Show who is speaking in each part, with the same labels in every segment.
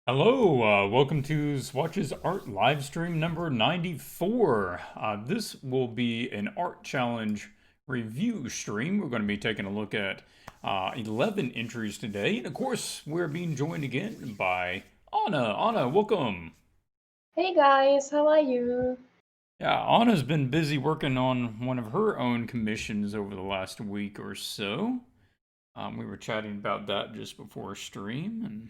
Speaker 1: Hello, welcome to Swatches Art Livestream number 94. This will be an art challenge review stream. We're going to be taking a look at 11 entries today. And of course, we're being joined again by Anna. Anna, welcome.
Speaker 2: Hey guys, how are you?
Speaker 1: Yeah, Anna's been busy working on one of her own commissions over the last week or so. We were chatting about that just before stream, and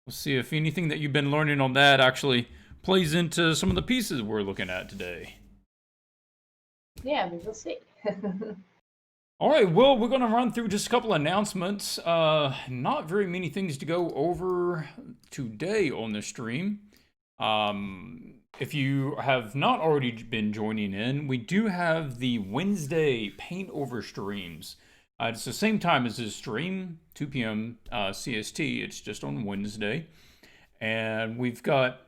Speaker 1: we'll see if anything that you've been learning on that actually plays into some of the pieces we're looking at today.
Speaker 2: Yeah, we will see.
Speaker 1: All right, well, we're going to run through just a couple announcements. Not very many things to go over today on the stream. If you have not already been joining in, we do have the Wednesday paint over streams. It's the same time as this stream, 2 p.m. CST. It's just on Wednesday. And we've got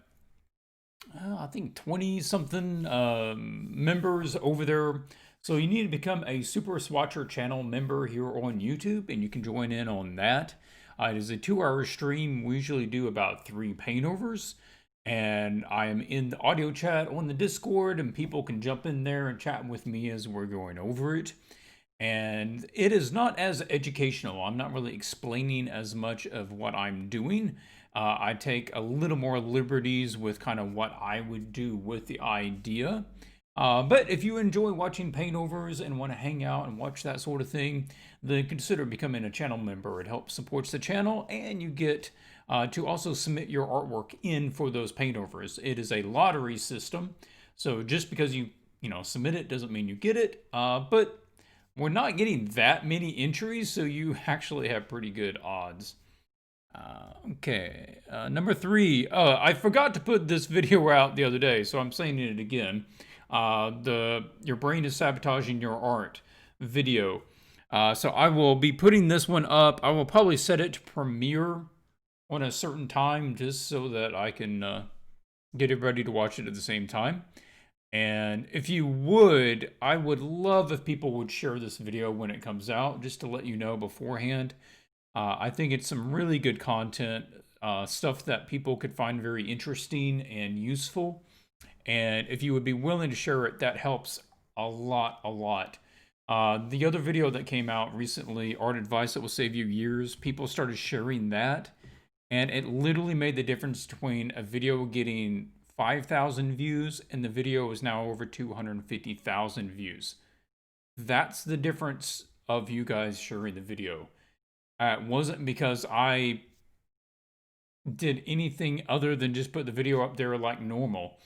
Speaker 1: I think 20 something members over there. So you need to become a Super Swatcher channel member here on YouTube, and you can join in on that. It is a 2-hour stream. We usually do about 3 paintovers, and I am in the audio chat on the Discord, and people can jump in there and chat with me as we're going over it. And it is not as educational. I'm not really explaining as much of what I'm doing. I take a little more liberties with kind of what I would do with the idea. But if you enjoy watching paintovers and want to hang out and watch that sort of thing, then consider becoming a channel member. It helps supports the channel, and you get to also submit your artwork in for those paintovers. It is a lottery system, so just because you submit it doesn't mean you get it. But we're not getting that many entries, so you actually have pretty good odds. Okay, number 3. I forgot to put this video out the other day, so I'm saying it again. Your brain is sabotaging your art video. So I will be putting this one up. I will probably set it to premiere on a certain time just so that I can get it ready to watch it at the same time. And if you would, I would love if people would share this video when it comes out, just to let you know beforehand. I think it's some really good content, stuff that people could find very interesting and useful. And if you would be willing to share it, that helps a lot, a lot. The other video that came out recently, Art Advice That Will Save You Years, people started sharing that. And it literally made the difference between a video getting 5,000 views and the video is now over 250,000 views. That's the difference of you guys sharing the video. It wasn't because I did anything other than just put the video up there like normal.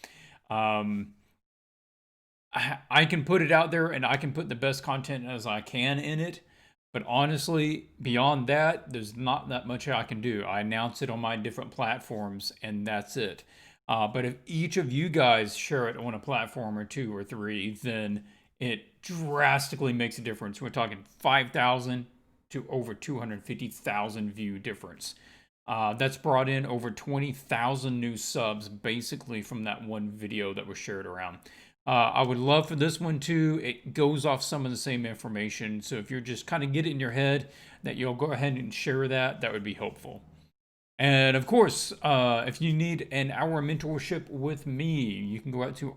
Speaker 1: Um, I can put it out there and I can put the best content as I can in it. But honestly, beyond that, there's not that much I can do. I announce it on my different platforms and that's it. But if each of you guys share it on a platform or 2 or 3, then it drastically makes a difference. We're talking 5,000 to over 250,000 view difference. That's brought in over 20,000 new subs basically from that one video that was shared around. I would love for this one too. It goes off some of the same information. So if you're just kind of get it in your head that you'll go ahead and share that, that would be helpful. And of course, if you need an hour mentorship with me, you can go out to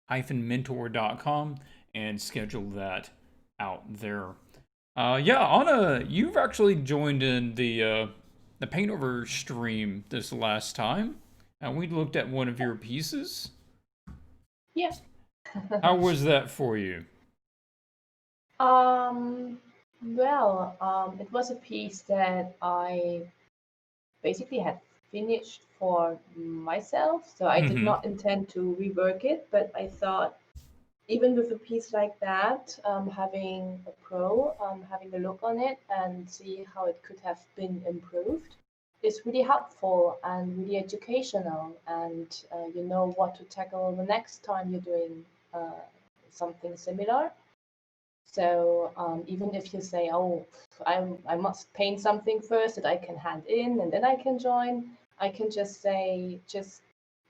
Speaker 1: art-mentor.com and schedule that out there. Yeah, Anna, you've actually joined in the Paintover stream this last time, and we looked at one of your pieces.
Speaker 2: Yeah.
Speaker 1: How was that for you?
Speaker 2: um, it was a piece that I basically had finished for myself, so I did
Speaker 1: Mm-hmm.
Speaker 2: not intend to rework it, but I thought even with a piece like that, having a pro, having a look on it and see how it could have been improved is really helpful and really educational. And you know what to tackle the next time you're doing uh, something similar. So even if you say, oh, I must paint something first that I can hand in and then I can join, I can just say, just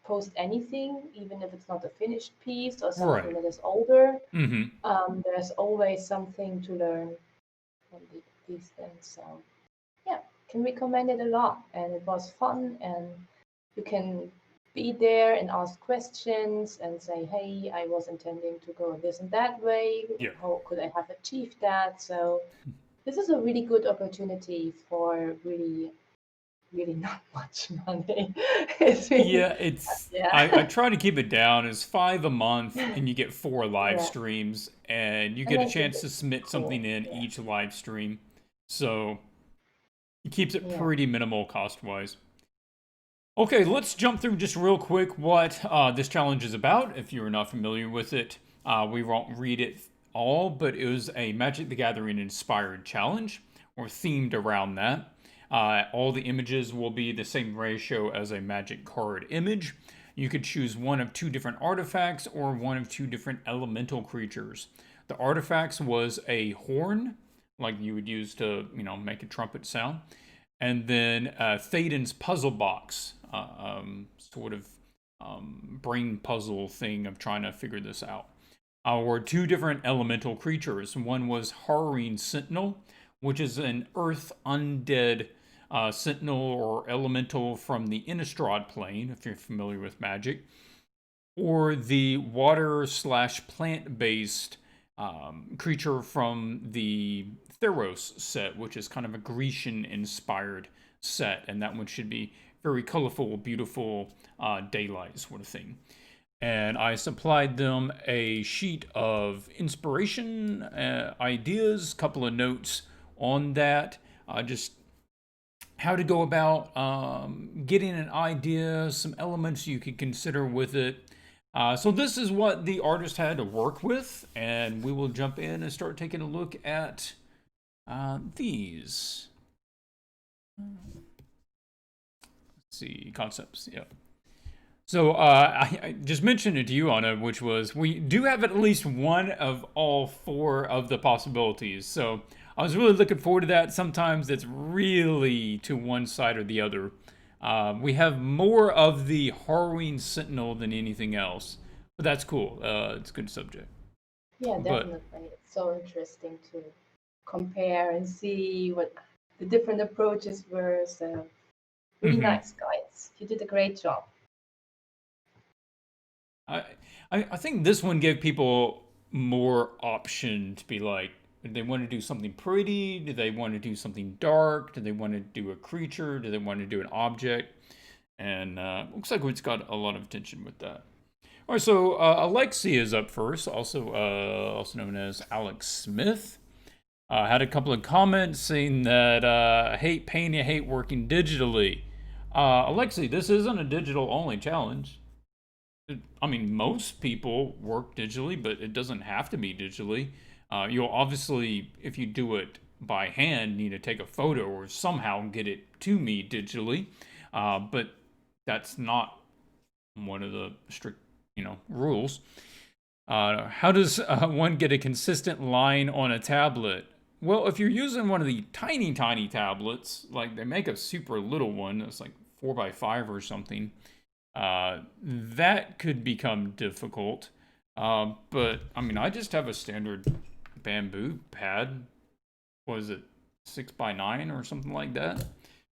Speaker 2: post anything, even if it's not a finished piece or something
Speaker 1: Right.
Speaker 2: that is older.
Speaker 1: Mm-hmm.
Speaker 2: There's always something to learn from these things. So yeah, can recommend it a lot. And it was fun, and you can be there and ask questions and say, hey, I was intending to go this and that way.
Speaker 1: Yeah.
Speaker 2: How could I have achieved that? So this is a really good opportunity for really, really not much money. It's really,
Speaker 1: Yeah, it's I
Speaker 2: yeah,
Speaker 1: try to keep it down. It's 5 a month, and you get 4 live
Speaker 2: yeah.
Speaker 1: streams, and you
Speaker 2: And
Speaker 1: get a
Speaker 2: I think
Speaker 1: chance to
Speaker 2: it's
Speaker 1: submit something
Speaker 2: cool.
Speaker 1: in
Speaker 2: Yeah,
Speaker 1: each live stream. So it keeps it
Speaker 2: yeah.
Speaker 1: pretty minimal cost wise. Okay, let's jump through just real quick what this challenge is about. If you're not familiar with it, we won't read it all, but it was a Magic the Gathering inspired challenge or themed around that. All the images will be the same ratio as a Magic card image. You could choose one of two different artifacts or one of two different elemental creatures. The artifacts was a horn, like you would use to, make a trumpet sound, and then Thaden's puzzle box, sort of brain puzzle thing of trying to figure this out. Were two different elemental creatures. One was Harrowing Sentinel, which is an earth undead sentinel or elemental from the Innistrad plane, if you're familiar with Magic, or the water slash plant based creature from the Theros set, which is kind of a Grecian inspired set, and that one should be very colorful, beautiful, daylight sort of thing. And I supplied them a sheet of inspiration ideas, couple of notes on that, just how to go about getting an idea, some elements you could consider with it. So this is what the artist had to work with, and we will jump in and start taking a look at these. Let's see, concepts. Yeah. So I just mentioned it to you, Anna, which was we do have at least one of all four of the possibilities. So I was really looking forward to that. Sometimes it's really to one side or the other. We have more of the Harrowing Sentinel than anything else, but that's cool. It's a good subject.
Speaker 2: Yeah,
Speaker 1: But
Speaker 2: definitely. It's so interesting to compare and see what the different approaches were. So really
Speaker 1: mhm.
Speaker 2: nice, guys. You did a great job.
Speaker 1: I, I think this one gave people more option to be like, do they want to do something pretty? Do they want to do something dark? Do they want to do a creature? Do they want to do an object? And looks like it's got a lot of attention with that. All right, so Alexi is up first, also known as Alex Smith. Had a couple of comments saying that I hate pain, I hate working digitally. Alexi, this isn't a digital only challenge. I mean, most people work digitally, but it doesn't have to be digitally. You'll obviously, if you do it by hand, need to take a photo or somehow get it to me digitally. But that's not one of the strict, rules. How does one get a consistent line on a tablet? Well, if you're using one of the tiny, tiny tablets, like they make a super little one that's like 4x5 or something, that could become difficult. But I mean, I just have a standard bamboo pad. What is it, 6x9 or something like that?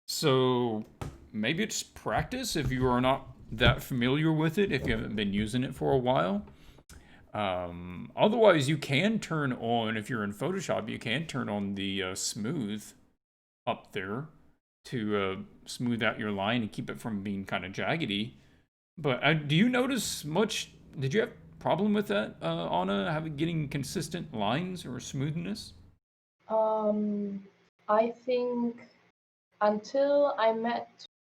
Speaker 1: So maybe it's practice if you are not that familiar with it, if you haven't been using it for a while. Otherwise, you can turn on, if you're in Photoshop, you can turn on the smooth up there to smooth out your line and keep it from being kind of jaggedy. But do you notice much? Did you have problem with that, Anna, having getting consistent lines or smoothness?
Speaker 2: Um, I think until I met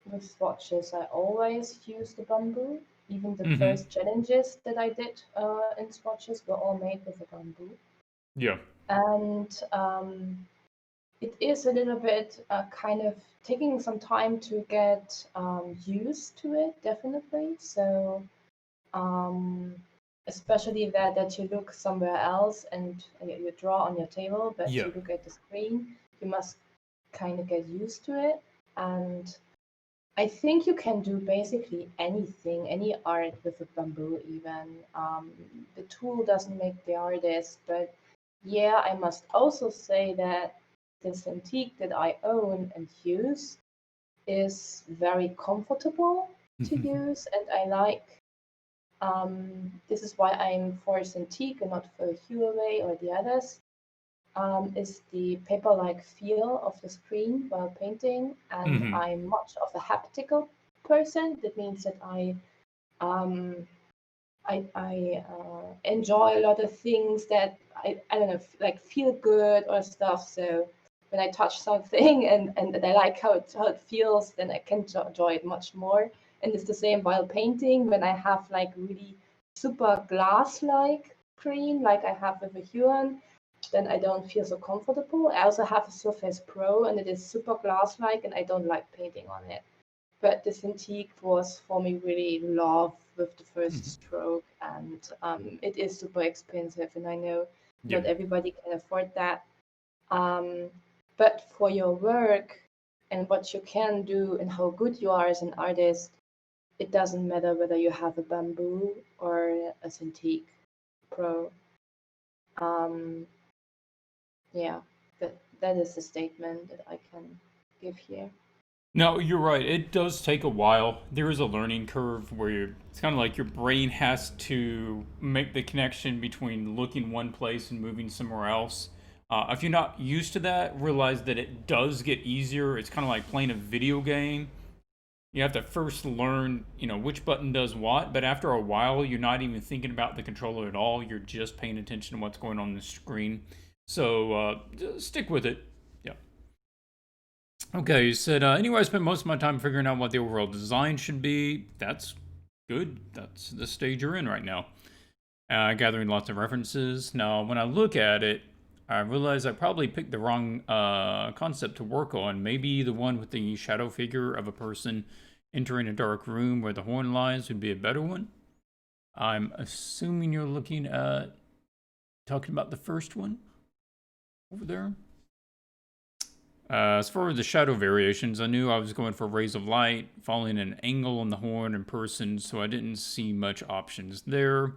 Speaker 2: with Swatches, I always used the bamboo. Even the
Speaker 1: Mm-hmm.
Speaker 2: first challenges that I did in Swatches were all made with the bamboo.
Speaker 1: Yeah.
Speaker 2: And it is a little bit kind of taking some time to get used to it, definitely. So, um, especially that you look somewhere else and you draw on your table, but
Speaker 1: Yeah.
Speaker 2: you look at the screen, you must kind of get used to it. And I think you can do basically anything, any art with a bamboo, even. The tool doesn't make the artist, but yeah, I must also say that this antique that I own and use is very comfortable to use, and I like. This is why I'm for Cintiq and not for Huawei or the others. Is the paper-like feel of the screen while painting, and I'm much of a haptical person. That means that um, I enjoy a lot of things that I don't know, like feel good or stuff. So when I touch something and I like how it feels, then I can enjoy it much more. And it's the same while painting. When I have like really super glass-like screen, like I have with a Huron, then I don't feel so comfortable. I also have a Surface Pro, and it is super glass-like, and I don't like painting on it. But the Cintiq was for me really love with the first stroke, and it is super expensive, and I know
Speaker 1: Yeah.
Speaker 2: not everybody can afford that. But for your work and what you can do and how good you are as an artist, it doesn't matter whether you have a bamboo or a Cintiq Pro. Yeah, that is the statement that I can give here.
Speaker 1: No, you're right. It does take a while. There is a learning curve where it's kind of like your brain has to make the connection between looking one place and moving somewhere else. If you're not used to that, realize that it does get easier. It's kind of like playing a video game. You have to first learn, which button does what, but after a while, you're not even thinking about the controller at all. You're just paying attention to what's going on the screen. So just stick with it. Yeah. Okay, you said, anyway, I spent most of my time figuring out what the overall design should be. That's good. That's the stage you're in right now. Gathering lots of references. Now, when I look at it, I realize I probably picked the wrong concept to work on. Maybe the one with the shadow figure of a person entering a dark room where the horn lies would be a better one. I'm assuming you're looking at talking about the first one over there. As far as the shadow variations, I knew I was going for rays of light, following an angle on the horn in person, so I didn't see much options there.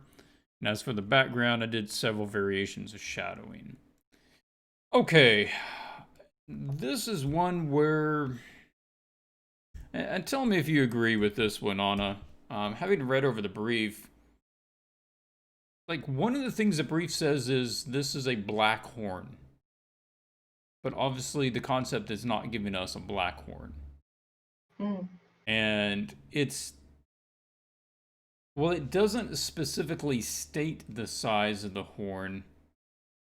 Speaker 1: And as for the background, I did several variations of shadowing. Okay, this is one where, and tell me if you agree with this one, Anna. Having read over the brief, like one of the things the brief says is this is a black horn. But obviously the concept is not giving us a black horn. And it doesn't specifically state the size of the horn.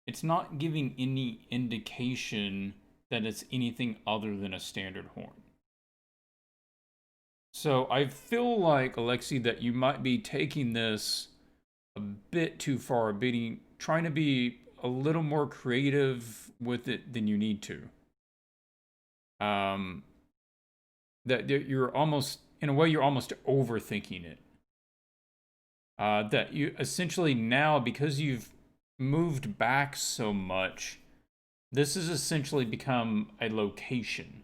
Speaker 1: It's not giving any indication that it's anything other than a standard horn. So I feel like, Alexi, that you might be taking this a bit too far, trying to be a little more creative with it than you need to. That you're almost, in a way, you're almost overthinking it. That you essentially now, because you've moved back so much, this has essentially become a location.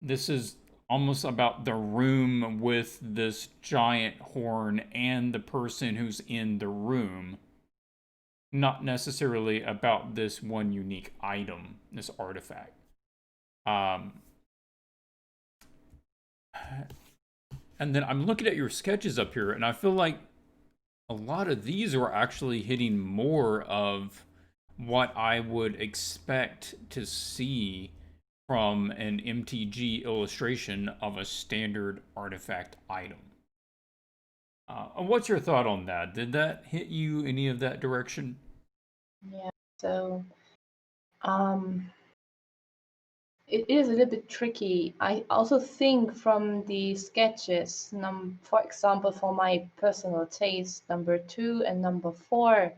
Speaker 1: This is almost about the room with this giant horn and the person who's in the room, not necessarily about this one unique item, this artifact. And then I'm looking at your sketches up here, and I feel like a lot of these are actually hitting more of what I would expect to see from an MTG illustration of a standard artifact item. What's your thought on that? Did that hit you any of that direction?
Speaker 2: Yeah, so it is a little bit tricky. I also think from the sketches, for example, for my personal taste, number 2 and number 4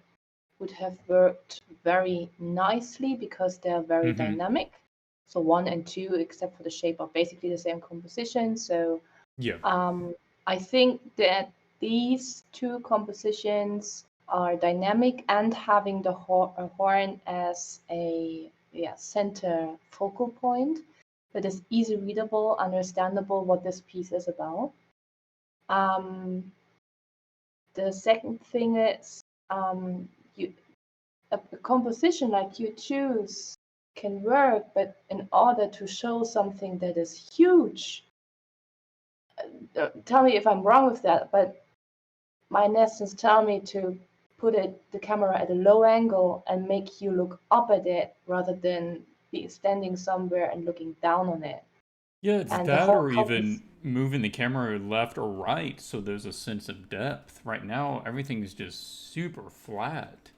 Speaker 2: would have worked very nicely because they're very dynamic. So 1 and 2, except for the shape, are basically the same composition. So
Speaker 1: Yeah.
Speaker 2: I think that these 2 compositions are dynamic and having the horn as a center focal point that is easy readable, understandable what this piece is about. The second thing is a composition like you choose can work, but in order to show something that is huge, tell me if I'm wrong with that, but my instincts tell me to put the camera at a low angle and make you look up at it rather than be standing somewhere and looking down on it.
Speaker 1: Yeah, it's
Speaker 2: And the
Speaker 1: that
Speaker 2: whole
Speaker 1: or
Speaker 2: compass,
Speaker 1: even moving the camera left or right so there's a sense of depth. Right now, everything is just super flat.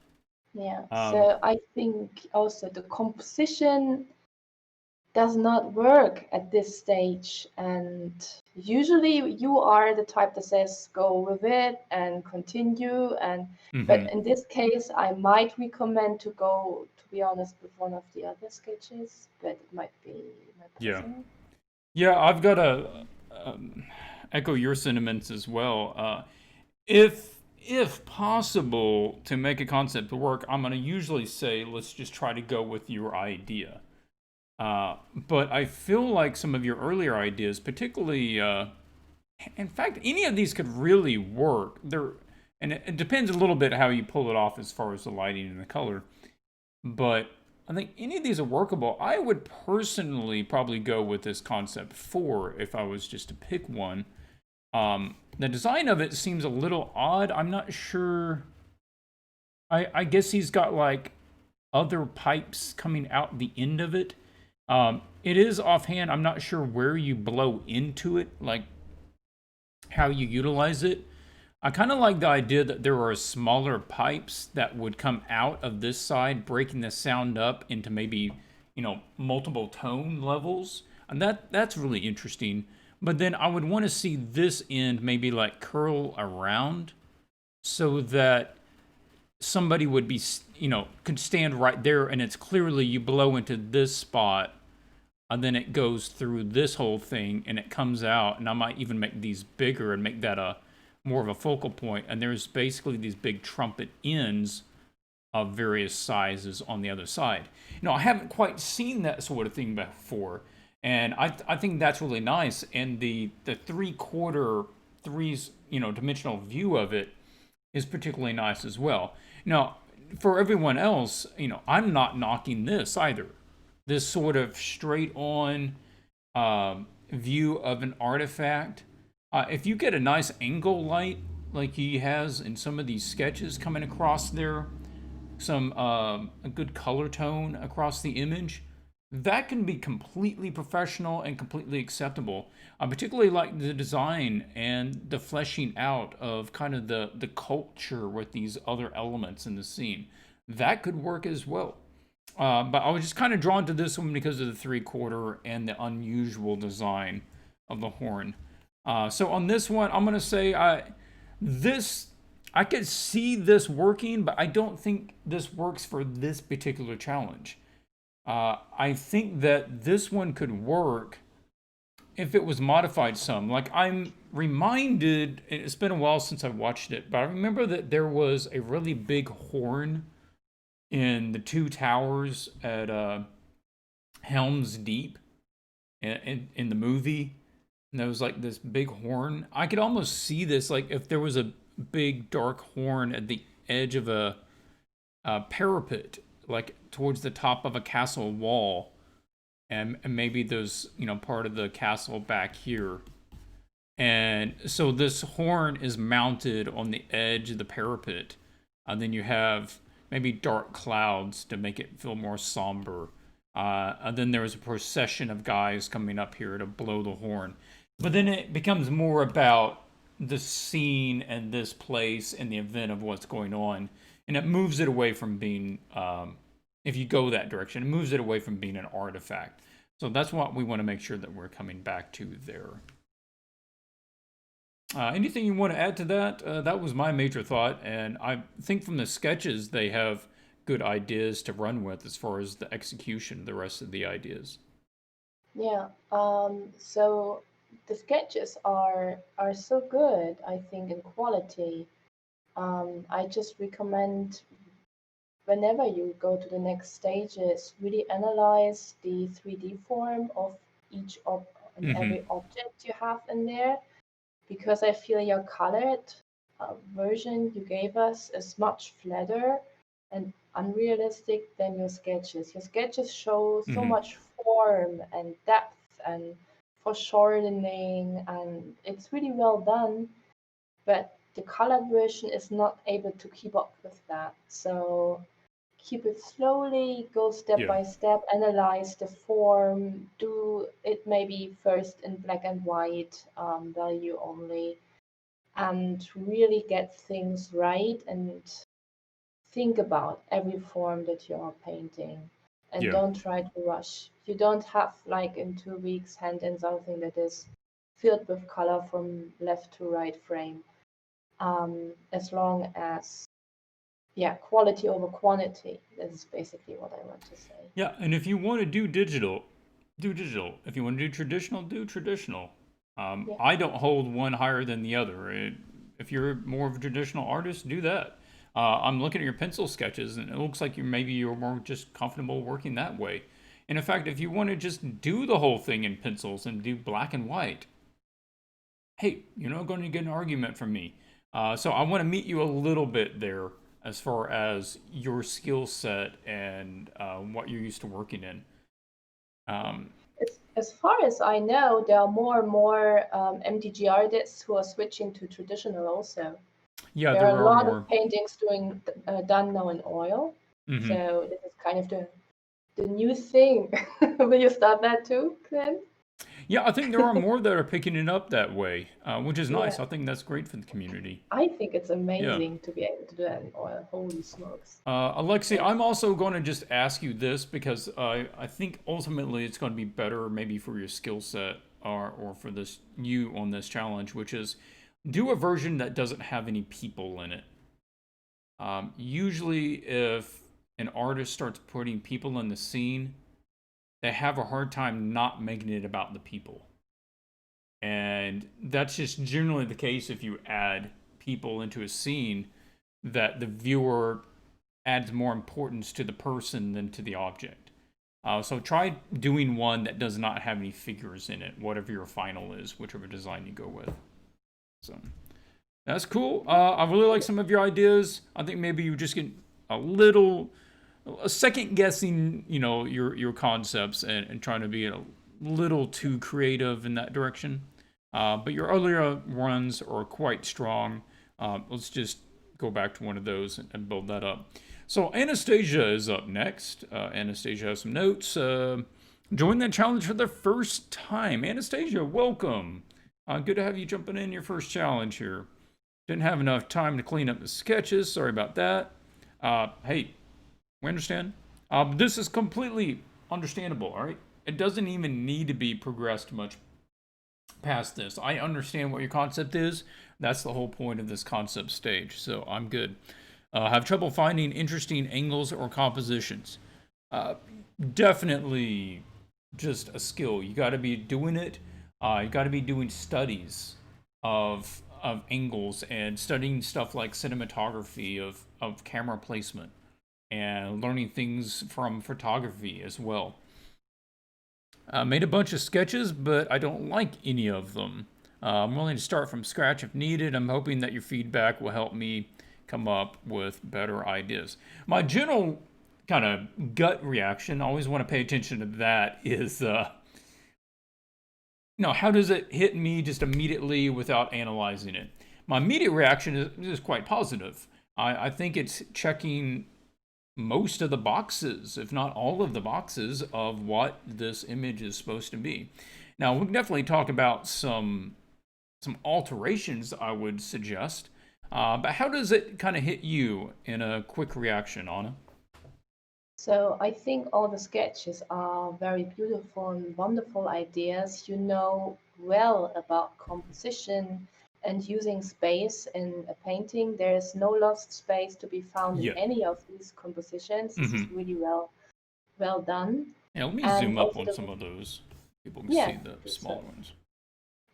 Speaker 2: yeah.
Speaker 1: Um,
Speaker 2: So I think also the composition does not work at this stage. And usually you are the type that says go with it and continue. And but
Speaker 1: mhm.
Speaker 2: in this case, I might recommend to go, to be honest, with one of the other sketches, but it might be my
Speaker 1: Yeah.
Speaker 2: personal.
Speaker 1: Yeah, I've got to echo your sentiments as well. If possible to make a concept work, I'm going to usually say let's just try to go with your idea. But I feel like some of your earlier ideas, particularly, in fact, any of these could really work. And it depends a little bit how you pull it off as far as the lighting and the color. But I think any of these are workable. I would personally probably go with this concept 4 if I was just to pick one. The design of it seems a little odd. I'm not sure. I guess he's got like other pipes coming out the end of it. It is offhand. I'm not sure where you blow into it, like how you utilize it. I kind of like the idea that there are smaller pipes that would come out of this side, breaking the sound up into maybe, multiple tone levels. And that's really interesting. But then I would want to see this end maybe like curl around so that somebody would be, could stand right there and it's clearly you blow into this spot and then it goes through this whole thing and it comes out. And I might even make these bigger and make that a more of a focal point. And there's basically these big trumpet ends of various sizes on the other side. I haven't quite seen that sort of thing before, and I think that's really nice. And the 3/4 threes dimensional view of it is particularly nice as well. Now, for everyone else, I'm not knocking this either. This sort of straight on view of an artifact. If you get a nice angle light like he has in some of these sketches coming across there, some a good color tone across the image, that can be completely professional and completely acceptable. I particularly like the design and the fleshing out of kind of the culture with these other elements in the scene. That could work as well. But I was just kind of drawn to this one because of the 3/4 and the unusual design of the horn. So on this one, I'm gonna say this I could see this working, but I don't think this works for this particular challenge. I think that this one could work if it was modified some. Like I'm reminded, it's been a while since I watched it, but I remember that there was a really big horn in the two towers at Helm's Deep in the movie. And there was like this big horn. I could almost see this, like if there was a big dark horn at the edge of a parapet, like towards the top of a castle wall, and maybe there's part of the castle back here. And so this horn is mounted on the edge of the parapet, and then you have maybe dark clouds to make it feel more somber. And then there's a procession of guys coming up here to blow the horn. But then it becomes more about the scene and this place and the event of what's going on. And it moves it away from being, if you go that direction, it moves it away from being an artifact. So that's what we want to make sure that we're coming back to there. Anything you want to add to that? That was my major thought, and I think from the sketches they have good ideas to run with as far as the execution of the rest of the ideas.
Speaker 2: Yeah. So the sketches are so good, I think, in quality. I just recommend whenever you go to the next stages, really analyze the 3D form of each and
Speaker 1: Mm-hmm.
Speaker 2: every object you have in there, because I feel your colored version you gave us is much flatter and unrealistic than your sketches. Your sketches show so
Speaker 1: Hmm.
Speaker 2: much form and depth and foreshortening, and it's really well done, but the colored version is not able to keep up with that. So keep it slowly, go step
Speaker 1: Yeah.
Speaker 2: by step, analyze the form, do it maybe first in black and white, value only, and really get things right and think about every form that you are painting and
Speaker 1: Yeah.
Speaker 2: don't try to rush. You don't have like in 2 weeks hand in something that is filled with color from left to right frame. As long as, yeah, quality over quantity. That is basically what I want to say.
Speaker 1: Yeah. And if you want to do digital, do digital. If you want to do traditional, do traditional.
Speaker 2: Yeah.
Speaker 1: I don't hold one higher than the other. If you're more of a traditional artist, do that. I'm looking at your pencil sketches, and it looks like you're more just comfortable working that way. And in fact, if you want to just do the whole thing in pencils and do black and white, hey, you're not going to get an argument from me. So I want to meet you a little bit there as far as your skill set and what you're used to working in. Um,
Speaker 2: As far as I know, there are more and more MTG artists who are switching to traditional also.
Speaker 1: yeah,
Speaker 2: There are
Speaker 1: there
Speaker 2: a
Speaker 1: are
Speaker 2: lot of
Speaker 1: more.
Speaker 2: paintings done now in oil.
Speaker 1: Hmm.
Speaker 2: So this is kind of the new thing. Will you start that too, Clint?
Speaker 1: Yeah, I think there are more that are picking it up that way, which is nice.
Speaker 2: Yeah.
Speaker 1: I think that's great for the community.
Speaker 2: I think it's
Speaker 1: Yeah.
Speaker 2: amazing to be able to do that in oil. Holy smokes.
Speaker 1: Alexi,
Speaker 2: Yeah.
Speaker 1: I'm also going to just ask you this because I think ultimately it's going to be better maybe for your skill set or for this you on this challenge, which is do a version that doesn't have any people in it. Usually, if an artist starts putting people in the scene, they have a hard time not making it about the people. And that's just generally the case if you add people into a scene, that the viewer adds more importance to the person than to the object. So try doing one that does not have any figures in it, whatever your final is, whichever design you go with. So that's cool. I really like some of your ideas. I think maybe you just get a little, a second guessing, your concepts and trying to be a little too creative in that direction. But your earlier runs are quite strong. Let's just go back to one of those and build that up. So Anastasia is up next. Anastasia has some notes. Join that challenge for the first time. Anastasia, welcome. Good to have you jumping in your first challenge here. Didn't have enough time to clean up the sketches. Sorry about that. Hey, we understand. This is completely understandable, all right? It doesn't even need to be progressed much past this. I understand what your concept is. That's the whole point of this concept stage, so I'm good. Have trouble finding interesting angles or compositions. Uh, Definitely just a skill. You got to be doing it. You got to be doing studies of angles and studying stuff like cinematography of camera placement and learning things from photography as well. Made a bunch of sketches, but I don't like any of them. I'm willing to start from scratch if needed. I'm hoping that your feedback will help me come up with better ideas. My general kind of gut reaction, I always want to pay attention to that, is how does it hit me just immediately without analyzing it? My immediate reaction is quite positive. I think it's checking most of the boxes, if not all of the boxes, of what this image is supposed to be. Now, we can definitely talk about some alterations I would suggest, but how does it kind of hit you in a quick reaction, Anna?
Speaker 2: So I think all the sketches are very beautiful and wonderful ideas. You know well about composition and using space in a painting. There is no lost space to be found in
Speaker 1: Yeah.
Speaker 2: any of these compositions. This is
Speaker 1: Mm-hmm.
Speaker 2: really well done.
Speaker 1: Yeah, let me
Speaker 2: And
Speaker 1: zoom up
Speaker 2: also
Speaker 1: on
Speaker 2: the,
Speaker 1: some of those. People can
Speaker 2: yeah,
Speaker 1: see the
Speaker 2: so
Speaker 1: smaller ones.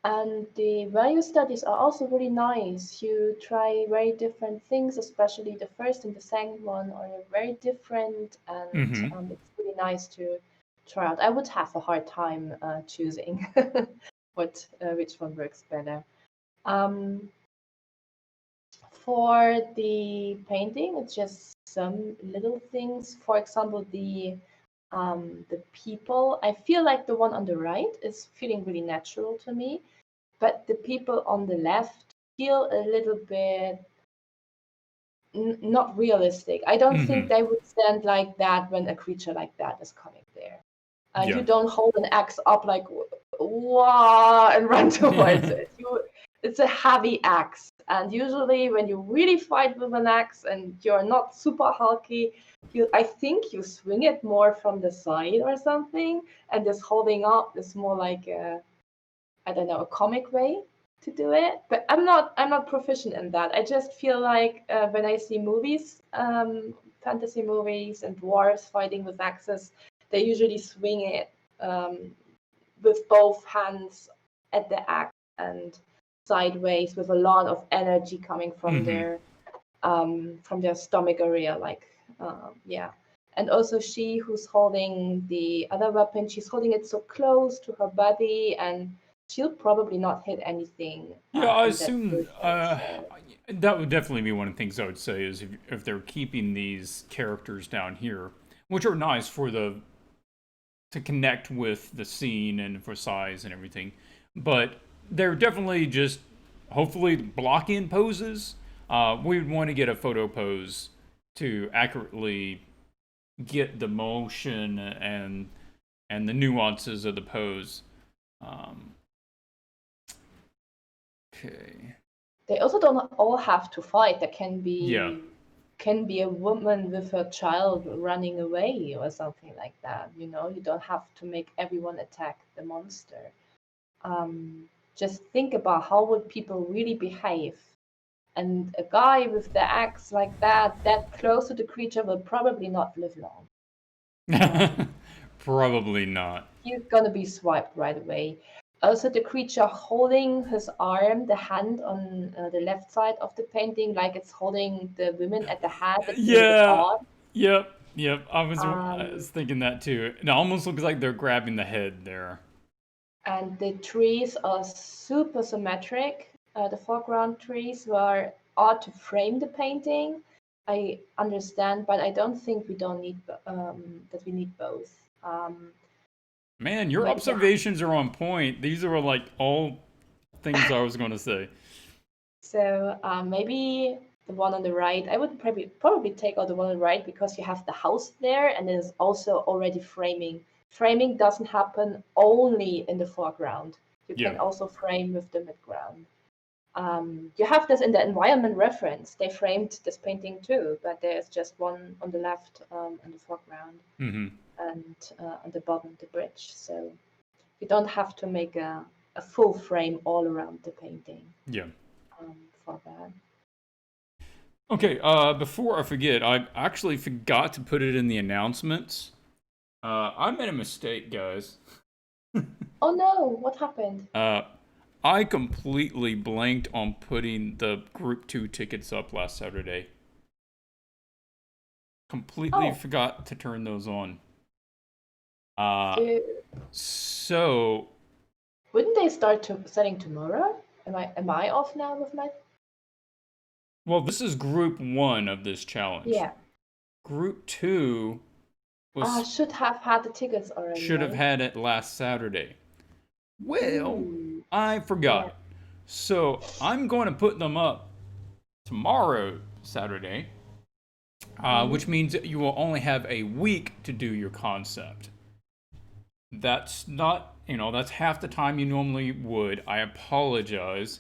Speaker 2: and the value studies are also really nice. You try very different things, especially the first and the second one are very different, and
Speaker 1: Mm-hmm.
Speaker 2: it's really nice to try out. I would have a hard time choosing which one works better. Um, for the painting, it's just some little things. For example, the people. I feel like the one on the right is feeling really natural to me, but the people on the left feel a little bit not realistic. I don't think they would stand like that when a creature like that is coming there. You don't hold an axe up like wow and run towards it. It's a heavy axe, and usually when you really fight with an axe and you're not super hulky, I think you swing it more from the side or something, and this holding up is more like I don't know, a comic way to do it. But I'm not proficient in that. I just feel like when I see movies, fantasy movies and dwarves fighting with axes, they usually swing it with both hands at the axe and sideways with a lot of energy coming from their stomach area, like yeah. And also she who's holding the other weapon, she's holding it so close to her body, and she'll probably not hit anything.
Speaker 1: Yeah, I
Speaker 2: In that
Speaker 1: assume
Speaker 2: movement, so.
Speaker 1: that would definitely be one of the things I would say is if they're keeping these characters down here, which are nice for to connect with the scene and for size and everything, but they're definitely just hopefully block-in poses. We would want to get a photo pose to accurately get the motion and the nuances of the pose. Okay.
Speaker 2: They also don't all have to fight. There can be
Speaker 1: Yeah.
Speaker 2: a woman with her child running away or something like that. You don't have to make everyone attack the monster. Just think about how would people really behave. And a guy with the axe like that close to the creature will probably not live long.
Speaker 1: Probably not.
Speaker 2: He's gonna be swiped right away. Also, the creature holding his arm, the hand on the left side of the painting, like it's holding the women at the hand. It's a little bit
Speaker 1: Yeah.
Speaker 2: odd.
Speaker 1: Yep. I was thinking that too. It almost looks like they're grabbing the head there.
Speaker 2: And the trees are super symmetric. The foreground trees were odd to frame the painting. I understand, but I don't think we don't need that we need both.
Speaker 1: Man, your
Speaker 2: But yeah,
Speaker 1: observations are on point. These are like all things I was going to say.
Speaker 2: so maybe the one on the right. I would probably take out the one on the right because you have the house there, and there's also already framing. Framing doesn't happen only in the foreground. You
Speaker 1: Yeah.
Speaker 2: can also frame with the midground. You have this in the environment reference. They framed this painting too, but there's just one on the left in the foreground and on the bottom, the bridge. So you don't have to make a full frame all around the painting
Speaker 1: Yeah.
Speaker 2: for that.
Speaker 1: Okay, before I forget, I actually forgot to put it in the announcements. I made a mistake, guys.
Speaker 2: Oh no, what happened?
Speaker 1: I completely blanked on putting the Group 2 tickets up last Saturday. Completely forgot to turn those on. So
Speaker 2: wouldn't they start selling tomorrow? Am I off now with my?
Speaker 1: well, this is Group 1 of this challenge.
Speaker 2: Yeah.
Speaker 1: Group 2
Speaker 2: should have had the tickets already.
Speaker 1: Should have had it last Saturday. Well, I forgot. Yeah. So I'm going to put them up tomorrow, Saturday, which means that you will only have a week to do your concept. That's not, that's half the time you normally would. I apologize.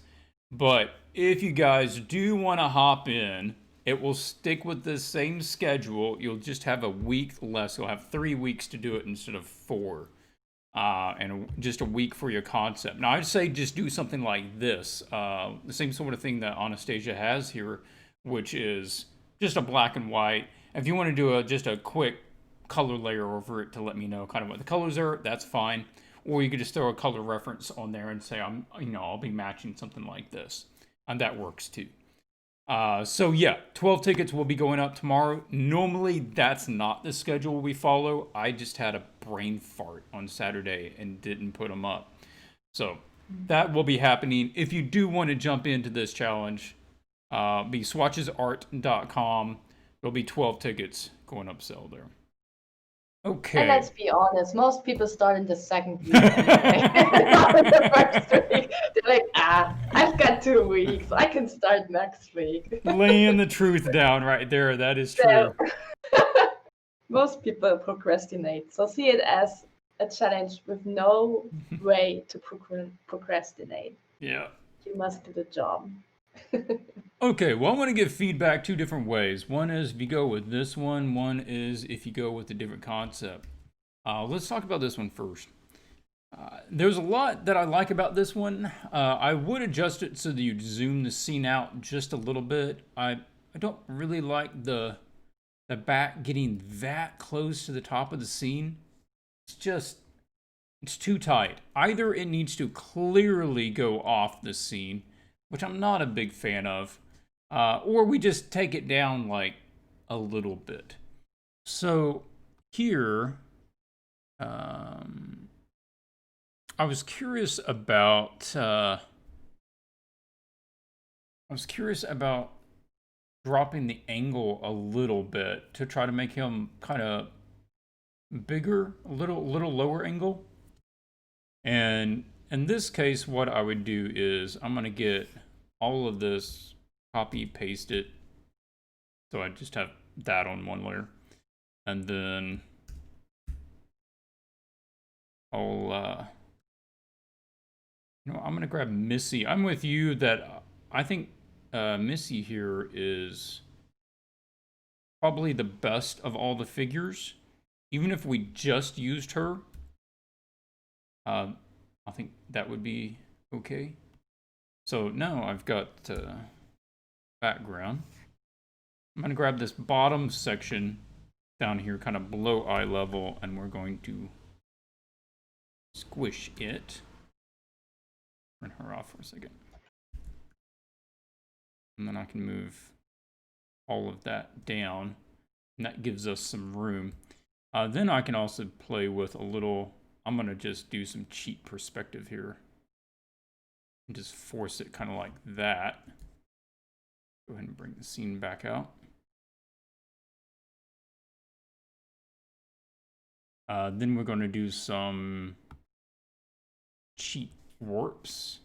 Speaker 1: But if you guys do want to hop in, it will stick with the same schedule. You'll just have a week less. You'll have 3 weeks to do it instead of 4. And just a week for your concept. Now, I'd say just do something like this. The same sort of thing that Anastasia has here, which is just a black and white. If you want to do just a quick color layer over it to let me know kind of what the colors are, that's fine. Or you could just throw a color reference on there and say, I'll be matching something like this. And that works too. So yeah, 12 tickets will be going up tomorrow. Normally, that's not the schedule we follow. I just had a brain fart on Saturday and didn't put them up. So that will be happening. If you do want to jump into this challenge, be swatchesart.com There'll be 12 tickets going up sale there.
Speaker 2: And
Speaker 1: Okay.
Speaker 2: let's be honest, most people start in the second week anyway. Not in the first week. They're like, I've got 2 weeks. I can start next week.
Speaker 1: Laying the truth down right there. That is
Speaker 2: So,
Speaker 1: true.
Speaker 2: most people procrastinate. So see it as a challenge with no way to procrastinate.
Speaker 1: Yeah.
Speaker 2: You must do the job.
Speaker 1: Okay, well, I want to give feedback 2 different ways. One is if you go with this one is if you go with a different concept. Let's talk about this one first. There's a lot that I like about this one. I would adjust it so that you'd zoom the scene out just a little bit. I don't really like the back getting that close to the top of the scene. It's too tight. Either it needs to clearly go off the scene, which I'm not a big fan of, or we just take it down like a little bit. So here, I was curious about dropping the angle a little bit to try to make him kind of bigger, a little lower angle. And in this case, what I would do is I'm going to get all of this, copy, paste it. So I just have that on one layer. And then I'm going to grab Missy. I'm with you that I think Missy here is probably the best of all the figures. Even if we just used her, I think that would be okay. So now I've got background. I'm going to grab this bottom section down here, kind of below eye level, and we're going to squish it. Turn her off for a second. And then I can move all of that down, and that gives us some room. Then I can also play with a little, I'm going to just do some cheap perspective here. And just force it kind of like that. Go ahead and bring the scene back out. Then we're going to do some cheap warps.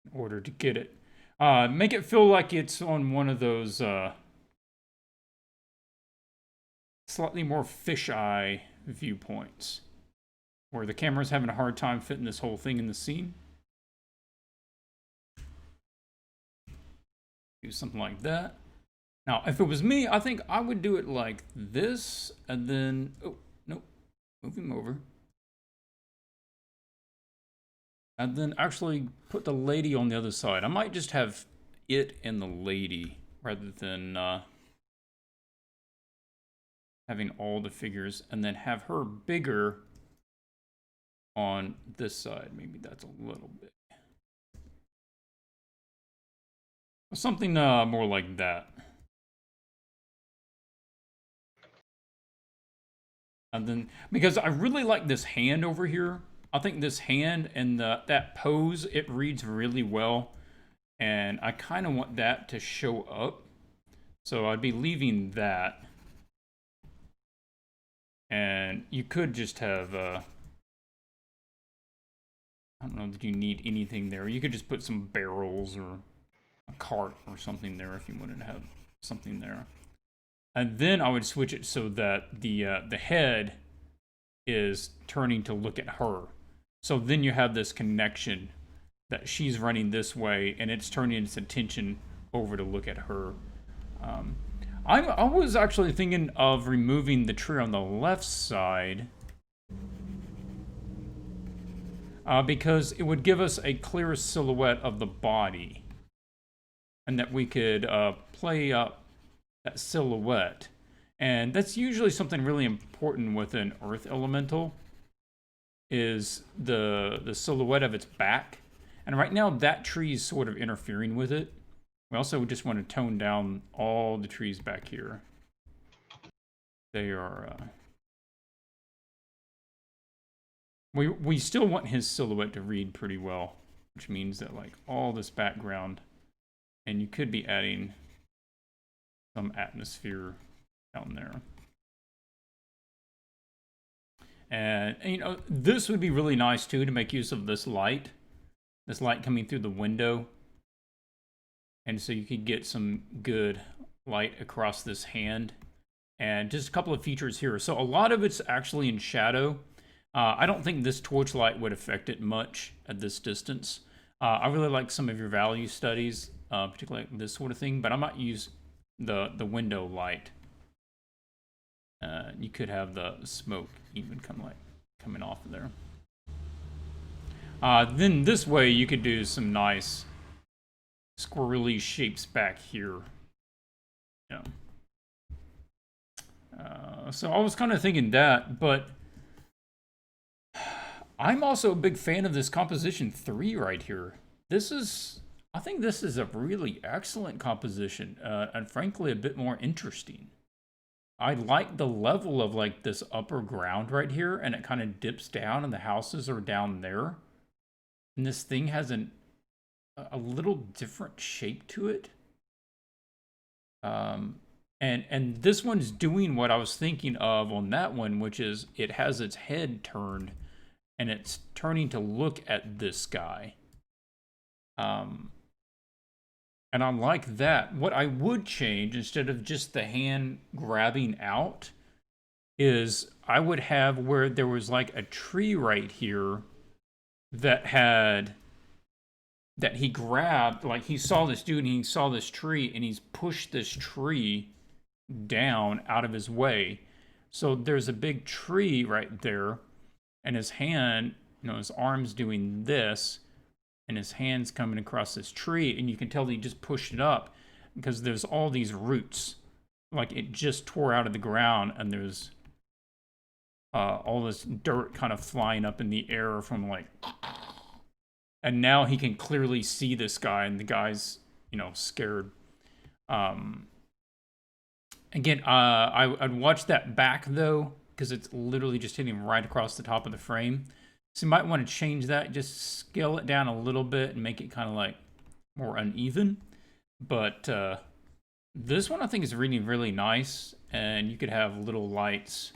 Speaker 1: In order to get it. Make it feel like it's on one of those slightly more fisheye viewpoints, where the camera's having a hard time fitting this whole thing in the scene. Do something like that. Now, if it was me, I think I would do it like this, and then, oh, nope, move him over. And then actually put the lady on the other side. I might just have it and the lady, rather than having all the figures, and then have her bigger on this side. Maybe that's a little bit. Something more like that. And then, because I really like this hand over here. I think this hand and that pose, it reads really well. And I kind of want that to show up. So I'd be leaving that. And you could just have, I don't know that you need anything there. You could just put some barrels or a cart or something there if you wanted to have something there. And then I would switch it so that the head is turning to look at her. So then you have this connection that she's running this way and it's turning its attention over to look at her. I was actually thinking of removing the tree on the left side because it would give us a clearer silhouette of the body, and that we could play up that silhouette. And that's usually something really important with an earth elemental, is the silhouette of its back. And right now that tree is sort of interfering with it. We also just want to tone down all the trees back here. They are we still want his silhouette to read pretty well which means that like all this background, and you could be adding some atmosphere down there. And you know, this would be really nice too to make use of this light coming through the window. And so you could get some good light across this hand. And just a couple of features here. So a lot of it's actually in shadow. I don't think this torch light would affect it much at this distance. I really like some of your value studies, particularly like this sort of thing, but I might use the window light. You could have the smoke even coming off of there. Then this way you could do some nice squirrely shapes back here. Yeah. So I was kind of thinking that, but I'm also a big fan of this composition 3 right here. I think this is a really excellent composition, and frankly a bit more interesting. I like the level of like this upper ground right here, and it kind of dips down and the houses are down there. And this thing has a little different shape to it. And this one's doing what I was thinking of on that one, which is it has its head turned and it's turning to look at this guy. And I like that. What I would change, instead of just the hand grabbing out, is I would have where there was like a tree right here that he grabbed, like he saw this dude and he saw this tree and he's pushed this tree down out of his way. So there's a big tree right there and his hand, you know, his arm's doing this and his hand's coming across this tree, and you can tell he just pushed it up because there's all these roots. Like it just tore out of the ground, and there's all this dirt kind of flying up in the air from like... And now he can clearly see this guy, and the guy's, you know, scared. Again, I'd watch that back, though, because it's literally just hitting right across the top of the frame. So you might want to change that, just scale it down a little bit and make it kind of like more uneven. But this one I think is really, really nice. And you could have little lights,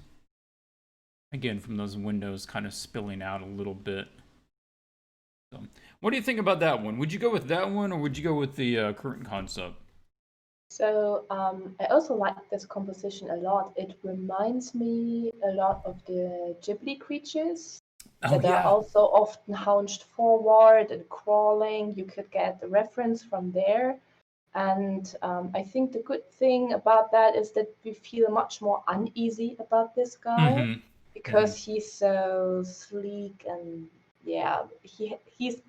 Speaker 1: again, from those windows kind of spilling out a little bit. So, what do you think about that one? Would you go with that one, or would you go with the current concept?
Speaker 2: So I also like this composition a lot. It reminds me a lot of the Ghibli creatures that are also often hunched forward and crawling. You could get the reference from there. And I think the good thing about that is that we feel much more uneasy about this guy because he's so sleek and he's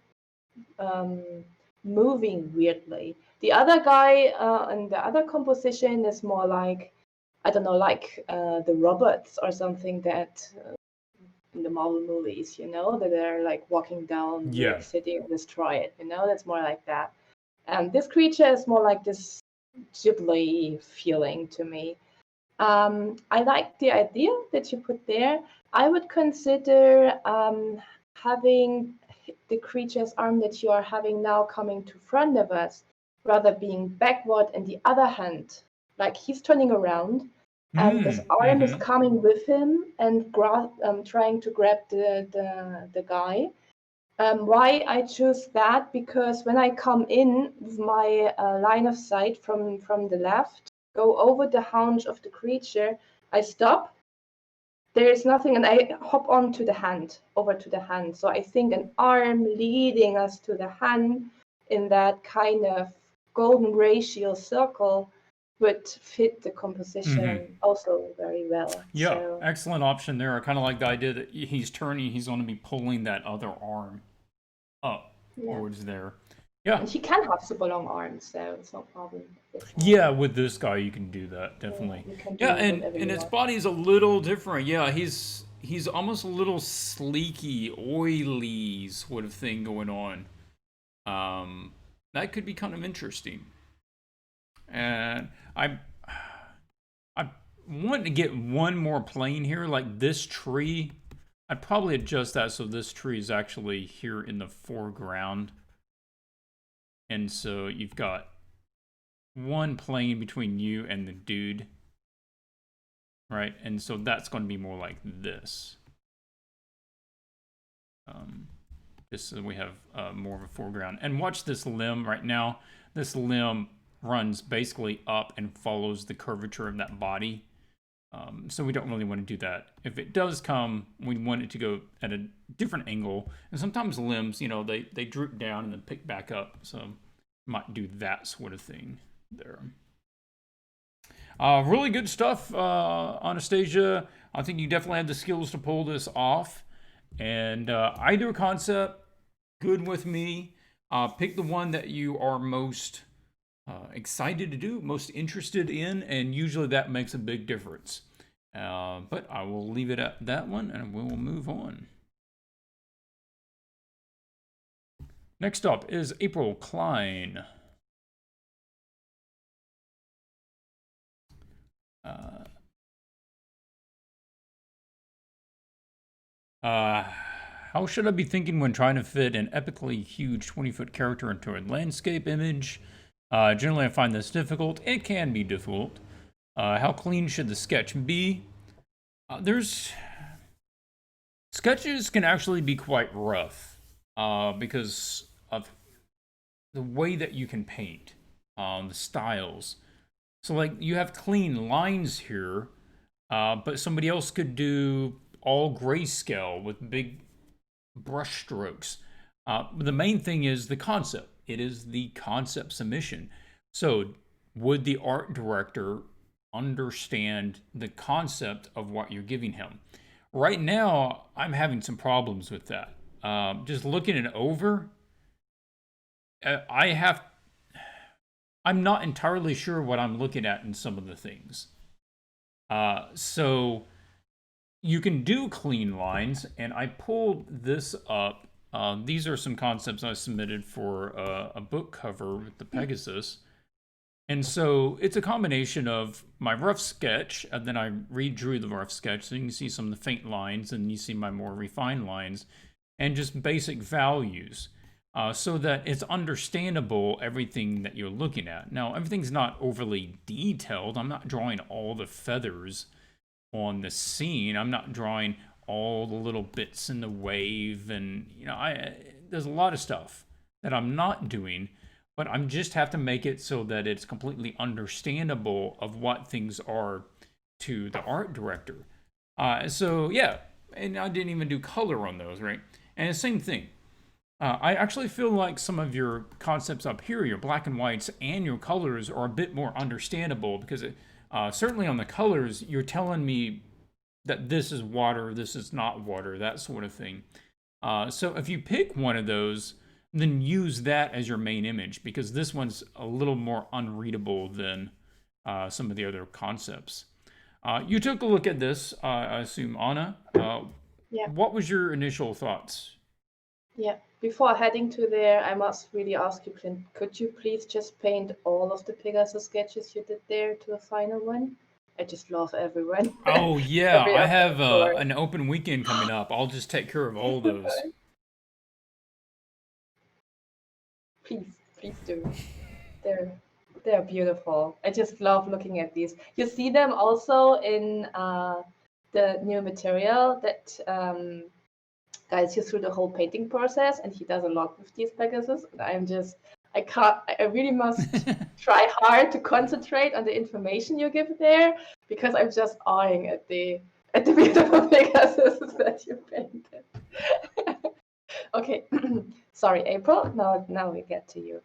Speaker 2: moving weirdly. The other guy in the other composition is more like, I don't know, like the robots or something that in the Marvel movies, you know, that they're like walking down New York City and destroy it, you know, that's more like that. And this creature is more like this Ghibli feeling to me. I like the idea that you put there. I would consider having the creature's arm that you are having now coming to front of us, rather being backward, and the other hand, like he's turning around, and this arm is coming with him and trying to grab the guy. Why I choose that? Because when I come in with my line of sight from the left, go over the haunch of the creature, I stop. There is nothing, and I hop on to the hand, over to the hand. So I think an arm leading us to the hand in that kind of golden ratio circle would fit the composition also very well.
Speaker 1: Yeah, so, excellent option there. I kind of like the idea that he's turning, he's going to be pulling that other arm up towards there. Yeah.
Speaker 2: And he can have super long arms, so it's no problem.
Speaker 1: Yeah, with this guy you can do that, definitely. Yeah, and its body's a little different. Yeah, he's almost a little sleeky, oily sort of thing going on. That could be kind of interesting. And I want to get one more plane here, like this tree. I'd probably adjust that so this tree is actually here in the foreground And so you've got one plane between you and the dude, right? And so that's going to be more like this. Just so we have more of a foreground. And watch this limb right now. This limb runs basically up and follows the curvature of that body. So we don't really want to do that. If it does come, we want it to go at a different angle. And sometimes limbs, you know, they droop down and then pick back up. So might do that sort of thing there. Really good stuff, Anastasia. I think you definitely have the skills to pull this off. And either concept, good with me. Pick the one that you are most excited to do, most interested in, and usually that makes a big difference. But I will leave it at that one, and we will move on. Next up is April Klein. How should I be thinking when trying to fit an epically huge 20-foot character into a landscape image? Generally, I find this difficult. It can be difficult. How clean should the sketch be? Sketches can actually be quite rough because of the way that you can paint, the styles. So, like, you have clean lines here, but somebody else could do all grayscale with big brush strokes. But the main thing is the concept. It is the concept submission. So would the art director understand the concept of what you're giving him? Right now, I'm having some problems with that. Just looking it over, I'm not entirely sure what I'm looking at in some of the things. So you can do clean lines, and I pulled this up. These are some concepts I submitted for a book cover with the Pegasus. And so it's a combination of my rough sketch, and then I redrew the rough sketch, so you can see some of the faint lines, and you see my more refined lines, and just basic values, so that it's understandable everything that you're looking at. Now, everything's not overly detailed. I'm not drawing all the feathers on the scene. I'm not drawing all the little bits in the wave, and there's a lot of stuff that I'm not doing, but I'm just have to make it so that it's completely understandable of what things are to the art director. So yeah, and I didn't even do color on those, right? And the same thing. I actually feel like some of your concepts up here, your black and whites and your colors, are a bit more understandable because certainly on the colors, you're telling me that this is water, this is not water, that sort of thing. So if you pick one of those, then use that as your main image, because this one's a little more unreadable than some of the other concepts. You took a look at this, I assume, Anna.
Speaker 2: Yeah.
Speaker 1: What was your initial thoughts?
Speaker 2: Yeah. Before heading to there, I must really ask you, Clint, could you please just paint all of the Pegasus sketches you did there to a final one? I just love everyone.
Speaker 1: Oh, yeah,
Speaker 2: Every
Speaker 1: I have
Speaker 2: course.
Speaker 1: an open weekend coming up. I'll just take care of all those.
Speaker 2: Please do. They're beautiful. I just love looking at these. You see them also in the new material that guides you through the whole painting process, and he does a lot with these Pegasus. And I really must try hard to concentrate on the information you give there, because I'm just eyeing at the beautiful Pegasus that you painted. Okay, sorry, April. Now we get to you.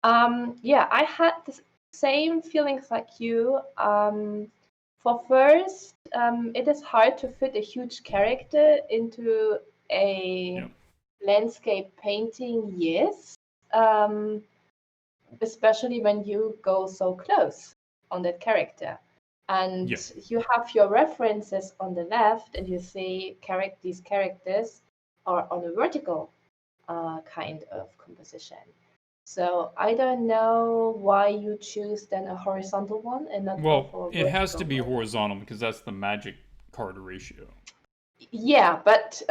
Speaker 2: Yeah, I had the same feelings like you. For first, it is hard to fit a huge character into a landscape painting, yes. Especially when you go so close on that character. And you have your references on the left, and you see these characters are on a vertical kind of composition. So I don't know why you choose then a horizontal one and not go for a vertical.
Speaker 1: It has to be horizontal because that's the magic card ratio.
Speaker 2: Yeah, but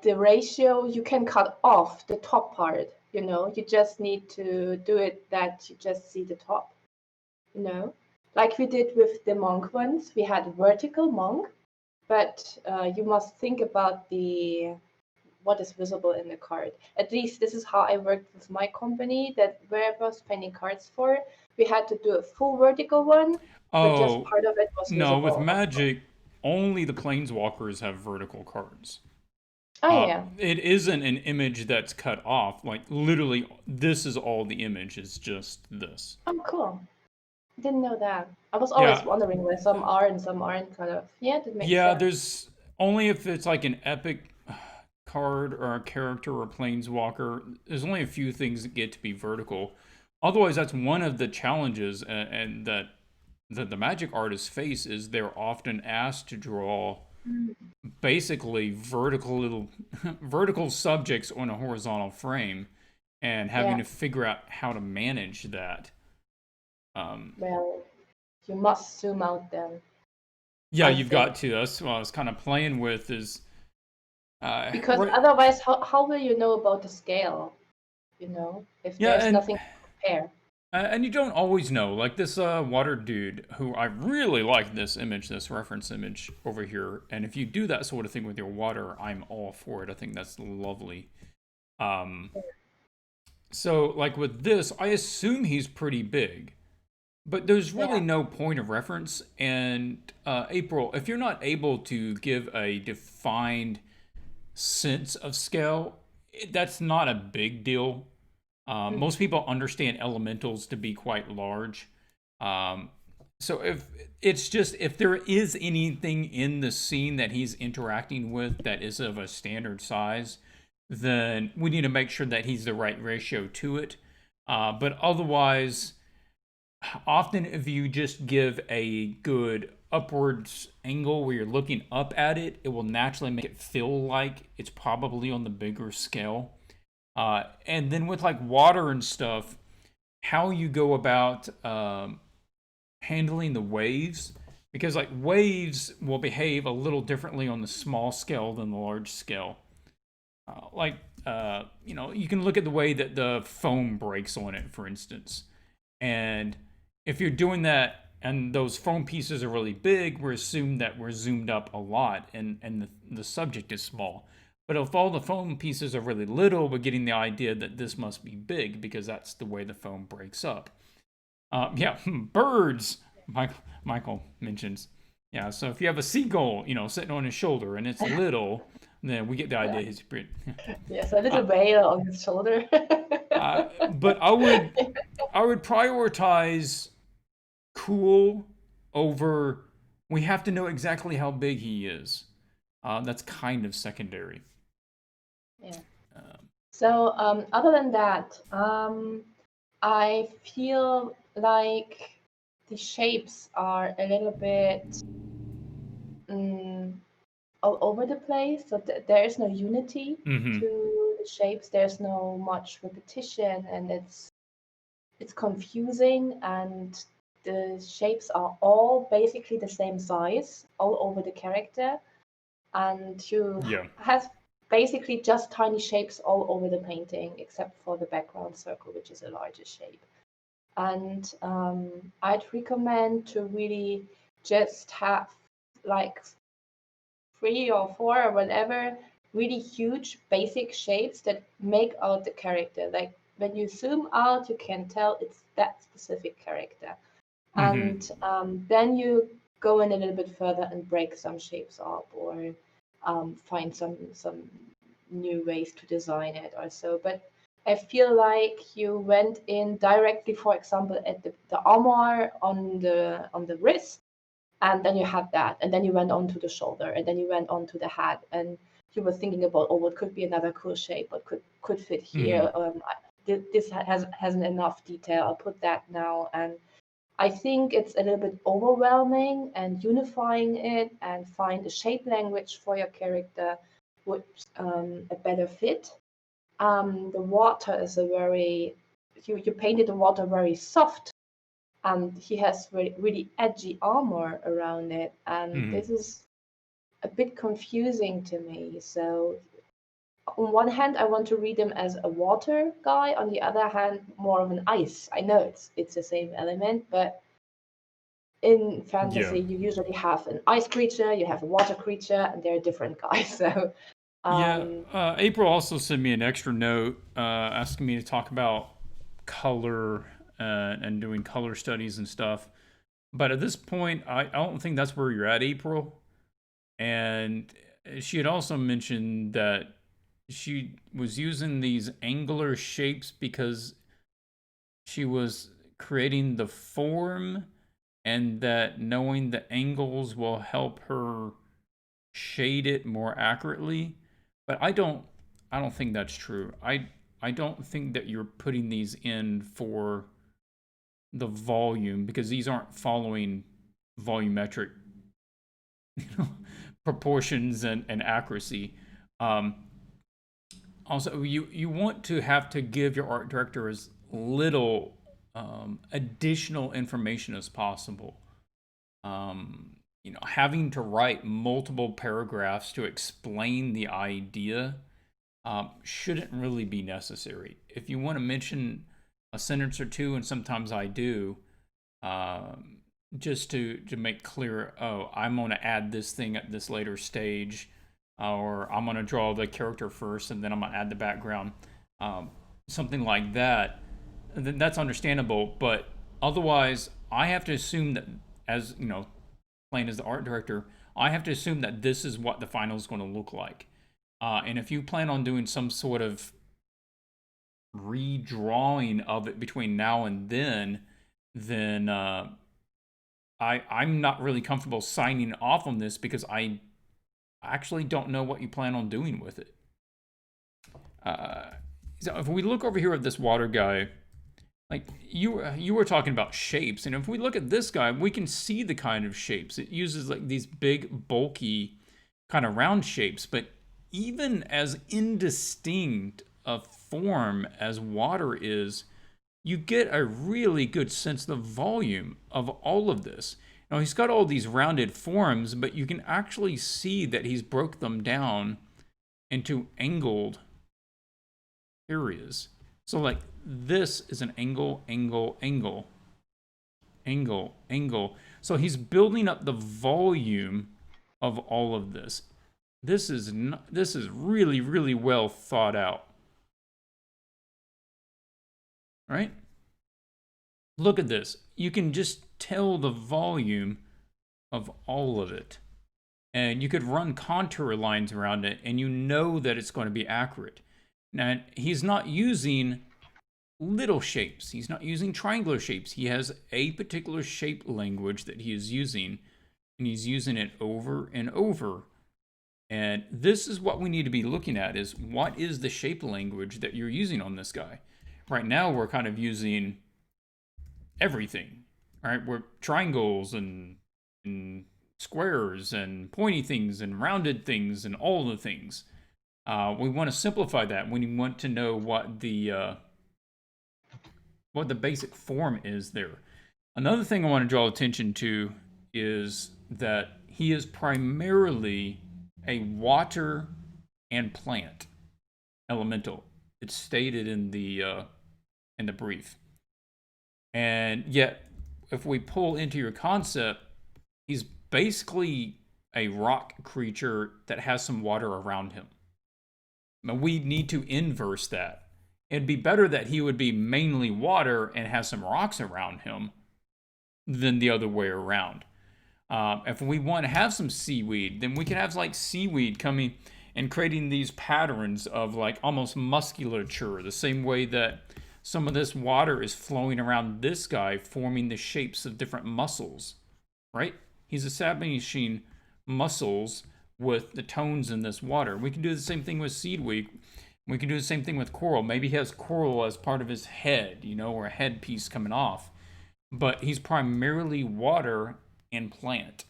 Speaker 2: the ratio, you can cut off the top part. You know, you just need to do it that you just see the top. You know, like we did with the monk ones. We had vertical monk, but you must think about the what is visible in the card. At least this is how I worked with my company, that where I was painting cards for, we had to do a full vertical one, but just
Speaker 1: Oh,
Speaker 2: part of it was
Speaker 1: no, with
Speaker 2: visible, of course.
Speaker 1: Magic, only the planeswalkers have vertical cards.
Speaker 2: Oh yeah.
Speaker 1: It isn't an image that's cut off. Like, literally, this is all the image, is just this.
Speaker 2: Oh cool. Didn't know that. I was always
Speaker 1: Yeah,
Speaker 2: wondering why some are and some aren't kind of. Yeah, that makes
Speaker 1: yeah,
Speaker 2: sense.
Speaker 1: there's only if it's like an epic card or a character or a planeswalker, there's only a few things that get to be vertical. Otherwise, that's one of the challenges and that the magic artists face is they're often asked to draw basically vertical little vertical subjects on a horizontal frame and having
Speaker 2: Yeah.
Speaker 1: to figure out how to manage that. Um,
Speaker 2: Well, you must zoom out then,
Speaker 1: yeah,
Speaker 2: I
Speaker 1: you've got
Speaker 2: think.
Speaker 1: to. That's what I was kind of playing with is
Speaker 2: Because
Speaker 1: right.
Speaker 2: otherwise, how will you know about the scale, you know, if
Speaker 1: Yeah,
Speaker 2: there's nothing to compare?
Speaker 1: and you don't always know. Like this water dude, who I really like this image, this reference image over here. And if you do that sort of thing with your water, I'm all for it. I think that's lovely. Um, so like with this, I assume he's pretty big, but there's really
Speaker 2: Yeah.
Speaker 1: no point of reference. And April, if you're not able to give a defined sense of scale, that's not a big deal. Most
Speaker 2: Mhm.
Speaker 1: people understand elementals to be quite large. Um, so if it's just if there is anything in the scene that he's interacting with that is of a standard size, then we need to make sure that he's the right ratio to it. But otherwise, often if you just give a good upwards angle where you're looking up at it, it will naturally make it feel like it's probably on the bigger scale. And then with like water and stuff, how you go about handling the waves, because like waves will behave a little differently on the small scale than the large scale. You can look at the way that the foam breaks on it, for instance. And if you're doing that and those foam pieces are really big, we're assumed that we're zoomed up a lot and the subject is small. But if all the foam pieces are really little, we're getting the idea that this must be big because that's the way the foam breaks up. Yeah, birds, Michael mentions. Yeah, so if you have a seagull, sitting on his shoulder and it's little, then we get the idea he's pretty.
Speaker 2: Yes, a
Speaker 1: uh,
Speaker 2: little whale on his shoulder.
Speaker 1: but I would prioritize cool over. We have to know exactly how big he is. That's kind of secondary.
Speaker 2: Yeah.
Speaker 1: Um,
Speaker 2: So, other than that, I feel like the shapes are a little bit all over the place. So there is no unity
Speaker 1: mm-hmm.
Speaker 2: to the shapes. There's no much repetition, and it's confusing. And the shapes are all basically the same size all over the character, and you
Speaker 1: Yeah.
Speaker 2: have basically just tiny shapes all over the painting, except for the background circle, which is a larger shape. And I'd recommend to really just have like 3 or 4 or whatever really huge basic shapes that make out the character. Like when you zoom out, you can tell it's that specific character.
Speaker 1: Mm-hmm.
Speaker 2: And then you go in a little bit further and break some shapes up, or find some new ways to design it or so. But I feel like you went in directly, for example, at the armor on the wrist, and then you had that, and then you went on to the shoulder, and then you went on to the hat, and you were thinking about, oh, what could be another cool shape, what could fit
Speaker 1: Mm-hmm.
Speaker 2: here. This hasn't enough detail. I'll put that now. And I think it's a little bit overwhelming, and unifying it and find a shape language for your character would a better fit. The water is a very you painted the water very soft, and he has really edgy armor around it, and
Speaker 1: Mm-hmm.
Speaker 2: this is a bit confusing to me. So on one hand, I want to read him as a water guy. On the other hand, more of an ice. I know it's the same element, but in
Speaker 1: Yeah.
Speaker 2: fantasy, you usually have an ice creature, you have a water creature, and they're different guys. So,
Speaker 1: Yeah.
Speaker 2: um,
Speaker 1: April also sent me an extra note asking me to talk about color and doing color studies and stuff. But at this point, I don't think that's where you're at, April. And she had also mentioned that she was using these angular shapes because she was creating the form, and that knowing the angles will help her shade it more accurately. But I don't think that's true. I don't think that you're putting these in for the volume, because these aren't following volumetric, you know, proportions and accuracy. Um, Also, you want to have to give your art director as little additional information as possible. Having to write multiple paragraphs to explain the idea shouldn't really be necessary. If you want to mention a sentence or two, and sometimes I do, um, just to make clear, oh, I'm going to add this thing at this later stage, or I'm going to draw the character first and then I'm going to add the background, um, something like that, then that's understandable. But otherwise, I have to assume that, as you know, playing as the art director, I have to assume that this is what the final is going to look like. And if you plan on doing some sort of redrawing of it between now and then I'm not really comfortable signing off on this, because I actually don't know what you plan on doing with it. Uh, so if we look over here at this water guy, like you were talking about shapes, and if we look at this guy, we can see the kind of shapes it uses, like these big, bulky, kind of round shapes. But even as indistinct a form as water is, you get a really good sense of the volume of all of this. Now, he's got all these rounded forms, but you can actually see that he's broke them down into angled areas. So, like, this is an angle, angle, angle, angle, angle. So he's building up the volume of all of this. This is really, really well thought out. Right? Look at this. You can just tell the volume of all of it. And you could run contour lines around it, and you know that it's going to be accurate. Now, he's not using little shapes. He's not using triangular shapes. He has a particular shape language that he is using, and he's using it over and over. And this is what we need to be looking at, is what is the shape language that you're using on this guy. Right now, we're kind of using everything. All right, we're triangles and squares and pointy things and rounded things and all the things. We want to simplify that when you want to know what the basic form is there. Another thing I want to draw attention to is that he is primarily a water and plant elemental. It's stated in the brief. And yet, if we pull into your concept, he's basically a rock creature that has some water around him. Now, we need to inverse that. It'd be better that he would be mainly water and has some rocks around him than the other way around. If we want to have some seaweed, then we can have like seaweed coming and creating these patterns of like almost musculature, the same way that some of this water is flowing around this guy, forming the shapes of different muscles, right? He's establishing muscles with the tones in this water. We can do the same thing with seaweed. We can do the same thing with coral. Maybe he has coral as part of his head, or a headpiece coming off. But he's primarily water and plant.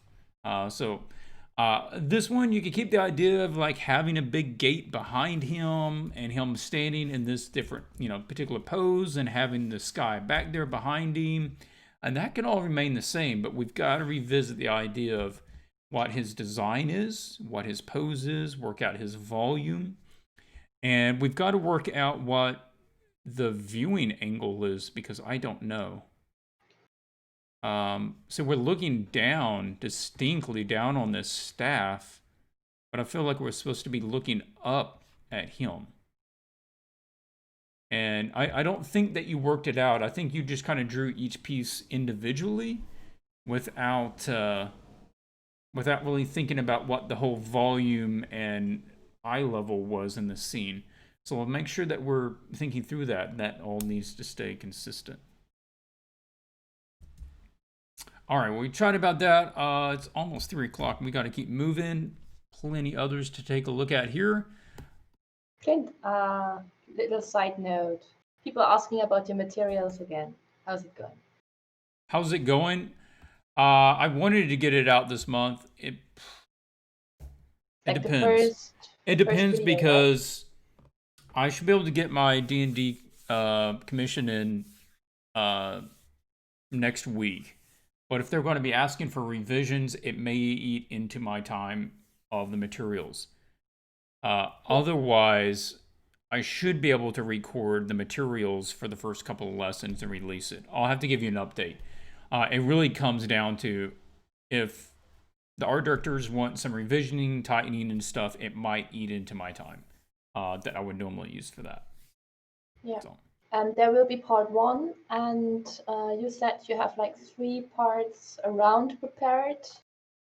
Speaker 1: This one, you could keep the idea of like having a big gate behind him and him standing in this different, particular pose, and having the sky back there behind him. And that can all remain the same, but we've got to revisit the idea of what his design is, what his pose is, work out his volume. And we've got to work out what the viewing angle is because I don't know. So we're looking down, distinctly down on this staff, but I feel like we're supposed to be looking up at him. And I don't think that you worked it out. I think you just kind of drew each piece individually without without really thinking about what the whole volume and eye level was in the scene. So we'll make sure that we're thinking through that. That all needs to stay consistent. All right, well, we tried about that. It's almost 3 o'clock. We got to keep moving. Plenty others to take a look at here.
Speaker 2: Clint, little side note. People are asking about your materials again. How's it going?
Speaker 1: How's it going? I wanted to get it out this month. It
Speaker 2: Like
Speaker 1: depends. It
Speaker 2: the first
Speaker 1: depends
Speaker 2: video, right?
Speaker 1: because I should be able to get my D&D commission in next week. But if they're going to be asking for revisions, it may eat into my time of the materials. Otherwise, I should be able to record the materials for the first couple of lessons and release it. I'll have to give you an update. It really comes down to if the art directors want some revisioning, tightening, and stuff, it might eat into my time that I would normally use for that.
Speaker 2: Yeah.
Speaker 1: So.
Speaker 2: And there will be part 1, and you said you have like 3 parts around prepared.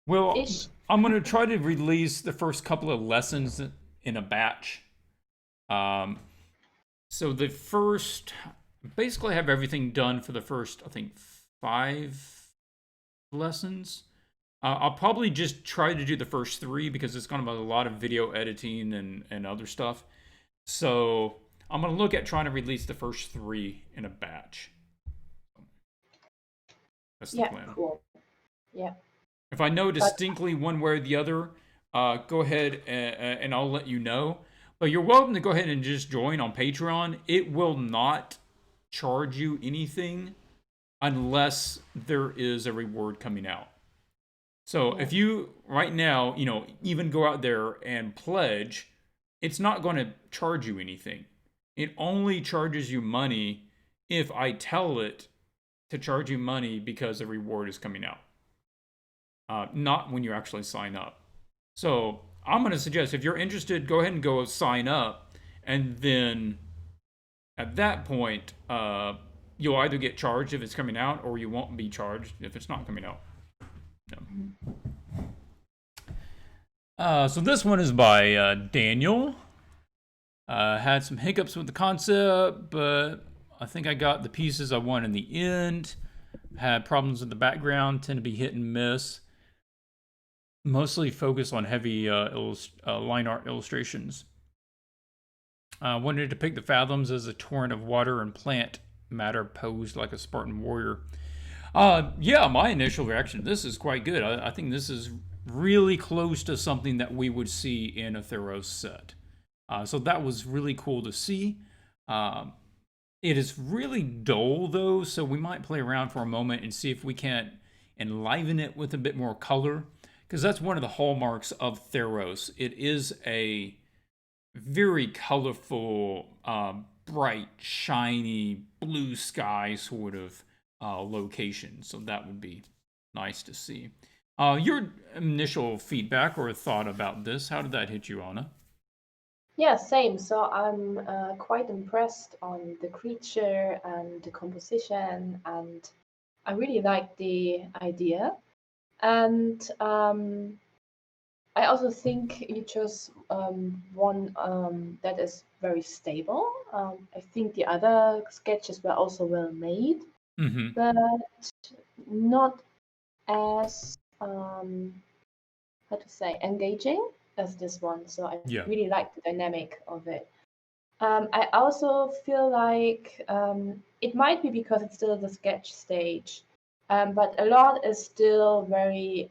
Speaker 1: Well, I'm going to try to release the first couple of lessons in a batch. So the first, basically, I have everything done for the first, I think, 5 lessons. I'll probably just try to do the first 3 because it's going to be a lot of video editing and other stuff. So I'm going to look at trying to release the first 3 in a batch. That's the plan.
Speaker 2: Cool. Yeah.
Speaker 1: If I know distinctly one way or the other, go ahead and I'll let you know. But you're welcome to go ahead and just join on Patreon. It will not charge you anything unless there is a reward coming out. So if you, right now, even go out there and pledge, it's not going to charge you anything. It only charges you money if I tell it to charge you money because a reward is coming out. Not when you actually sign up. So I'm going to suggest if you're interested, go ahead and go sign up. And then at that point, you'll either get charged if it's coming out or you won't be charged if it's not coming out. So this one is by Daniel. Had some hiccups with the concept, but I think I got the pieces I want in the end. Had problems with the background, tend to be hit and miss. Mostly focused on heavy line art illustrations. Wanted to depict the fathoms as a torrent of water and plant matter posed like a Spartan warrior. Yeah, my initial reaction, this is quite good. I think this is really close to something that we would see in a Theros set. So that was really cool to see. It is really dull though, so we might play around for a moment and see if we can't enliven it with a bit more color, because that's one of the hallmarks of Theros. It is a very colorful, bright, shiny, blue sky sort of location. So that would be nice to see. Your initial feedback or thought about this, how did that hit you, Anna?
Speaker 2: Yeah, same. So I'm quite impressed on the creature and the composition, and I really like the idea. And I also think you chose one that is very stable. I think the other sketches were also well made, but not as how to say, engaging as this one. So I really like the dynamic of it. I also feel like it might be because it's still the sketch stage, but a lot is still very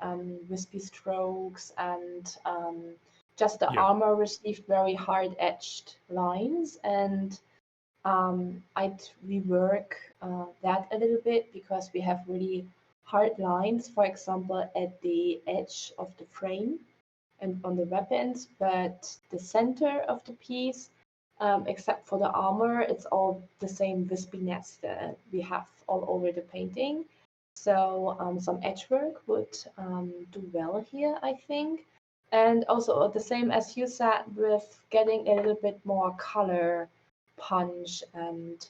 Speaker 2: wispy strokes, and just the armor received very hard-edged lines. And I'd rework that a little bit because we have really hard lines, for example, at the edge of the frame and on the weapons, but the center of the piece except for the armor, it's all the same wispiness that we have all over the painting. So some edge work would do well here, I think. And also the same as you said with getting a little bit more color punch. And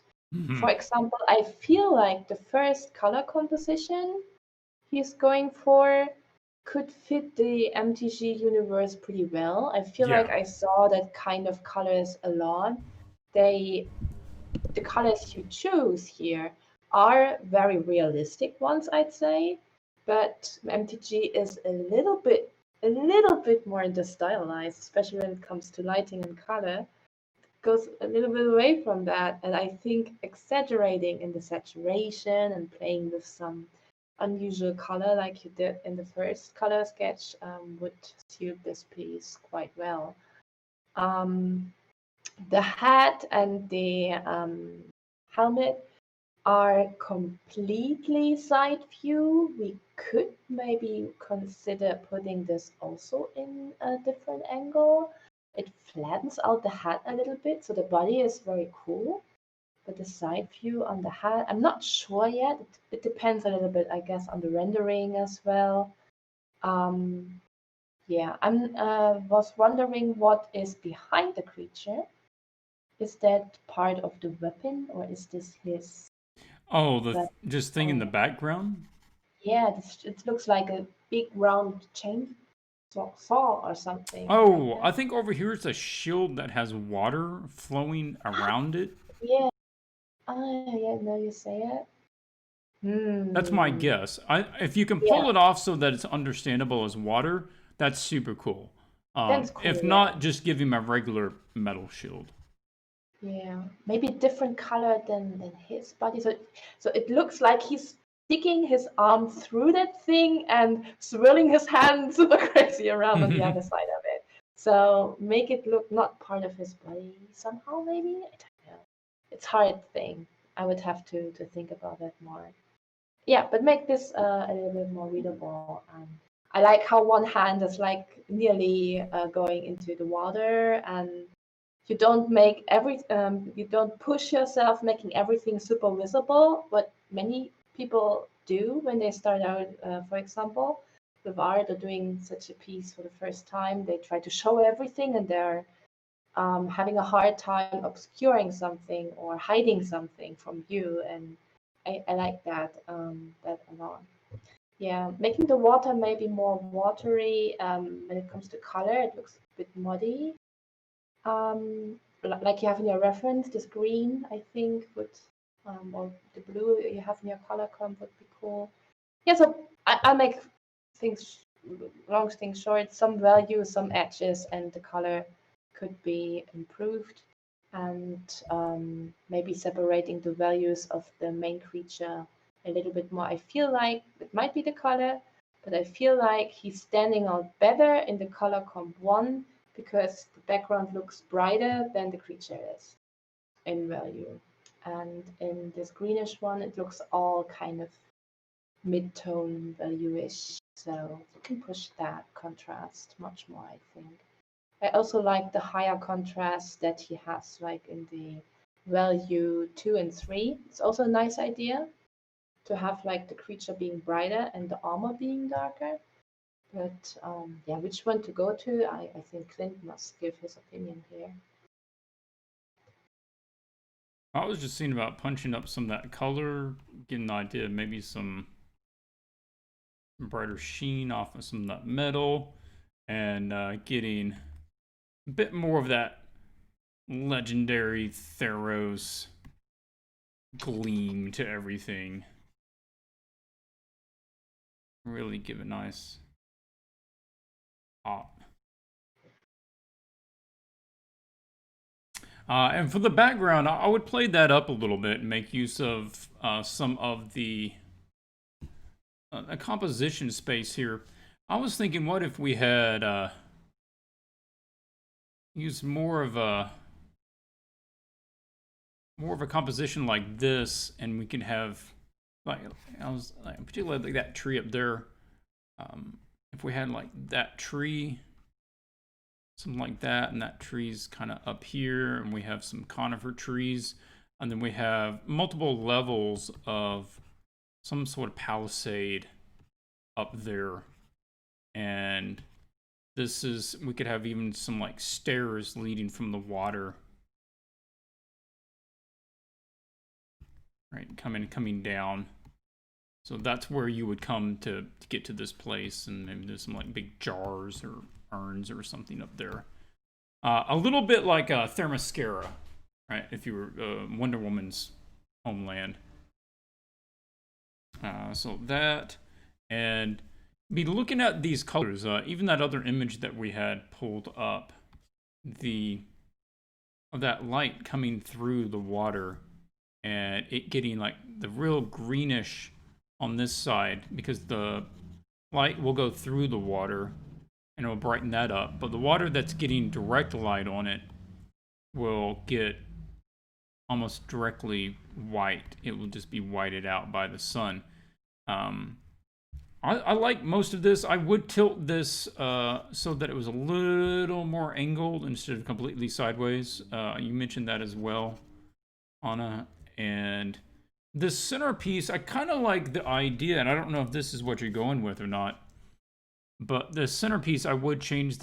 Speaker 2: for example, I feel like the first color composition he's going for could fit the MTG universe pretty well. I feel
Speaker 1: Yeah.
Speaker 2: like I saw that kind of colors a lot. They the colors you choose here are very realistic ones, I'd say, but MTG is a little bit more into stylized, especially when it comes to lighting and color. Goes a little bit away from that, and I think exaggerating in the saturation and playing with some unusual color like you did in the first color sketch would suit this piece quite well. Um, the hat and the helmet are completely side view. We could maybe consider putting this also in a different angle. It flattens out the hat a little bit, so the body is very cool. But the side view on the hat, I'm not sure yet. It depends a little bit, I guess, on the rendering as well. Um, yeah, I'm was wondering what is behind the creature. Is that part of the weapon, or is this his
Speaker 1: Oh, the
Speaker 2: weapon?
Speaker 1: just thing in the
Speaker 2: Or
Speaker 1: background?
Speaker 2: yeah, it looks like a big round chain saw or something like
Speaker 1: Oh,
Speaker 2: that.
Speaker 1: I think over here it's a shield that has water flowing around it.
Speaker 2: Yeah. Ah, yeah. Now you say it.
Speaker 1: That's my
Speaker 2: Hmm.
Speaker 1: guess. If you can
Speaker 2: Yeah,
Speaker 1: pull it off so that it's understandable as water, that's super cool.
Speaker 2: that's
Speaker 1: If
Speaker 2: cool. Yeah.
Speaker 1: not, just give him a regular metal shield.
Speaker 2: Yeah. Maybe different color than his body. So it looks like he's sticking his arm through that thing and swirling his hand super crazy around on the other side of it. So make it look not part of his body somehow. Maybe I don't know. It's hard thing. I would have to think about that more. Yeah, but make this a little bit more readable. I like how one hand is like nearly going into the water, and you don't push yourself making everything super visible. What many people do when they start out, for example, with art or doing such a piece for the first time, they try to show everything, and they're having a hard time obscuring something or hiding something from you. And I like that a lot. Yeah, making the water maybe more watery. When it comes to color, it looks a bit muddy. Like you have in your reference, this green, I think, would, or the blue you have in your color comp would be cool. Yeah, so I'll make things, long things short, some values, some edges, and the color could be improved. And maybe separating the values of the main creature a little bit more. I feel like it might be the color, but I feel like he's standing out better in the color comp 1 because the background looks brighter than the creature is in value. And in this greenish one, it looks all kind of mid-tone value-ish. So you can push that contrast much more, I think. I also like the higher contrast that he has, like in the value 2 and 3. It's also a nice idea to have like the creature being brighter and the armor being darker. But yeah, which one to go to? I think Clint must give his opinion here.
Speaker 1: I was just thinking about punching up some of that color, getting an idea of maybe some brighter sheen off of some of that metal, and getting a bit more of that legendary Theros gleam to everything. Really give a nice pop. And for the background, I would play that up a little bit and make use of some of the composition space here. I was thinking, what if we had used more of a composition like this, and we can have like I was like, particularly like that tree up there. If we had like that tree something like that, and that tree's kind of up here, and we have some conifer trees, and then we have multiple levels of some sort of palisade up there, and this is, we could have even some like stairs leading from the water, right, coming down. So that's where you would come to get to this place, and maybe there's some like big jars or urns or something up there. A little bit like Themyscira, right? If you were Wonder Woman's homeland. So that, and be looking at these colors. Even that other image that we had pulled up, of that light coming through the water, and it getting like the real greenish on this side, because the light will go through the water and it will brighten that up. But the water that's getting direct light on it will get almost directly white. It will just be whited out by the sun. I like most of this. I would tilt this so that it was a little more angled instead of completely sideways. You mentioned that as well, Anna. And this centerpiece, I kind of like the idea, and I don't know if this is what you're going with or not, but the centerpiece, I would change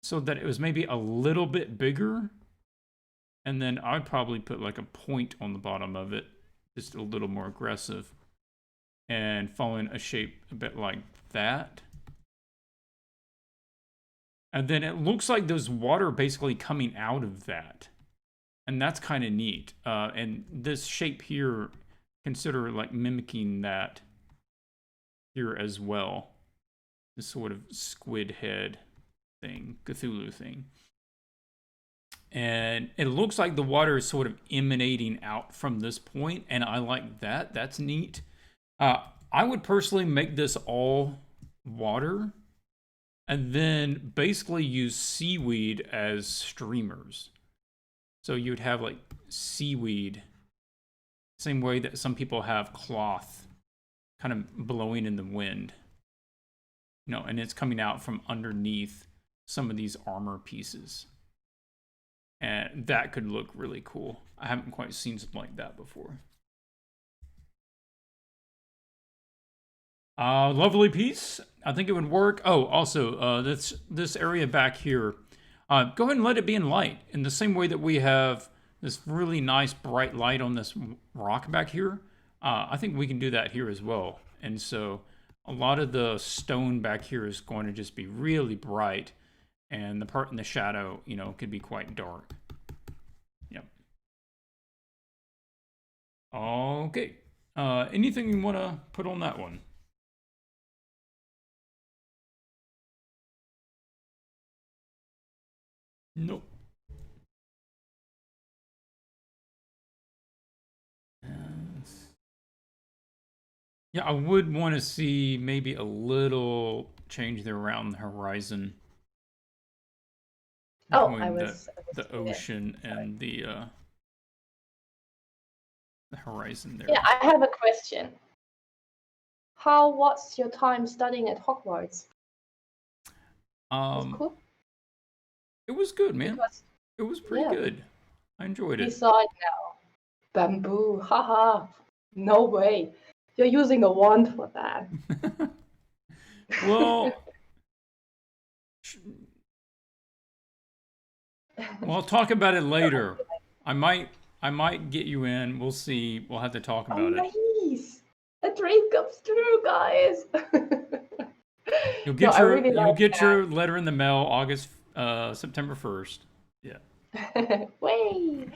Speaker 1: so that it was maybe a little bit bigger, and then I'd probably put like a point on the bottom of it, just a little more aggressive, and following a shape a bit like that. And then it looks like there's water basically coming out of that. And that's kind of neat. And this shape here, consider like mimicking that here as well. This sort of squid head thing, Cthulhu thing. And it looks like the water is sort of emanating out from this point, and I like that. That's neat. I would personally make this all water, and then basically use seaweed as streamers. So you would have like seaweed, same way that some people have cloth kind of blowing in the wind. And it's coming out from underneath some of these armor pieces. And that could look really cool. I haven't quite seen something like that before. Lovely piece. I think it would work. Oh, also, this area back here, go ahead and let it be in light. In the same way that we have this really nice bright light on this rock back here, I think we can do that here as well. And so a lot of the stone back here is going to just be really bright, and the part in the shadow, could be quite dark. Yep. Okay. Anything you want to put on that one? Nope. Yeah, I would want to see maybe a little change there around the horizon.
Speaker 2: Oh,
Speaker 1: Between the ocean and the horizon there.
Speaker 2: Yeah, I have a question. How was your time studying at Hogwarts? Cool?
Speaker 1: It was good, man. It was pretty good. I enjoyed it.
Speaker 2: We saw it now. Bamboo, haha. No way. You're using a wand for that.
Speaker 1: Well, I'll talk about it later. I might get you in. We'll see. We'll have to talk about it.
Speaker 2: Nice. A dream comes true, guys.
Speaker 1: You'll get your letter in the mail September 1st. Yeah.
Speaker 2: Way.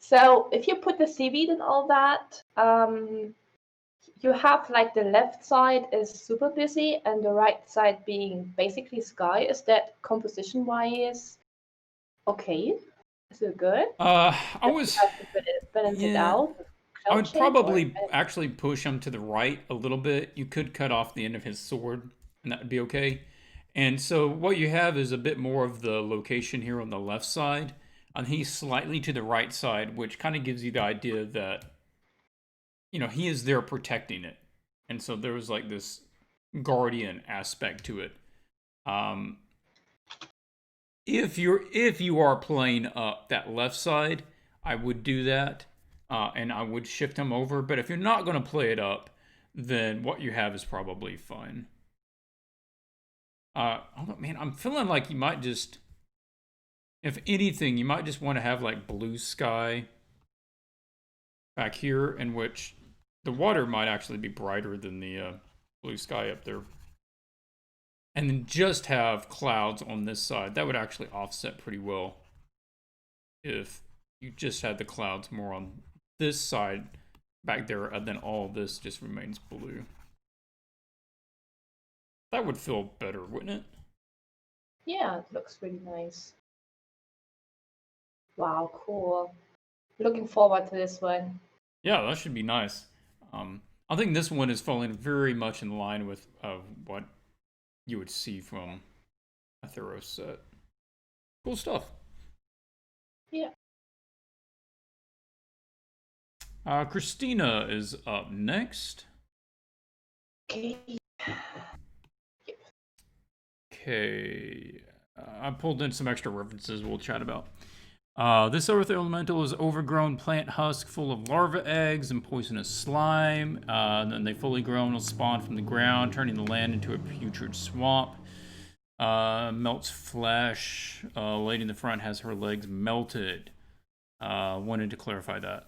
Speaker 2: So if you put the seaweed and all that, you have like the left side is super busy and the right side being basically sky. Is that composition wise okay? Is it good?
Speaker 1: I would probably actually push him to the right a little bit. You could cut off the end of his sword, and that would be okay. And so what you have is a bit more of the location here on the left side, and he's slightly to the right side, which kind of gives you the idea that, he is there protecting it. And so there was like this guardian aspect to it. If you are playing up that left side, I would do that, and I would shift him over. But if you're not going to play it up, then what you have is probably fine. I don't know, man. I'm feeling like you might just, if anything, you might just want to have like blue sky back here, in which the water might actually be brighter than the blue sky up there. And then just have clouds on this side. That would actually offset pretty well if you just had the clouds more on this side back there, and then all this just remains blue. That would feel better, wouldn't it?
Speaker 2: Yeah, it looks really nice. Wow, cool. Looking forward to this one.
Speaker 1: Yeah, that should be nice. I think this one is falling very much in line with what you would see from a thorough set. Cool stuff.
Speaker 2: Yeah.
Speaker 1: Christina is up next.
Speaker 2: Okay.
Speaker 1: Okay. I pulled in some extra references we'll chat about. This earth elemental is overgrown plant husk full of larva eggs and poisonous slime. Then they fully grown will spawn from the ground, turning the land into a putrid swamp. Melts flesh. Lady in the front has her legs melted. Wanted to clarify that.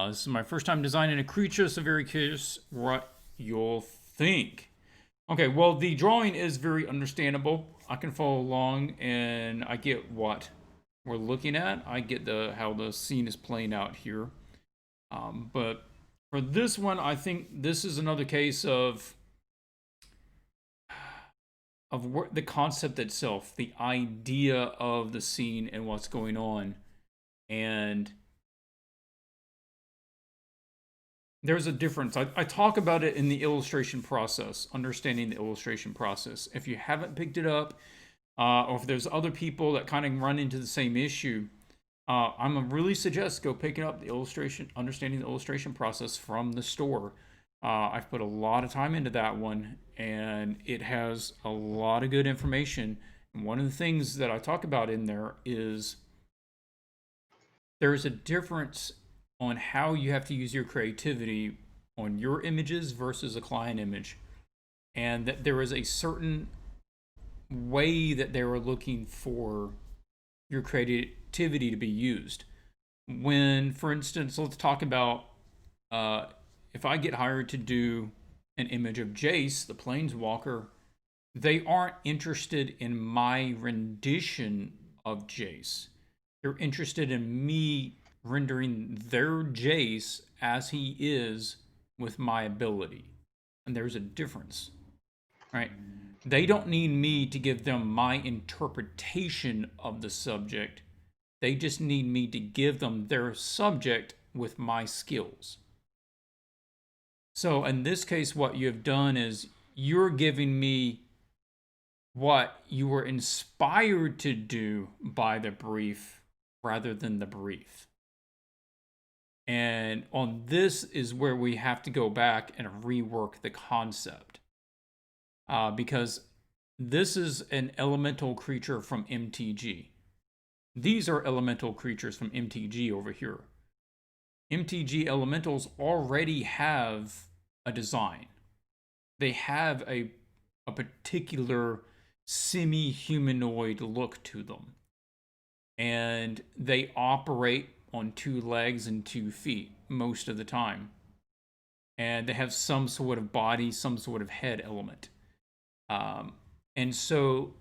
Speaker 1: This is my first time designing a creature, so very curious what you'll think. Okay, well, the drawing is very understandable. I can follow along, and I get what we're looking at. I get how the scene is playing out here. But for this one, I think this is another case of the concept itself, the idea of the scene and what's going on. And there's a difference. I talk about it in the illustration process, understanding the illustration process. If you haven't picked it up, or if there's other people that kind of run into the same issue, I'm gonna really suggest go picking up the illustration, understanding the illustration process from the store. I've put a lot of time into that one, and it has a lot of good information. And one of the things that I talk about in there is there's a difference on how you have to use your creativity on your images versus a client image, and that there is a certain way that they were looking for your creativity to be used. When, for instance, let's talk about if I get hired to do an image of Jace, the Planeswalker, they aren't interested in my rendition of Jace. They're interested in me rendering their Jace as he is with my ability. And there's a difference, right? They don't need me to give them my interpretation of the subject. They just need me to give them their subject with my skills. So in this case, what you have done is you're giving me what you were inspired to do by the brief rather than the brief. And on this is where we have to go back and rework the concept. Because this is an elemental creature from MTG. These are elemental creatures from MTG over here. MTG elementals already have a design. They have a particular semi-humanoid look to them. And they operate on 2 legs and 2 feet most of the time. And they have some sort of body, some sort of head element. And so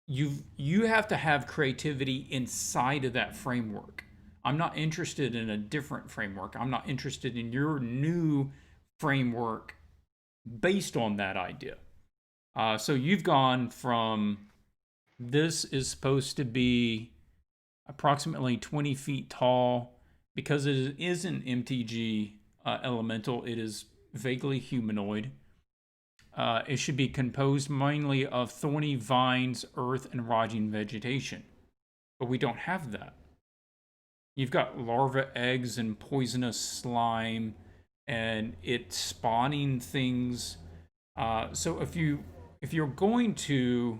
Speaker 1: you have to have creativity inside of that framework. I'm not interested in a different framework. I'm not interested in your new framework based on that idea. So you've gone from this is supposed to be approximately 20 feet tall. Because it is an MTG elemental, it is vaguely humanoid. It should be composed mainly of thorny vines, earth, and rotting vegetation. But we don't have that. You've got larva eggs and poisonous slime, and it's spawning things. So if you're going to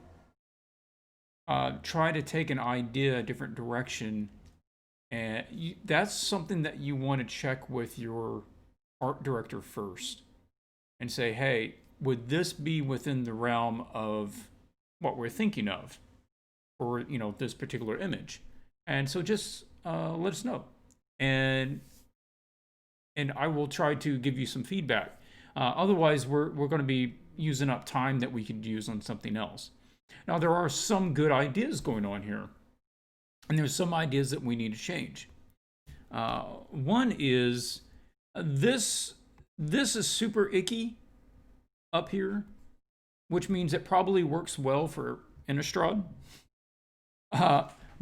Speaker 1: try to take an idea a different direction, and that's something that you want to check with your art director first and say, hey, would this be within the realm of what we're thinking of, or this particular image? And so just let us know, and I will try to give you some feedback. Otherwise, we're going to be using up time that we could use on something else. Now, there are some good ideas going on here, and there's some ideas that we need to change. One is this is super icky up here, which means it probably works well for Innistrad.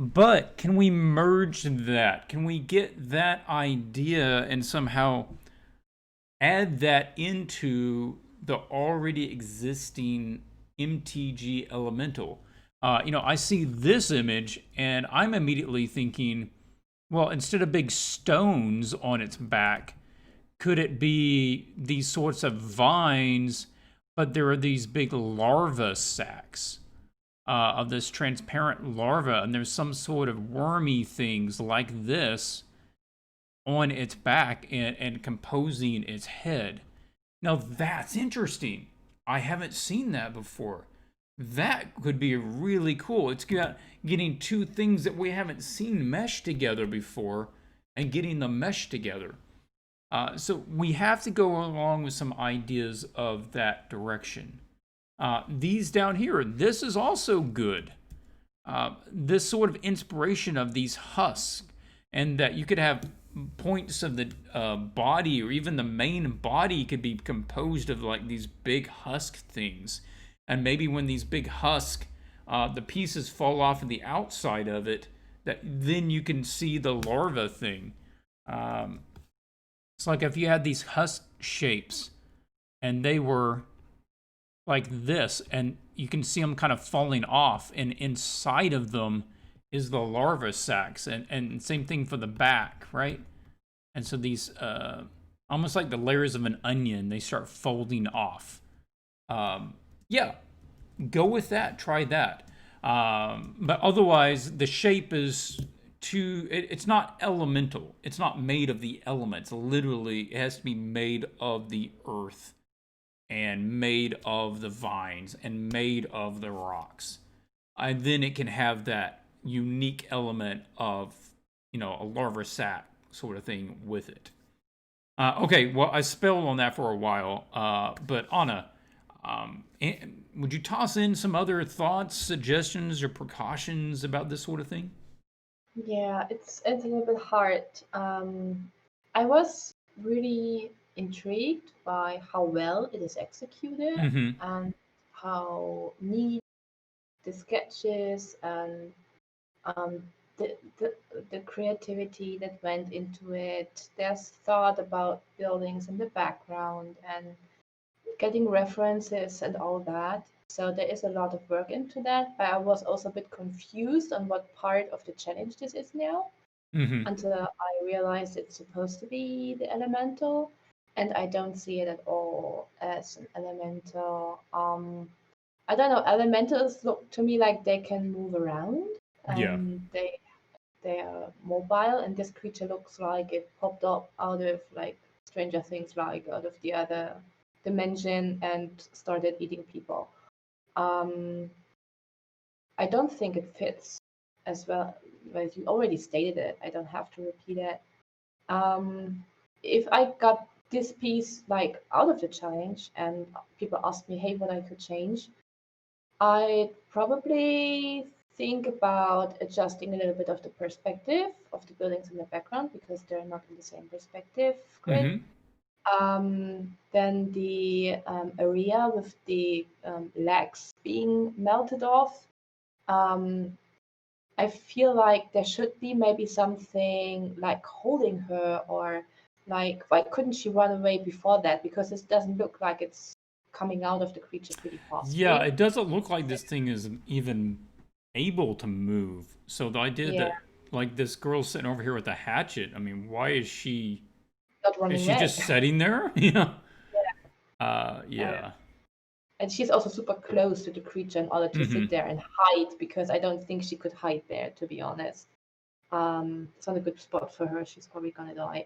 Speaker 1: But can we merge that? Can we get that idea and somehow add that into the already existing MTG elemental? I see this image and I'm immediately thinking, well, instead of big stones on its back, could it be these sorts of vines, but there are these big larva sacs of this transparent larva, and there's some sort of wormy things like this on its back and composing its head. Now that's interesting. I haven't seen that before. That could be really cool. It's getting two things that we haven't seen mesh together before and getting them meshed together. So we have to go along with some ideas of that direction. These down here, this is also good. This sort of inspiration of these husks, and that you could have points of the body, or even the main body could be composed of like these big husk things. And maybe when these big husks, the pieces fall off of the outside of it, that then you can see the larva thing. It's like if you had these husk shapes and they were like this, and you can see them kind of falling off, and inside of them is the larva sacs, and same thing for the back, right? And so these, almost like the layers of an onion, they start folding off. Yeah, go with that, try that. But otherwise, the shape is it's not elemental. It's not made of the elements. Literally, it has to be made of the earth, and made of the vines, and made of the rocks. And then it can have that unique element of, a larva sac sort of thing with it. Okay, well, I spelled on that for a while, but Anna, would you toss in some other thoughts, suggestions, or precautions about this sort of thing?
Speaker 2: Yeah, it's a little bit hard. I was really intrigued by how well it is executed
Speaker 1: Mm-hmm.
Speaker 2: and how neat the sketches and um, the, the the creativity that went into it. There's thought about buildings in the background and getting references and all that. So there is a lot of work into that, but I was also a bit confused on what part of the challenge this is now
Speaker 1: Mm-hmm.
Speaker 2: until I realized it's supposed to be the elemental, and I don't see it at all as an elemental. I don't know. Elementals look to me like they can move around
Speaker 1: Yeah.
Speaker 2: and they are mobile, and this creature looks like it popped up out of like Stranger Things, like out of the other dimension and started eating people. Um, I don't think it fits as well. As you already stated it, I don't have to repeat it. Um, if I got this piece like out of the challenge and people asked me, hey, what I could change, I'd probably think about adjusting a little bit of the perspective of the buildings in the background because they're not in the same perspective grid.
Speaker 1: Mm-hmm.
Speaker 2: Then the area with the legs being melted off. Um, I feel like there should be maybe something like holding her, or like why couldn't she run away before that? Because it doesn't look like it's coming out of the creature pretty
Speaker 1: Yeah,
Speaker 2: fastly.
Speaker 1: it doesn't look like this thing is even able to move. So the idea
Speaker 2: Yeah,
Speaker 1: that like this girl's sitting over here with a hatchet, I mean, why
Speaker 2: not
Speaker 1: is
Speaker 2: running
Speaker 1: she
Speaker 2: away.
Speaker 1: just sitting there? Yeah.
Speaker 2: Uh,
Speaker 1: Yeah.
Speaker 2: And she's also super close to the creature in order to sit there and hide, because I don't think she could hide there, to be honest. It's not a good spot for her. She's probably gonna die.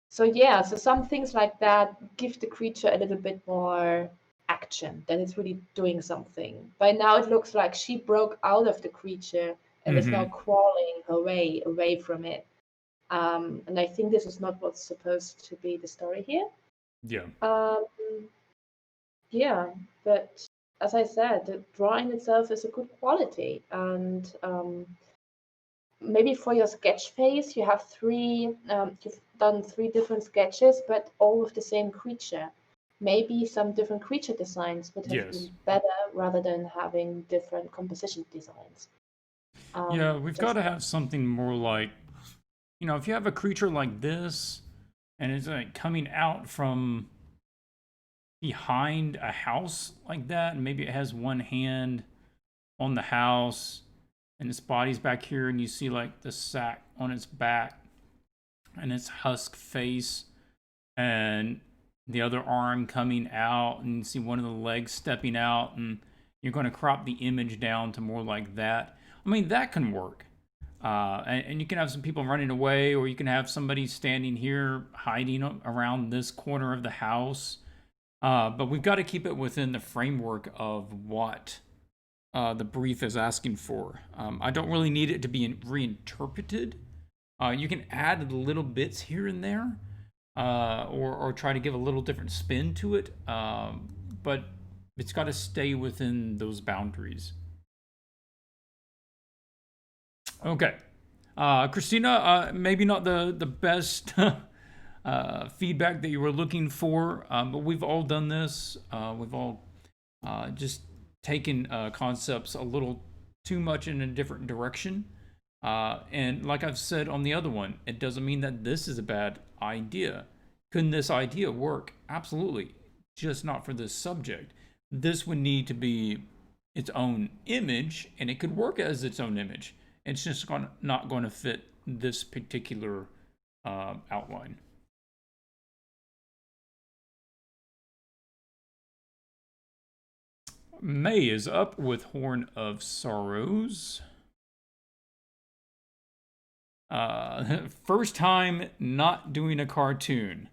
Speaker 2: So yeah, so some things like that give the creature a little bit more action, that it's really doing something. By now it looks like she broke out of the creature and is now crawling her way away from it. And I think this is not what's supposed to be the story here.
Speaker 1: Yeah.
Speaker 2: Yeah, but as I said, the drawing itself is a good quality, and maybe for your sketch phase, you have you've done 3 different sketches, but all with the same creature. Maybe some different creature designs would have been better rather than having different composition designs.
Speaker 1: Yeah, we've got to have something more like, if you have a creature like this and it's like coming out from behind a house like that, and maybe it has one hand on the house and its body's back here, and you see like the sack on its back and its husk face and the other arm coming out, and you see one of the legs stepping out, and you're going to crop the image down to more like that. I mean, that can work. And you can have some people running away, or you can have somebody standing here hiding around this corner of the house. But we've got to keep it within the framework of what the brief is asking for. I don't really need it to be reinterpreted. You can add little bits here and there, or try to give a little different spin to it, but it's got to stay within those boundaries. Okay. Christina, maybe not the best feedback that you were looking for, but we've all done this. We've all just taken concepts a little too much in a different direction. And like I've said on the other one, it doesn't mean that this is a bad idea. Couldn't this idea work? Absolutely. Just not for this subject. This would need to be its own image, and it could work as its own image. It's just not going to fit this particular outline. May is up with Horn of Sorrows. First time not doing a cartoon.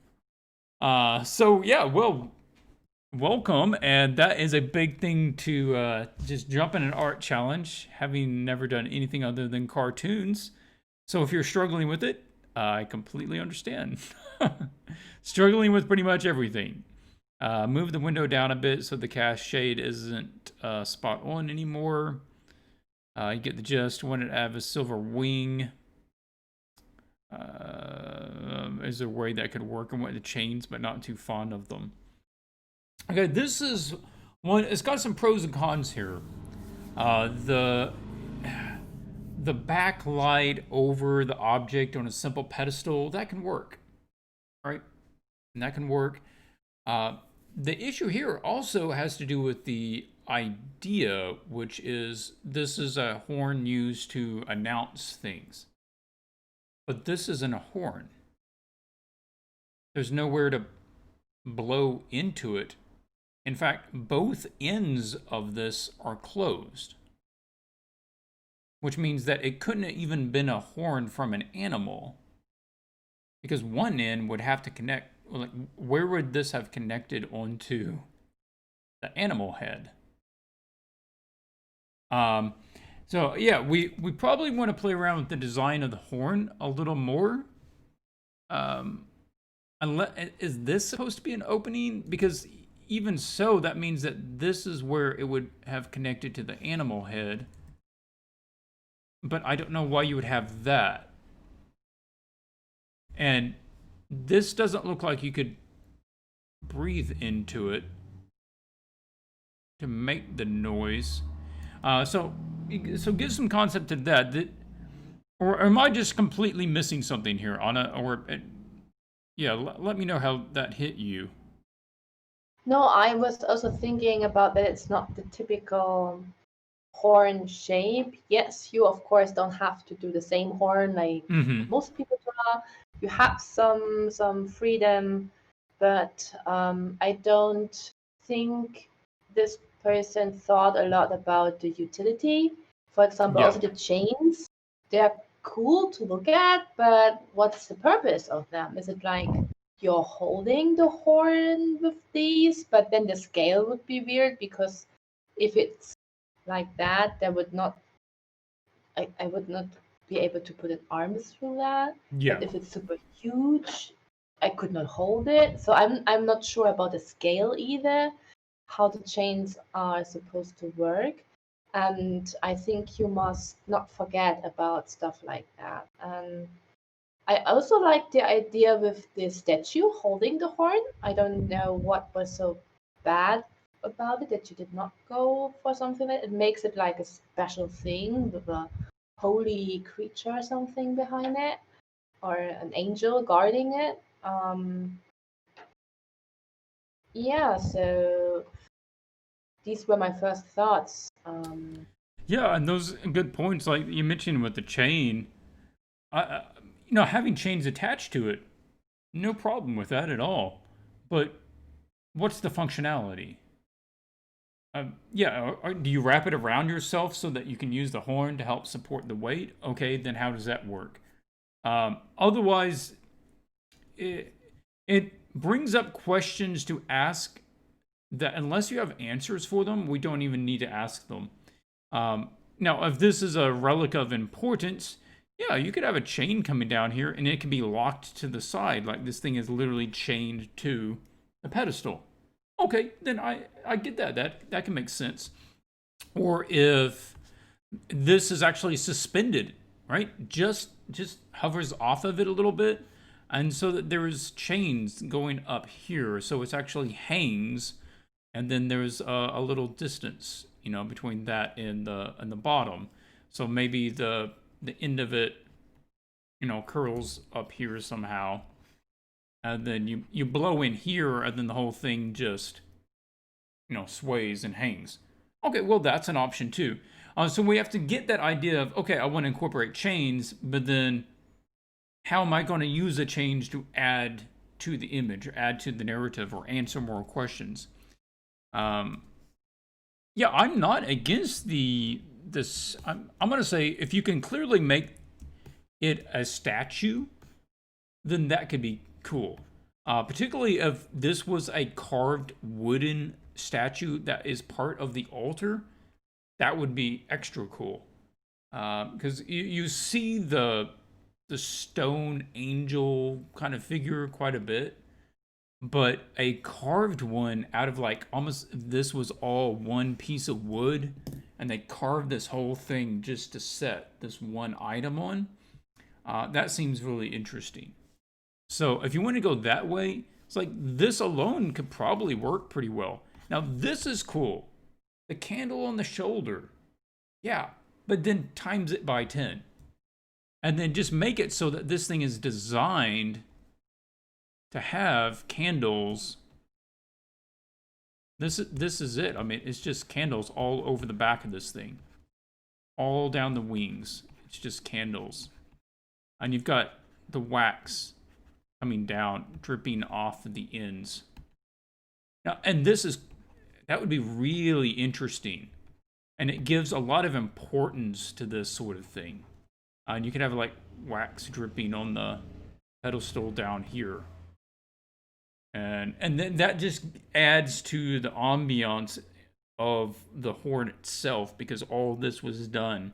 Speaker 1: So yeah, well, welcome, and that is a big thing to just jump in an art challenge, having never done anything other than cartoons. So if you're struggling with it, I completely understand. Struggling with pretty much everything. Move the window down a bit so the cast shade isn't spot on anymore. You get the gist. Want it to have a silver wing. Is there a way that could work? I want the chains, but not too fond of them. Okay, this is one. It's got some pros and cons here. The backlight over the object on a simple pedestal, that can work, right? And that can work. The issue here also has to do with the idea, which is this is a horn used to announce things. But this isn't a horn. There's nowhere to blow into it. In fact, both ends of this are closed, which means that it couldn't have even been a horn from an animal, because one end would have to connect. Like, where would this have connected onto the animal head? So yeah, we probably want to play around with the design of the horn a little more. Is this supposed to be an opening? Because even so, that means that this is where it would have connected to the animal head. But I don't know why you would have that. And this doesn't look like you could breathe into it to make the noise. So give some concept to that. Or am I just completely missing something here, Anna? Or yeah, let me know how that hit you.
Speaker 2: No, I was also thinking about that it's not the typical horn shape. Yes, you of course don't have to do the same horn like most people draw. You have some freedom, but I don't think this person thought a lot about the utility. For example,
Speaker 1: Yeah.
Speaker 2: also the chains. They're cool to look at, but what's the purpose of them? Is it like you're holding the horn with these, but then the scale would be weird because if it's like that, there would not I would not be able to put an arm through that.
Speaker 1: Yeah.
Speaker 2: But if it's super huge, I could not hold it. So I'm not sure about the scale either, how the chains are supposed to work. And I think you must not forget about stuff like that. And I also like the idea with the statue holding the horn. I don't know what was so bad about it that you did not go for something that it makes it like a special thing with a holy creature or something behind it, or an angel guarding it. Yeah, so these were my first thoughts.
Speaker 1: Yeah, and those good points, like you mentioned with the chain. Having chains attached to it, no problem with that at all. But what's the functionality? Yeah, do you wrap it around yourself so that you can use the horn to help support the weight? Okay, then how does that work? Otherwise, it, it brings up questions to ask that unless you have answers for them, we don't even need to ask them. Now, if this is a relic of importance, yeah, you could have a chain coming down here and it can be locked to the side, like this thing is literally chained to a pedestal. Okay, then I get that. That can make sense. Or if this is actually suspended, right? Just hovers off of it a little bit, and so that there is chains going up here, so it's actually hangs, and then there's a little distance, between that and the bottom. So maybe the end of it, curls up here somehow, and then you blow in here, and then the whole thing just sways and hangs. Okay, well that's an option too. So we have to get that idea of, okay, I want to incorporate chains, but then how am I going to use a change to add to the image, or add to the narrative, or answer more questions? Yeah, I'm not against this. I'm going to say if you can clearly make it a statue, then that could be cool. Particularly if this was a carved wooden statue that is part of the altar, that would be extra cool. Because you see the stone angel kind of figure quite a bit, but a carved one out of like almost this was all one piece of wood, and they carved this whole thing just to set this one item on. That seems really interesting. So if you want to go that way, it's like this alone could probably work pretty well. Now this is cool. The candle on the shoulder. Yeah, but then times it by 10. And then just make it so that this thing is designed to have candles. This is it. I mean, it's just candles all over the back of this thing. All down the wings. It's just candles. And you've got the wax coming down, dripping off the ends. Now, and that would be really interesting. And it gives a lot of importance to this sort of thing. And you could have like wax dripping on the pedestal down here. And then that just adds to the ambiance of the horn itself, because all this was done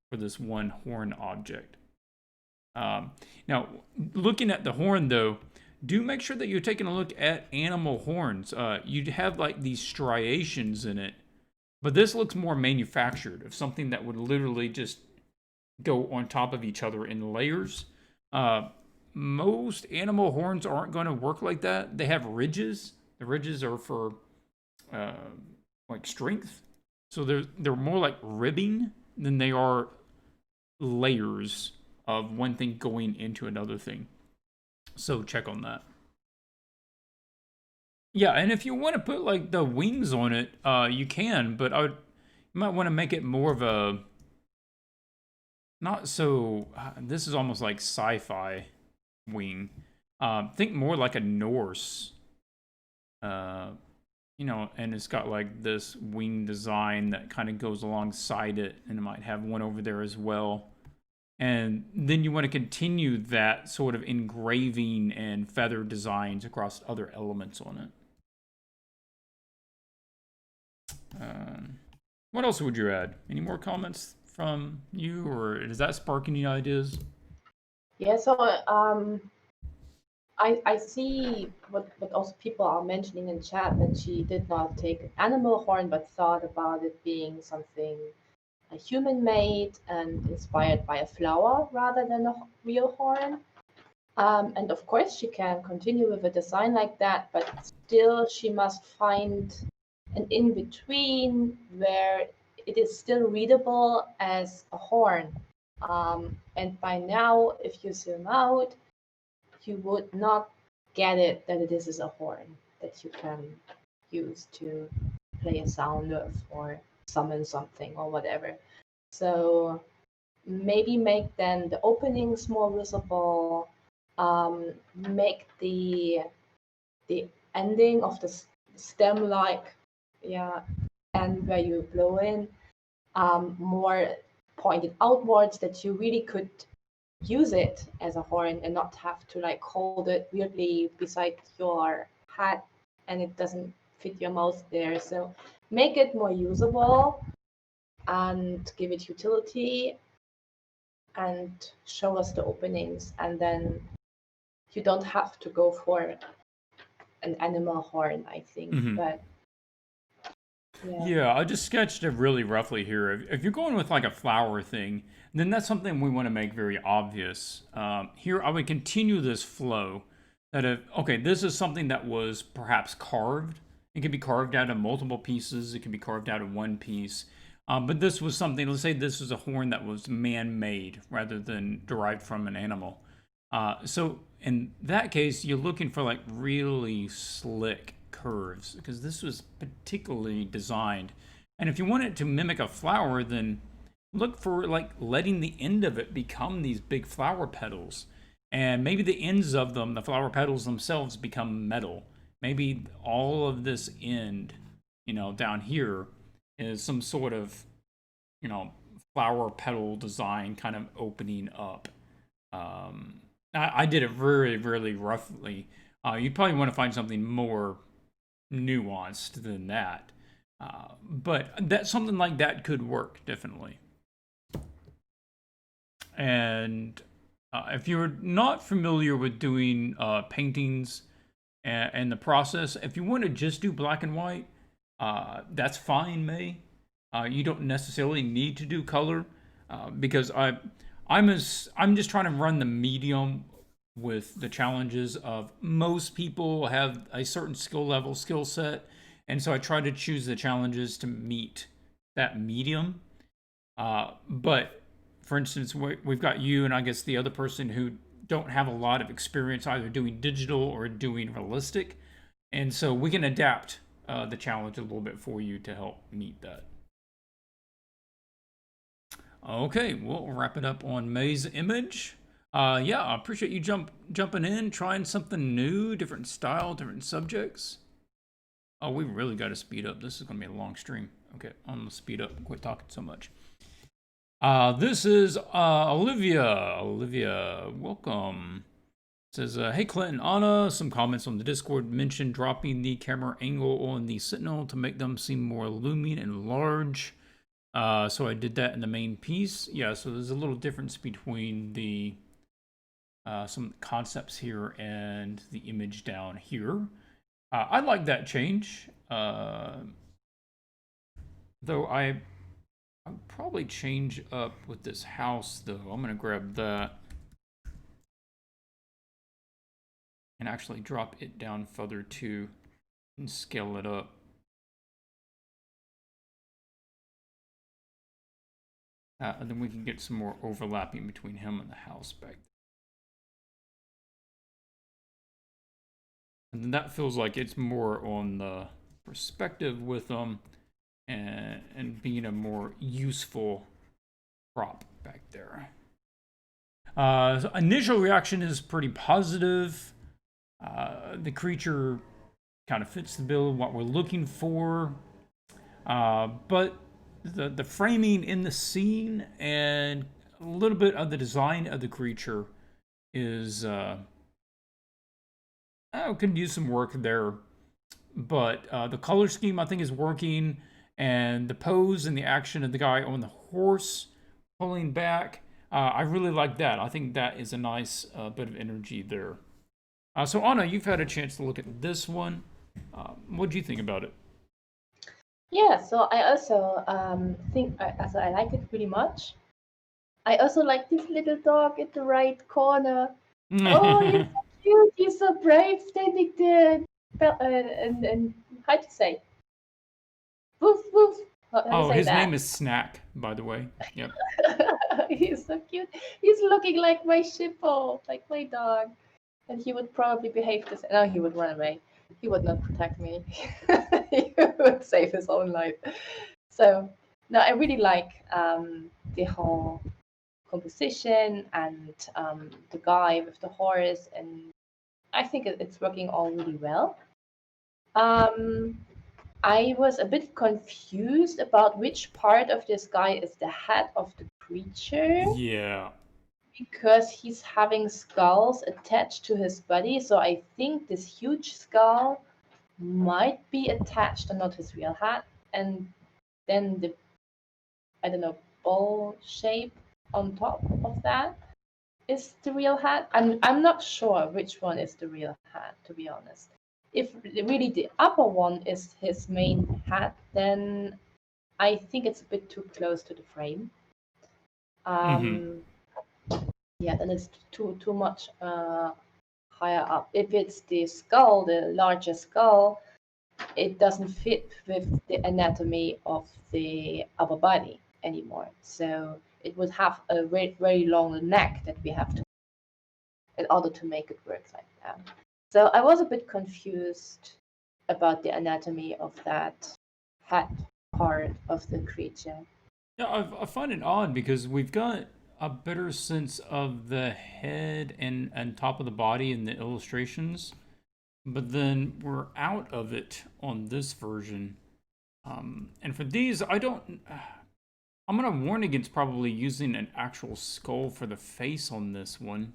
Speaker 1: for this one horn object. Now, looking at the horn, though, do make sure that you're taking a look at animal horns. You'd have like these striations in it, but this looks more manufactured, of something that would literally just go on top of each other in layers. Most animal horns aren't going to work like that. They have ridges. The ridges are for like strength, so they're more like ribbing than they are layers of one thing going into another thing. So check on that. Yeah, and if you want to put like the wings on it, you can, but you might want to make it more of a not so. This is almost like sci-fi wing. Think more like a Norse you know, and it's got like this wing design that kind of goes alongside it, and it might have one over there as well. And then you want to continue that sort of engraving and feather designs across other elements on it. What else would you add? Any more comments from you, or does that spark any ideas?
Speaker 2: Yeah, so I see what also people are mentioning in chat, that she did not take an animal horn but thought about it being something a human made and inspired by a flower rather than a real horn. And of course, she can continue with a design like that, but still, she must find an in between where it is still readable as a horn. And by now, if you zoom out, you would not get it that this is a horn that you can use to play a sound of or summon something or whatever. So maybe make then the openings more visible, make the ending of the stem like, yeah, and where you blow in, more pointed outwards, that you really could use it as a horn and not have to like hold it weirdly beside your hat and it doesn't fit your mouth there. So make it more usable and give it utility and show us the openings, and then you don't have to go for an animal horn, I think. But
Speaker 1: Yeah, I just sketched it really roughly here. If you're going with like a flower thing, then that's something we want to make very obvious. Here, I would continue this flow. That if, okay, this is something that was perhaps carved. It can be carved out of multiple pieces. It can be carved out of one piece. But this was something, let's say this was a horn that was man-made rather than derived from an animal. So in that case, you're looking for like really slick curves because this was particularly designed. And if you want it to mimic a flower, then look for like letting the end of it become these big flower petals. And maybe the ends of them, the flower petals themselves, become metal. Maybe all of this end, you know, down here is some sort of, you know, flower petal design kind of opening up. I did it really, really roughly. You'd probably want to find something more nuanced than that. But that something like that could work, definitely. And if you're not familiar with doing paintings and the process, if you want to just do black and white, that's fine, May. You don't necessarily need to do color because I'm just trying to run the medium with the challenges of most people have a certain skill set, and so I try to choose the challenges to meet that medium. But for instance, we've got you and I guess the other person who don't have a lot of experience either doing digital or doing realistic, and so we can adapt the challenge a little bit for you to help meet that. Okay, we'll wrap it up on May's image. Yeah, I appreciate you jumping in, trying something new, different style, different subjects. Oh, we really got to speed up. This is going to be a long stream. Okay, I'm going to speed up and quit talking so much. This is Olivia. Olivia, welcome. It says, hey, Clint and Anna, some comments on the Discord mentioned dropping the camera angle on the Sentinel to make them seem more looming and large. So I did that in the main piece. Yeah, so there's a little difference between the some concepts here and the image down here. I like that change. Though I'll probably change up with this house, though. I'm going to grab that and actually drop it down further too and scale it up. And then we can get some more overlapping between him and the house back there. And then that feels like it's more on the perspective with them and being a more useful prop back there. So initial reaction is pretty positive. The creature kind of fits the bill of what we're looking for. But the framing in the scene and a little bit of the design of the creature is could use some work there. But the color scheme I think is working, and the pose and the action of the guy on the horse pulling back. I really like that. I think that is a nice bit of energy there. So Anna, you've had a chance to look at this one. What do you think about it?
Speaker 2: Yeah, so I also think also I like it really much. I also like this little dog in the right corner. Oh, he's so cute. He's so brave, standing there, and how to say, woof woof. How to
Speaker 1: Oh,
Speaker 2: say
Speaker 1: his
Speaker 2: that?
Speaker 1: name is Snack, by the way. Yep.
Speaker 2: He's so cute. He's looking like my shippo, like my dog. And he would probably behave the same. No, he would run away. He would not protect me. He would save his own life. So, no, I really like the whole composition and the guy with the horse, and I think it's working all really well. Um, I was a bit confused about which part of this guy is the head of the creature
Speaker 1: Yeah.
Speaker 2: because he's having skulls attached to his body. So I think this huge skull might be attached and not his real head. And then the, I don't know, ball shape on top of that is the real head. I'm not sure which one is the real head, to be honest. If really the upper one is his main head, then I think it's a bit too close to the frame.
Speaker 1: Mm-hmm.
Speaker 2: Yeah, then it's too much higher up. If it's the skull, the larger skull, it doesn't fit with the anatomy of the upper body anymore. So it would have a very, very long neck that we have to in order to make it work like that. So I was a bit confused about the anatomy of that head part of the creature.
Speaker 1: Yeah, I find it odd because we've got a better sense of the head and top of the body in the illustrations, but then we're out of it on this version. And for these, I don't. I'm gonna warn against probably using an actual skull for the face on this one.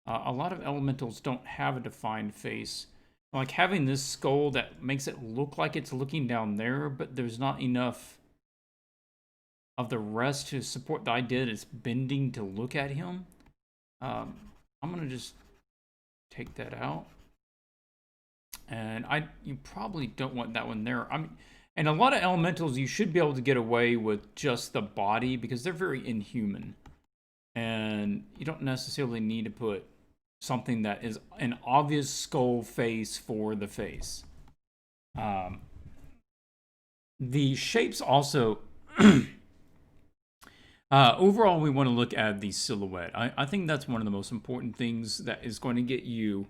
Speaker 1: A lot of elementals don't have a defined face. Like having this skull that makes it look like it's looking down there, but there's not enough of the rest to support the idea that it's bending to look at him. Um, I'm gonna just take that out, and you probably don't want that one there. I mean, and a lot of elementals you should be able to get away with just the body because they're very inhuman, and you don't necessarily need to put something that is an obvious skull face for the face. Um, the shapes also. Overall, we want to look at the silhouette. I think that's one of the most important things that is going to get you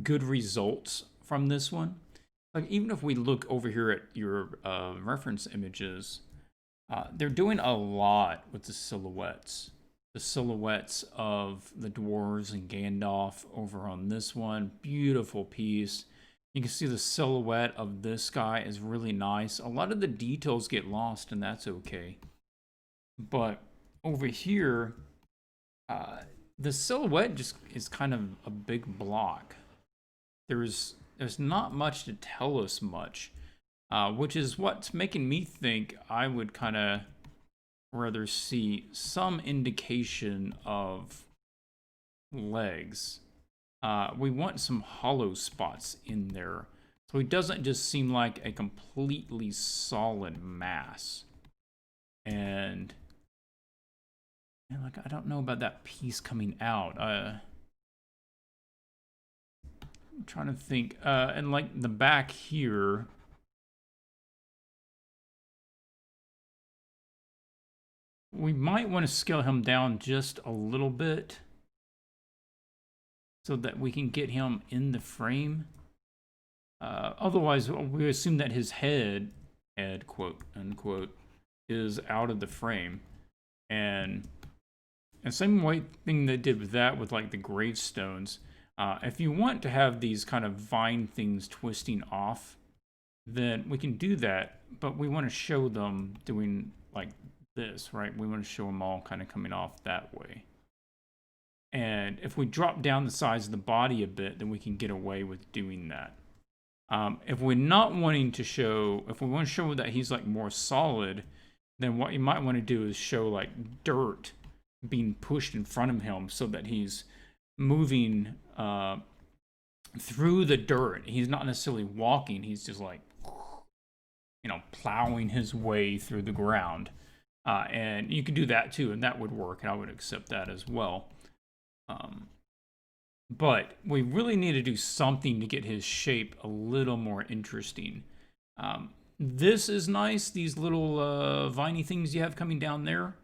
Speaker 1: good results from this one. Like, even if we look over here at your reference images, they're doing a lot with the silhouettes. The silhouettes of the dwarves and Gandalf over on this one. Beautiful piece. You can see the silhouette of this guy is really nice. A lot of the details get lost, and that's okay. But over here, the silhouette just is kind of a big block. There's not much to tell us much, which is what's making me think I would kind of rather see some indication of legs. We want some hollow spots in there, so he doesn't just seem like a completely solid mass. And like, I don't know about that piece coming out. I'm trying to think. And like the back here, we might want to scale him down just a little bit so that we can get him in the frame. Otherwise, we assume that his head, quote unquote, is out of the frame. And same way thing they did with that with like the gravestones. If you want to have these kind of vine things twisting off, then we can do that, but we want to show them doing like this, right? We want to show them all kind of coming off that way. And if we drop down the size of the body a bit, then we can get away with doing that. If we're not wanting to show, if we want to show that he's like more solid, then what you might want to do is show like dirt being pushed in front of him so that he's moving through the dirt. He's not necessarily walking, he's just like, plowing his way through the ground. And you could do that too, and that would work, and I would accept that as well. But we really need to do something to get his shape a little more interesting. This is nice, these little viney things you have coming down there.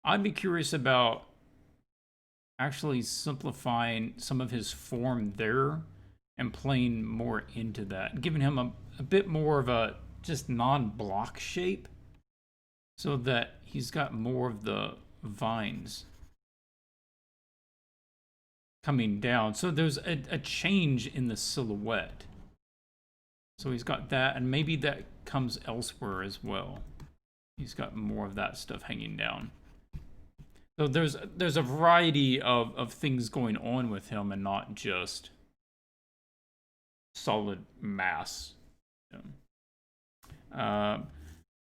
Speaker 1: I'd be curious about actually simplifying some of his form there and playing more into that, giving him a bit more of a just non-block shape so that he's got more of the vines coming down. So there's a change in the silhouette. So he's got that, and maybe that comes elsewhere as well. He's got more of that stuff hanging down. So there's a variety of things going on with him and not just solid mass.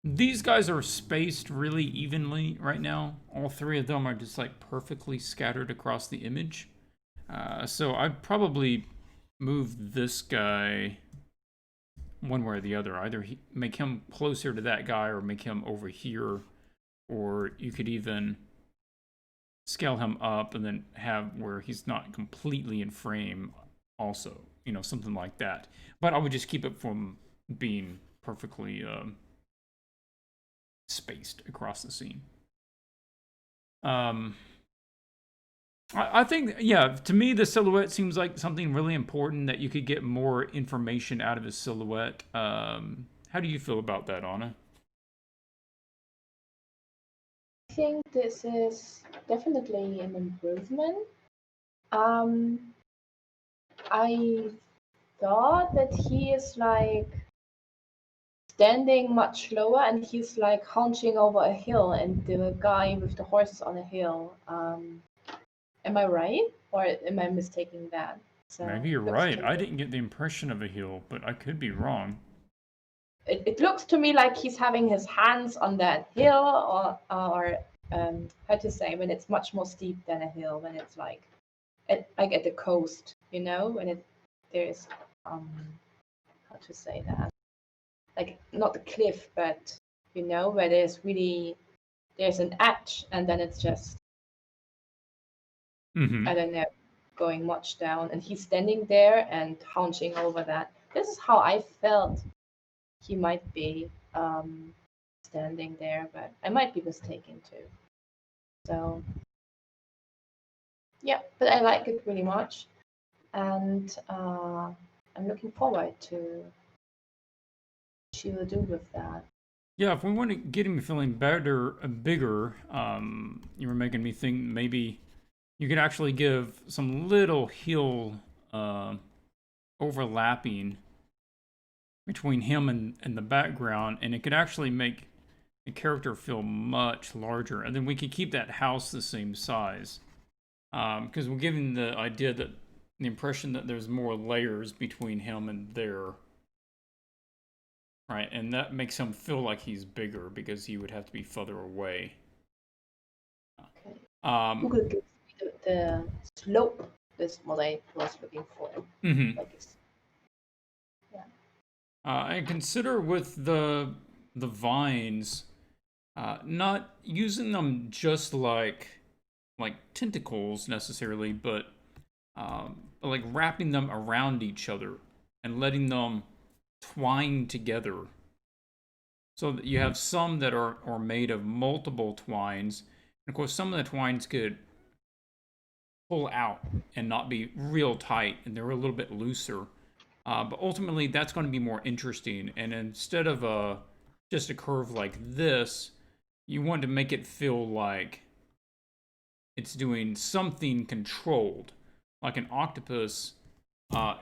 Speaker 1: These guys are spaced really evenly right now. All three of them are just like perfectly scattered across the image. So I'd probably move this guy one way or the other. Either make him closer to that guy or make him over here. Or you could even scale him up and then have where he's not completely in frame also. Something like that. But I would just keep it from being perfectly spaced across the scene. I think, yeah, to me, the silhouette seems like something really important that you could get more information out of his silhouette. How do you feel about that, Anna?
Speaker 2: I think this is definitely an improvement. I thought that he is like standing much lower and he's like hunching over a hill, and the guy with the horses on a hill. Am I right, or am I mistaking that? So
Speaker 1: maybe you're right. I didn't get the impression of a hill, but I could be wrong.
Speaker 2: It looks to me like he's having his hands on that hill, or how to say, when it's much more steep than a hill, when it's like at the coast, when there's how to say that, like not the cliff, but where there's an edge and then it's just I don't know, going much down, and he's standing there and hunching over that. This is how I felt he might be standing there, but I might be mistaken too. So yeah, but I like it really much, and I'm looking forward to what she will do with that.
Speaker 1: Yeah, if we want to get him feeling better, bigger, you were making me think maybe you could actually give some little heel overlapping between him and the background, and it could actually make the character feel much larger. And then we could keep that house the same size, because we're giving the idea that the impression that there's more layers between him and there. Right, and that makes him feel like he's bigger because he would have to be further away.
Speaker 2: Okay. Google gives me the slope. That's what I was looking for. Yeah.
Speaker 1: And consider with the vines, not using them just like tentacles necessarily, but like wrapping them around each other and letting them twine together, so that you have some that are made of multiple twines. And of course, some of the twines could pull out and not be real tight, and they're a little bit looser. But ultimately, that's going to be more interesting. And instead of just a curve like this, you want to make it feel like it's doing something controlled. Like an octopus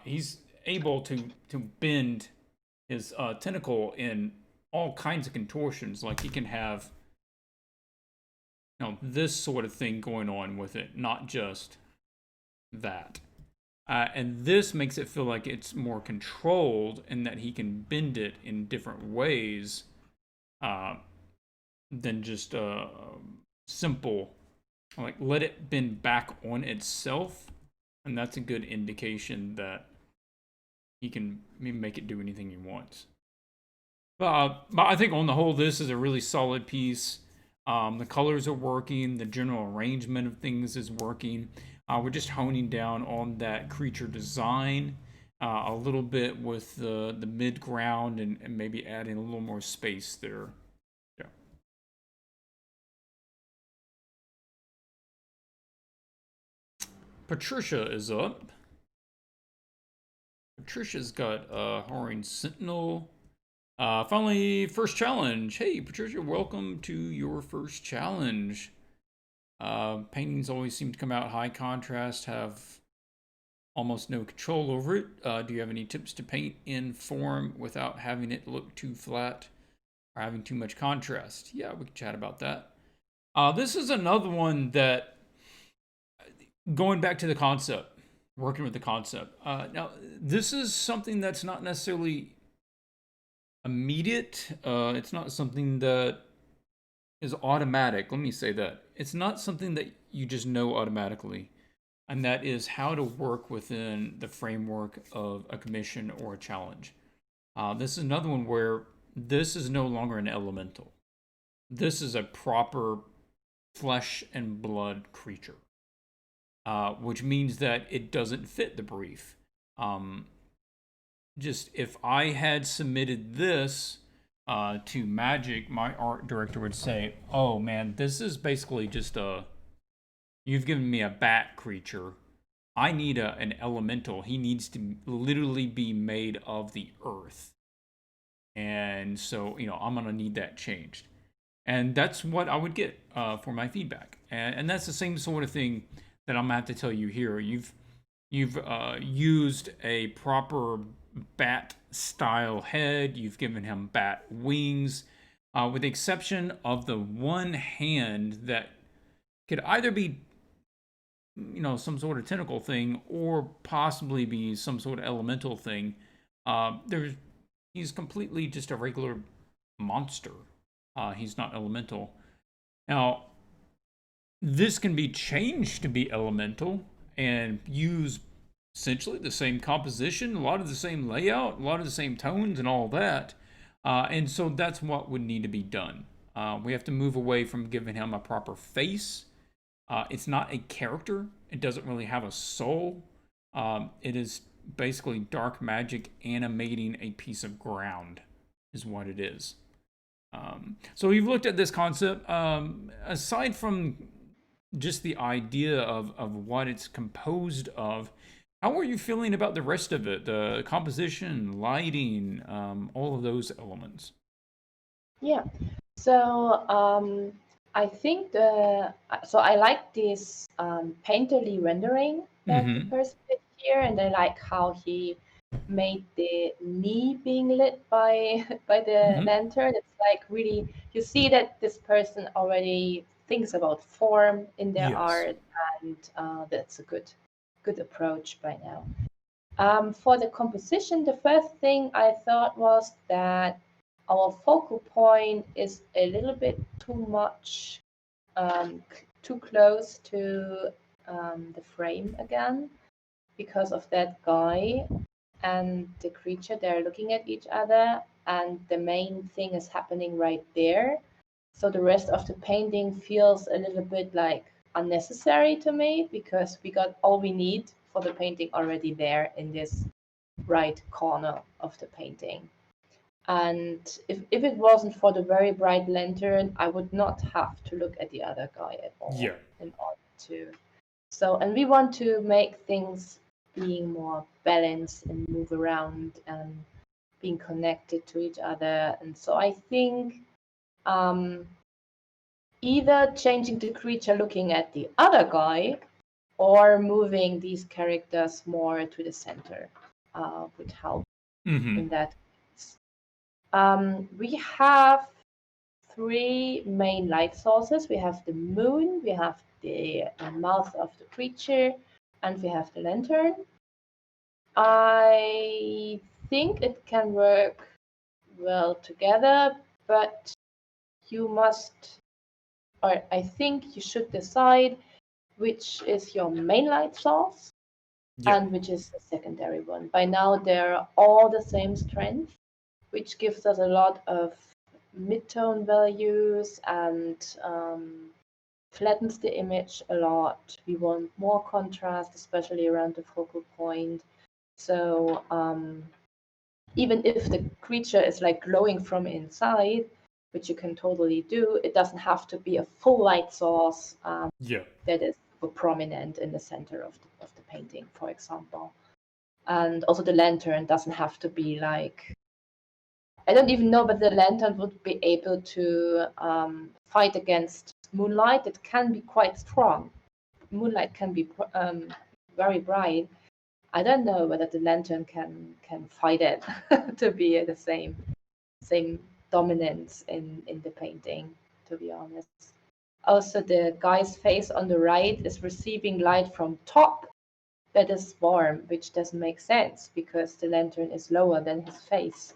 Speaker 1: he's able to bend his tentacle in all kinds of contortions. Like he can have, this sort of thing going on with it, not just that. And this makes it feel like it's more controlled and that he can bend it in different ways than just simple, like let it bend back on itself. And that's a good indication that he can make it do anything he wants. But I think on the whole, this is a really solid piece. The colors are working. The general arrangement of things is working. We're just honing down on that creature design a little bit with the mid ground and maybe adding a little more space there. Yeah. Patricia is up. Patricia's got Horring Sentinel. Finally, first challenge. Hey, Patricia, welcome to your first challenge. Paintings always seem to come out high contrast, have almost no control over it. Do you have any tips to paint in form without having it look too flat or having too much contrast? Yeah, we can chat about that. This is another one that, going back to the concept, working with the concept. Now, this is something that's not necessarily immediate. It's not something that is automatic. Let me say that. It's not something that you just know automatically. And that is how to work within the framework of a commission or a challenge. This is another one where this is no longer an elemental. This is a proper flesh and blood creature, which means that it doesn't fit the brief. Just if I had submitted this to Magic, my art director would say, "Oh man, this is basically just you've given me a bat creature. I need an elemental. He needs to literally be made of the earth. And so, I'm going to need that changed." And that's what I would get for my feedback. And that's the same sort of thing that I'm going to have to tell you here. You've used a proper bat style head. You've given him bat wings, with the exception of the one hand that could either be some sort of tentacle thing or possibly be some sort of elemental thing. He's completely just a regular monster. He's not elemental. Now, this can be changed to be elemental and use essentially the same composition, a lot of the same layout, a lot of the same tones and all that. And so that's what would need to be done. We have to move away from giving him a proper face. It's not a character. It doesn't really have a soul. It is basically dark magic animating a piece of ground is what it is. So we've looked at this concept. Aside from just the idea of what it's composed of, how are you feeling about the rest of it? The composition, lighting, all of those elements?
Speaker 2: Yeah. So I think so I like this painterly rendering that the person did here, and I like how he made the knee being lit by the lantern. It's like really, you see that this person already thinks about form in their art, and that's a good approach by now. For the composition, the first thing I thought was that our focal point is a little bit too much, too close to the frame again, because of that guy and the creature. They're looking at each other, and the main thing is happening right there. So the rest of the painting feels a little bit like unnecessary to me, because we got all we need for the painting already there in this right corner of the painting. And if it wasn't for the very bright lantern, I would not have to look at the other guy at all.
Speaker 1: Yeah.
Speaker 2: In order to. So, and we want to make things being more balanced and move around and being connected to each other. And so I think either changing the creature looking at the other guy, or moving these characters more to the center would help in that case. We have three main light sources. We have the moon, we have the mouth of the creature, and we have the lantern. I think it can work well together, but you must, or I think you should decide which is your main light source and which is the secondary one. By now, they're all the same strength, which gives us a lot of mid-tone values and flattens the image a lot. We want more contrast, especially around the focal point. So even if the creature is like glowing from inside, which you can totally do, it doesn't have to be a full light source that is prominent in the center of the painting, for example. And also the lantern doesn't have to be like, I don't even know, but the lantern would be able to fight against moonlight. It can be quite strong. Moonlight can be very bright. I don't know whether the lantern can fight it to be the same dominance in the painting, to be honest. Also, the guy's face on the right is receiving light from top that is warm, which doesn't make sense because the lantern is lower than his face.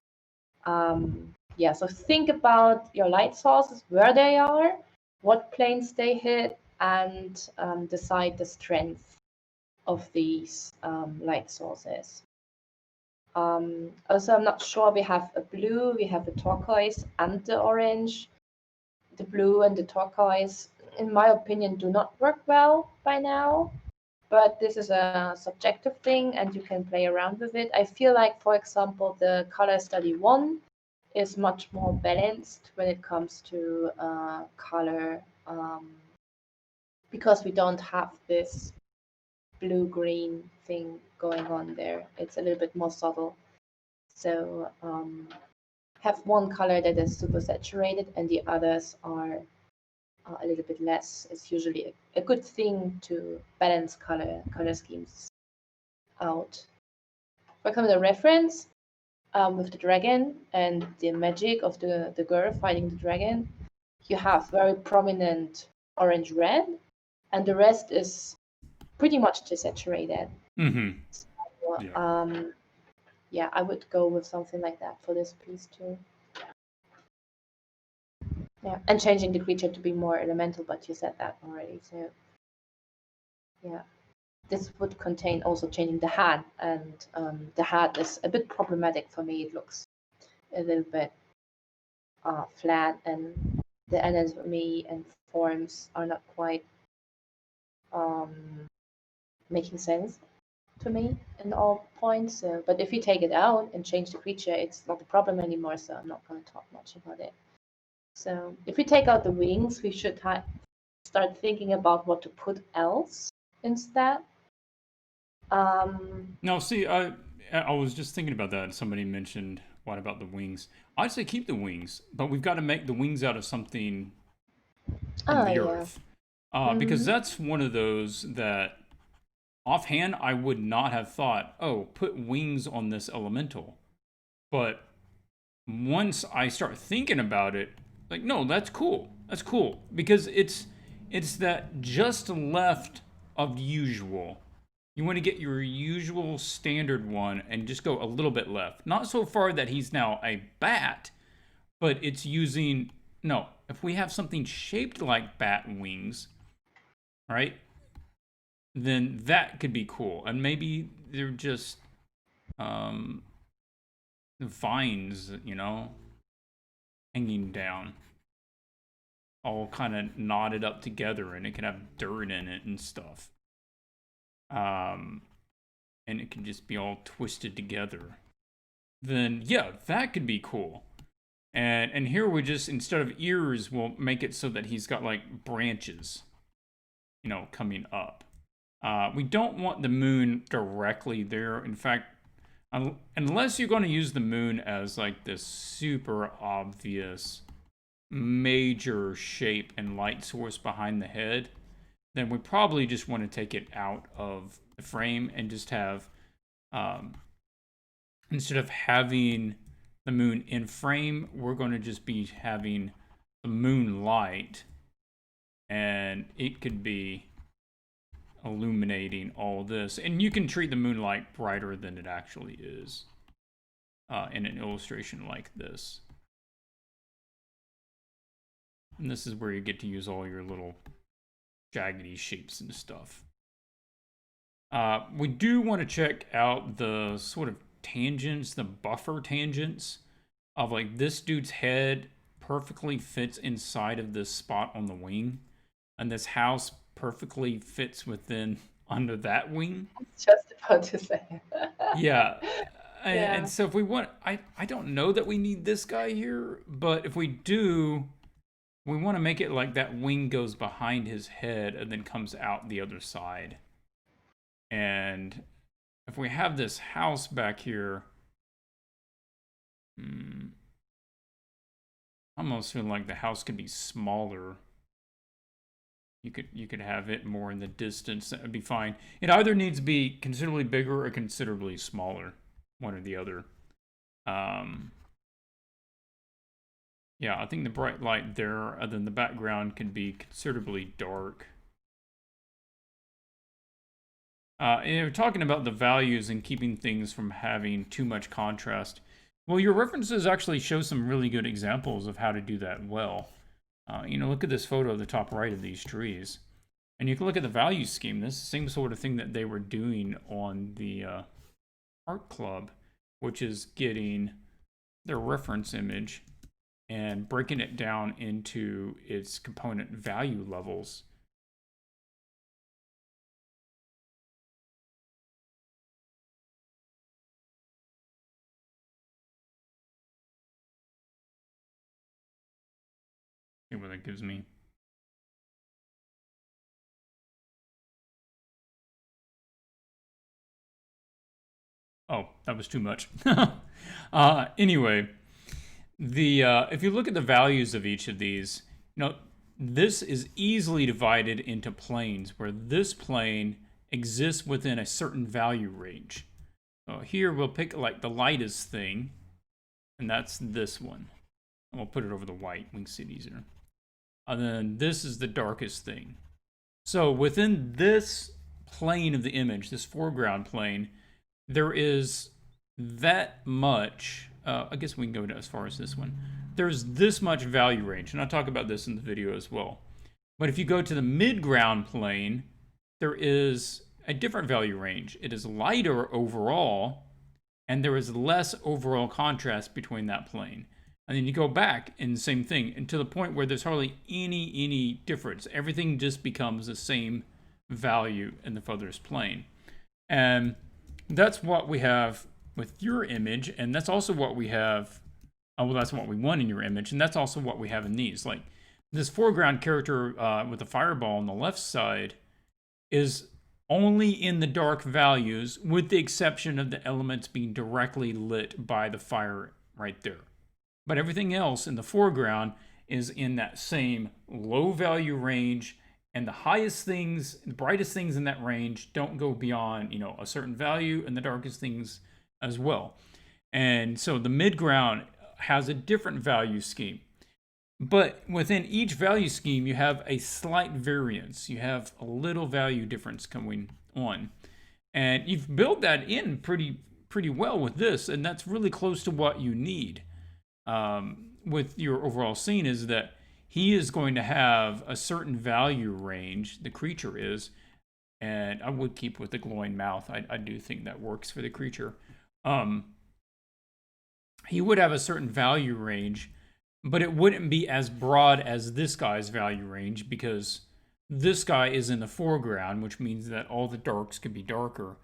Speaker 2: Yeah, so think about your light sources, where they are, what planes they hit, and decide the strength of these light sources. Also, I'm not sure, we have a blue, we have a turquoise, and the orange. The blue and the turquoise, in my opinion, do not work well by now, but this is a subjective thing and you can play around with it. I feel like, for example, the color study 1 is much more balanced when it comes to color, because we don't have this blue-green thing going on there. It's a little bit more subtle. So have one color that is super saturated and the others are a little bit less. It's usually a good thing to balance color schemes out. For example, the reference with the dragon and the magic of the girl fighting the dragon, you have very prominent orange-red, and the rest is pretty much desaturated. So, yeah, I would go with something like that for this piece too. Yeah, and changing the creature to be more elemental, but you said that already, so yeah. This would contain also changing the hat, and the hat is a bit problematic for me. It looks a little bit flat, and the anatomy and forms are not quite making sense to me in all points. So, but if you take it out and change the creature, it's not a problem anymore, so I'm not going to talk much about it. So if we take out the wings, we should start thinking about what to put else instead.
Speaker 1: Now, see, I was just thinking about that. Somebody mentioned, what about the wings? I'd say keep the wings, but we've got to make the wings out of something from the earth. Because that's one of those that, offhand, I would not have thought, oh, put wings on this elemental. But once I start thinking about it, like, no, that's cool. That's cool. Because it's that just left of usual. You want to get your usual standard one and just go a little bit left. Not so far that he's now a bat, but it's using, no, if we have something shaped like bat wings, right, then that could be cool. And maybe they're just vines, you know, hanging down, all kind of knotted up together, and it can have dirt in it and stuff. And it can just be all twisted together. Then yeah, that could be cool. And here we just, instead of ears, we'll make it so that he's got like branches, you know, coming up. We don't want the moon directly there. In fact, unless you're going to use the moon as like this super obvious major shape and light source behind the head, then we probably just want to take it out of the frame and just have, instead of having the moon in frame, we're going to just be having the moonlight, and it could be illuminating all this. And you can treat the moonlight brighter than it actually is in an illustration like this. And this is where you get to use all your little jaggedy shapes and stuff. We do want to check out the sort of tangents, the buffer tangents of like this dude's head perfectly fits inside of this spot on the wing, and this house perfectly fits within under that wing.
Speaker 2: I was just about to say.
Speaker 1: Yeah.
Speaker 2: Yeah.
Speaker 1: And so if we want, I don't know that we need this guy here, but if we do, we want to make it like that wing goes behind his head and then comes out the other side. And if we have this house back here, I almost feel like the house could be smaller. You could have it more in the distance. That would be fine. It either needs to be considerably bigger or considerably smaller, one or the other. Yeah, I think the bright light there, and then the background can be considerably dark. And we're talking about the values and keeping things from having too much contrast. Well, your references actually show some really good examples of how to do that well. Look at this photo at the top right of these trees. And you can look at the value scheme. This is the same sort of thing that they were doing on the art club, which is getting their reference image and breaking it down into its component value levels. See what that gives me. Oh, that was too much. Anyway, if you look at the values of each of these, this is easily divided into planes, where this plane exists within a certain value range. Here we'll pick like the lightest thing, and that's this one. And we'll put it over the white, we can see it easier. And then this is the darkest thing. So within this plane of the image, this foreground plane, there is that much, I guess we can go to as far as this one. There's this much value range, and I'll talk about this in the video as well. But if you go to the midground plane, there is a different value range. It is lighter overall, and there is less overall contrast between that plane. And then you go back and same thing, and to the point where there's hardly any difference. Everything just becomes the same value in the furthest plane. And that's what we have with your image, and that's also what we have, well, that's what we want in your image, and that's also what we have in these. Like, this foreground character with the fireball on the left side is only in the dark values, with the exception of the elements being directly lit by the fire right there. But everything else in the foreground is in that same low value range, and the highest things, the brightest things in that range don't go beyond, a certain value, and the darkest things as well. And so the midground has a different value scheme. But within each value scheme, you have a slight variance. You have a little value difference coming on. And you've built that in pretty well with this, and that's really close to what you need. With your overall scene is that he is going to have a certain value range, the creature is, and I would keep with the glowing mouth. I do think that works for the creature. He would have a certain value range, but it wouldn't be as broad as this guy's value range, because this guy is in the foreground, which means that all the darks could be darker,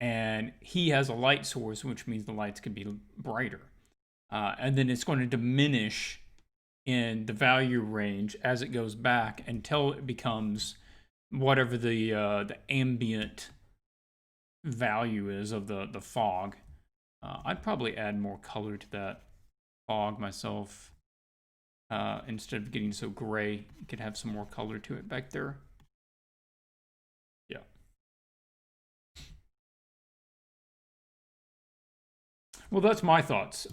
Speaker 1: and he has a light source, which means the lights could be brighter. And then it's going to diminish in the value range as it goes back until it becomes whatever the ambient value is of the fog. I'd probably add more color to that fog myself. Instead of getting so gray, you could have some more color to it back there. Well, that's my thoughts.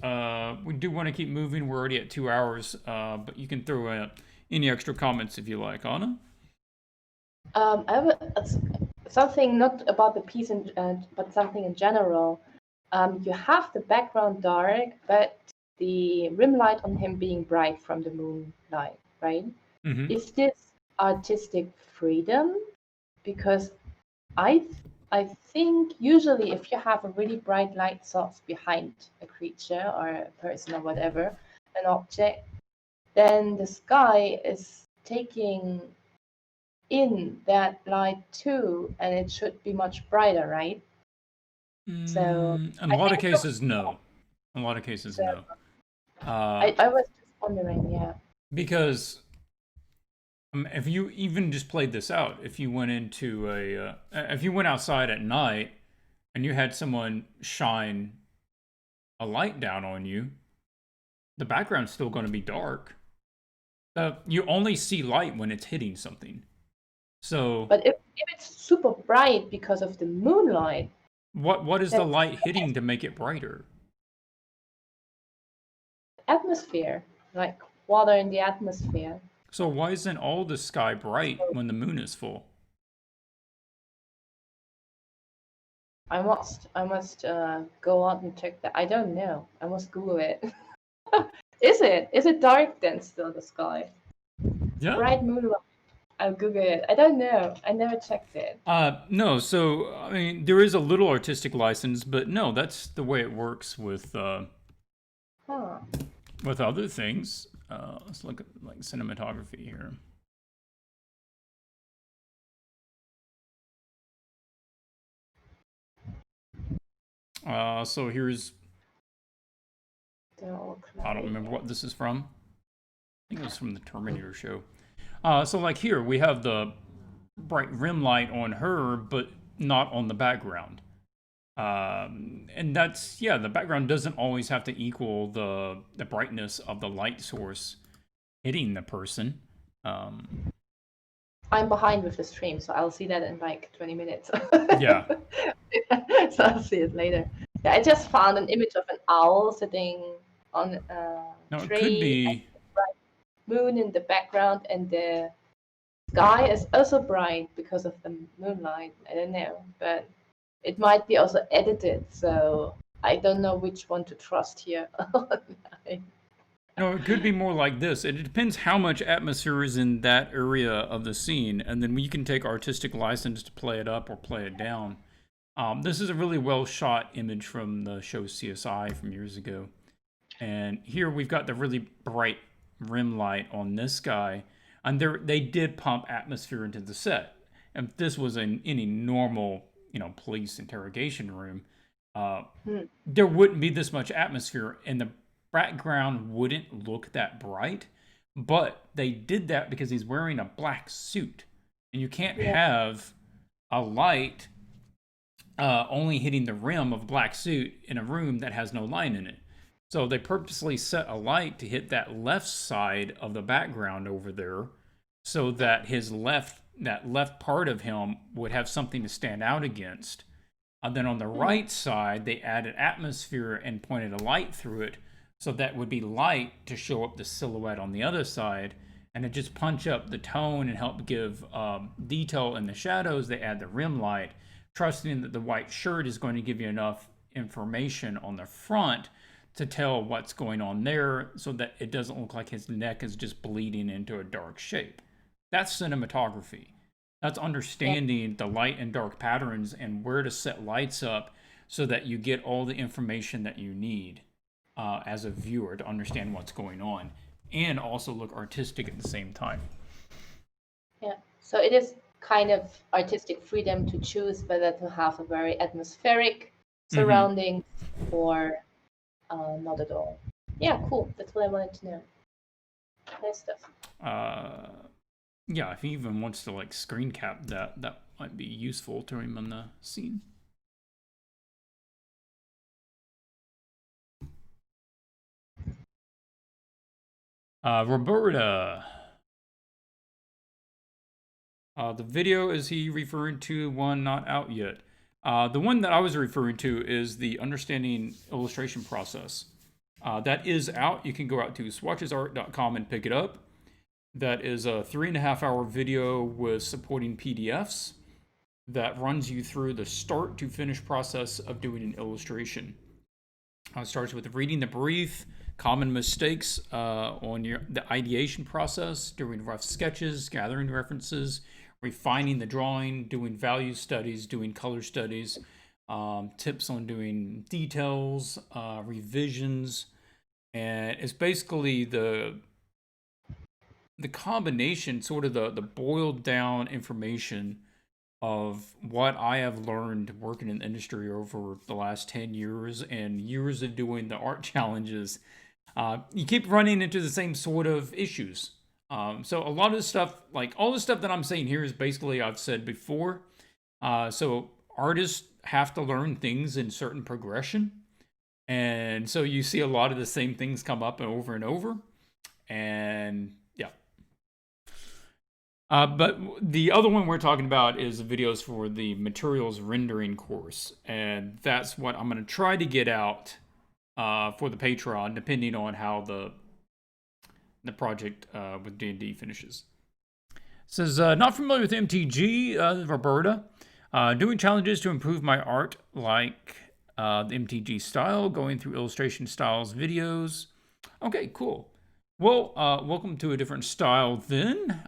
Speaker 1: We do want to keep moving. We're already at 2 hours, but you can throw in any extra comments if you like, Anna.
Speaker 2: I have something not about the piece, but something in general. You have the background dark, but the rim light on him being bright from the moonlight, right?
Speaker 1: Mm-hmm.
Speaker 2: Is this artistic freedom? Because I I think usually if you have a really bright light source behind a creature or a person or whatever, an object, then the sky is taking in that light too, and it should be much brighter, right? So
Speaker 1: In a
Speaker 2: I
Speaker 1: lot of
Speaker 2: think it looks
Speaker 1: cases, no. In a lot of cases,
Speaker 2: so.
Speaker 1: no. Uh,
Speaker 2: I was just wondering, yeah.
Speaker 1: because if you even just played this out, if you went into if you went outside at night and you had someone shine a light down on you, the background's still going to be dark. You only see light when it's hitting something. So
Speaker 2: But if it's super bright because of the moonlight,
Speaker 1: what is the
Speaker 2: that's
Speaker 1: light hitting to make it brighter?
Speaker 2: atmosphere, like water in the atmosphere.
Speaker 1: So why isn't all the sky bright
Speaker 2: So
Speaker 1: when the moon is full?
Speaker 2: I must go out and check that. I don't know. I must Google it. Is it? Is it dark then still the sky?
Speaker 1: Yeah.
Speaker 2: Bright moonlight. I'll Google it. I don't know. I never checked it.
Speaker 1: No. So I mean, there is a little artistic license, but no, that's the way it works
Speaker 2: Huh.
Speaker 1: with other things. Let's look at like cinematography here. So here's
Speaker 2: They're all
Speaker 1: I don't
Speaker 2: cloudy
Speaker 1: remember
Speaker 2: here.
Speaker 1: what this is from. I think it was from the Terminator show. So like here we have the bright rim light on her, but not on the background. And that's yeah, the background doesn't always have to equal the brightness of the light source hitting the person.
Speaker 2: I'm behind with the stream, so I'll see that in like 20 minutes.
Speaker 1: Yeah.
Speaker 2: So I'll see it later. Yeah, I just found an image of an owl sitting on a
Speaker 1: Now it could
Speaker 2: tree, and
Speaker 1: be.
Speaker 2: the bright moon in the background, and the sky is also bright because of the moonlight. I don't know, but it might be also edited, so I don't know which one to trust here.
Speaker 1: No, it could be more like this. It depends how much atmosphere is in that area of the scene, and then you can take artistic license to play it up or play it down. This is a really well shot image from the show CSI from years ago. And here we've got the really bright rim light on this guy. And they did pump atmosphere into the set. And if this was in any normal, police interrogation room, there wouldn't be this much atmosphere and the background wouldn't look that bright. But they did that because he's wearing a black suit. And you can't
Speaker 2: Yeah.
Speaker 1: have a light only hitting the rim of a black suit in a room that has no light in it. So they purposely set a light to hit that left side of the background over there so that that left part of him would have something to stand out against. And then on the right side, they added atmosphere and pointed a light through it so that would be light to show up the silhouette on the other side. And to just punch up the tone and help give detail in the shadows, they add the rim light, trusting that the white shirt is going to give you enough information on the front to tell what's going on there so that it doesn't look like his neck is just bleeding into a dark shape. That's cinematography. That's understanding the light and dark patterns and where to set lights up so that you get all the information that you need as a viewer to understand what's going on and also look artistic at the same time.
Speaker 2: Yeah. So it is kind of artistic freedom to choose whether to have a very atmospheric surroundings or not at all. Yeah, cool. That's what I wanted to know. Nice stuff.
Speaker 1: Yeah, if he even wants to like screen cap that might be useful to him on the scene. Roberta. The video, is he referring to one not out yet? The one that I was referring to is the Understanding Illustration Process. That is out. You can go out to swatchesart.com and pick it up. That is a 3.5 hour video with supporting PDFs that runs you through the start to finish process of doing an illustration. It starts with reading the brief, common mistakes on the ideation process, doing rough sketches, gathering references, refining the drawing, doing value studies, doing color studies, tips on doing details, revisions, and it's basically the combination, sort of the boiled down information of what I have learned working in the industry over the last 10 years and years of doing the art challenges. You keep running into the same sort of issues. So a lot of the stuff, like all the stuff that I'm saying here is basically I've said before. So artists have to learn things in certain progression. And so you see a lot of the same things come up over and over. And yeah. But the other one we're talking about is videos for the materials rendering course. And that's what I'm going to try to get out for the Patreon, depending on how the project with D&D finishes. It says, not familiar with MTG, Roberta. Doing challenges to improve my art, like the MTG style, going through illustration styles videos. Okay, cool. Well, welcome to a different style then.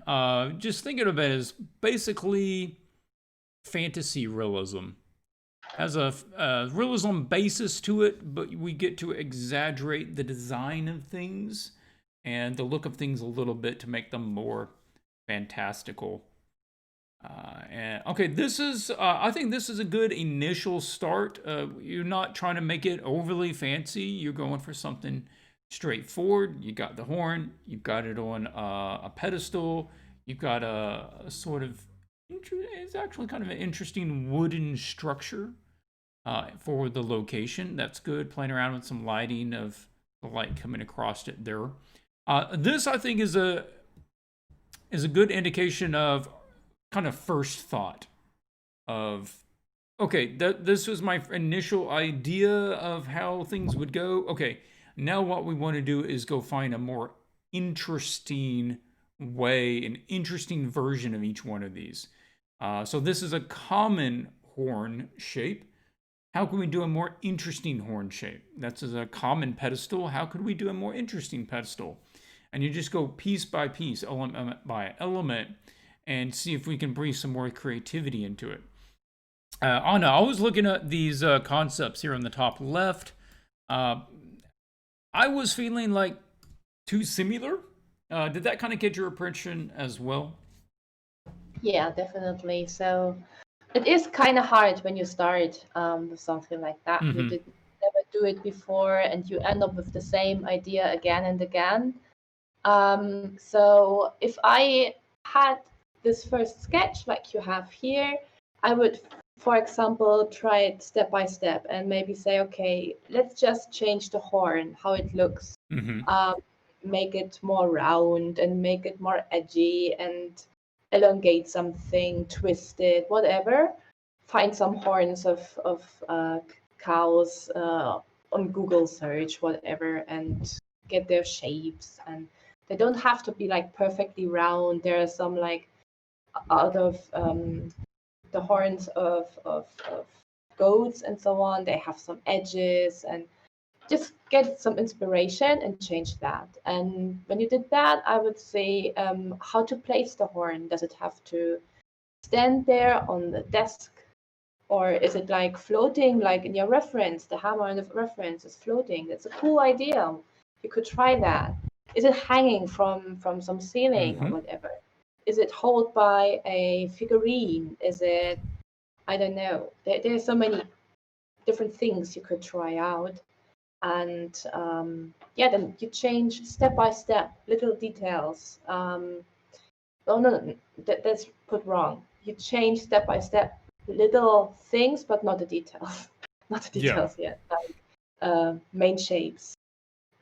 Speaker 1: Just think of it as basically fantasy realism. Has a realism basis to it, but we get to exaggerate the design of things and the look of things a little bit to make them more fantastical. And okay, this is I think this is a good initial start. You're not trying to make it overly fancy. You're going for something straightforward. You got the horn. You've got it on a pedestal. You've got a sort of it's actually kind of an interesting wooden structure for the location. That's good. Playing around with some lighting of the light coming across it there. This I think is a good indication of kind of first thought of, okay, this was my initial idea of how things would go. Okay, now what we want to do is go find a more interesting way, an interesting version of each one of these. So this is a common horn shape. How can we do a more interesting horn shape? That's a common pedestal. How could we do a more interesting pedestal? And you just go piece by piece, element by element, and see if we can breathe some more creativity into it. Anna, I was looking at these concepts here on the top left. I was feeling like too similar. Did that kind of get your impression as well?
Speaker 2: Yeah, definitely. So it is kind of hard when you start with something like that.
Speaker 1: Mm-hmm.
Speaker 2: You did never do it before, and you end up with the same idea again and again. So if I had this first sketch like you have here, I would, for example, try it step by step and maybe say, okay, let's just change the horn, how it looks.
Speaker 1: Mm-hmm.
Speaker 2: Make it more round and make it more edgy and elongate something, twist it, whatever. Find some horns of cows on Google search, whatever, and get their shapes. And they don't have to be like perfectly round. There are some like out of the horns of goats and so on. They have some edges, and just get some inspiration and change that. And when you did that, I would say how to place the horn. Does it have to stand there on the desk, or is it like floating, like in your reference? The hammer in the reference is floating. That's a cool idea. You could try that. Is it hanging from some ceiling or whatever? Is it held by a figurine? Is it, I don't know. There's so many different things you could try out. And then you change step by step, little details. No, that's put wrong. You change step by step, little things, but not the details. Not the details yet. Like main shapes,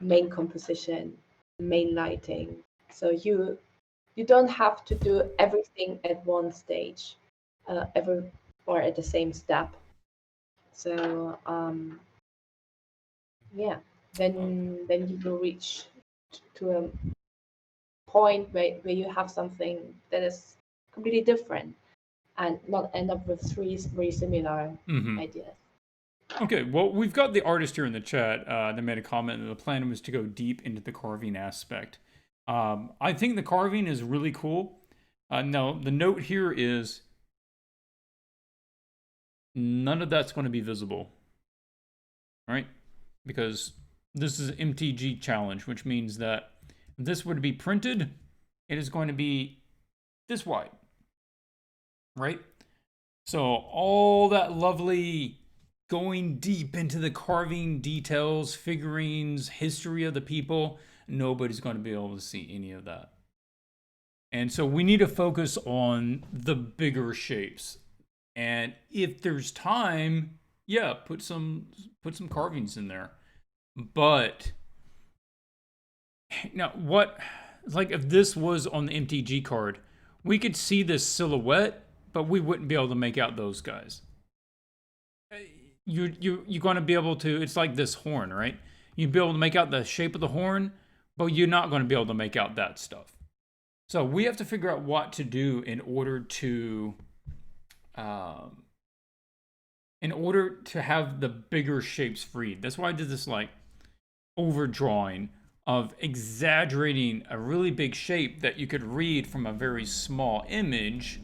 Speaker 2: main composition, main lighting. So you don't have to do everything at one stage, or at the same step. So yeah, then you will reach to a point where you have something that is completely different and not end up with three very similar ideas.
Speaker 1: Okay, well, we've got the artist here in the chat that made a comment that the plan was to go deep into the carving aspect. I think the carving is really cool. Now, the note here is none of that's going to be visible, right? Because this is an MTG challenge, which means that if this were to be printed, it is going to be this wide, right? So all that lovely going deep into the carving details, figurines, history of the people, nobody's going to be able to see any of that. And so we need to focus on the bigger shapes. And if there's time, yeah, put some carvings in there. But now what, like if this was on the MTG card, we could see this silhouette, but we wouldn't be able to make out those guys. You're going to be able to, it's like this horn, right? You'd be able to make out the shape of the horn, but you're not going to be able to make out that stuff. So we have to figure out what to do in order to have the bigger shapes freed. That's why I did this like overdrawing of exaggerating a really big shape that you could read from a very small image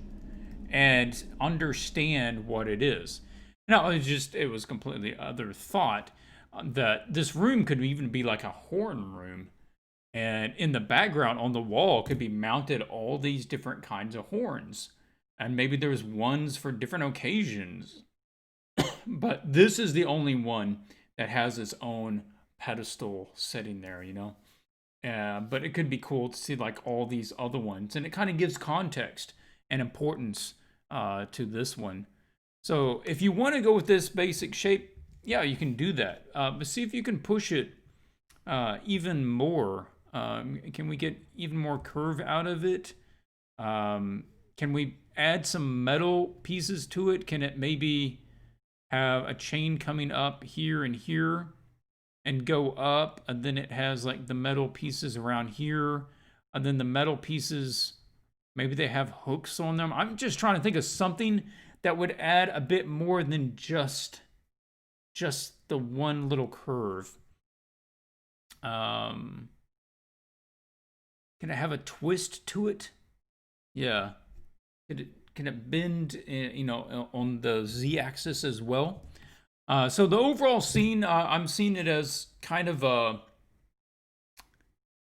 Speaker 1: and understand what it is. Now, it was completely other thought that this room could even be like a horn room. And in the background on the wall could be mounted all these different kinds of horns. And maybe there's ones for different occasions. But this is the only one that has its own pedestal sitting there, you know? But it could be cool to see like all these other ones. And it kind of gives context and importance to this one. So if you want to go with this basic shape, yeah, you can do that. But see if you can push it even more. Can we get even more curve out of it? Can we add some metal pieces to it? Can it maybe have a chain coming up here and here and go up, and then it has like the metal pieces around here, and then the metal pieces, maybe they have hooks on them. I'm just trying to think of something that would add a bit more than just the one little curve. Can it have a twist to it? Yeah. Can it bend, on the z-axis as well? So the overall scene, I'm seeing it as kind of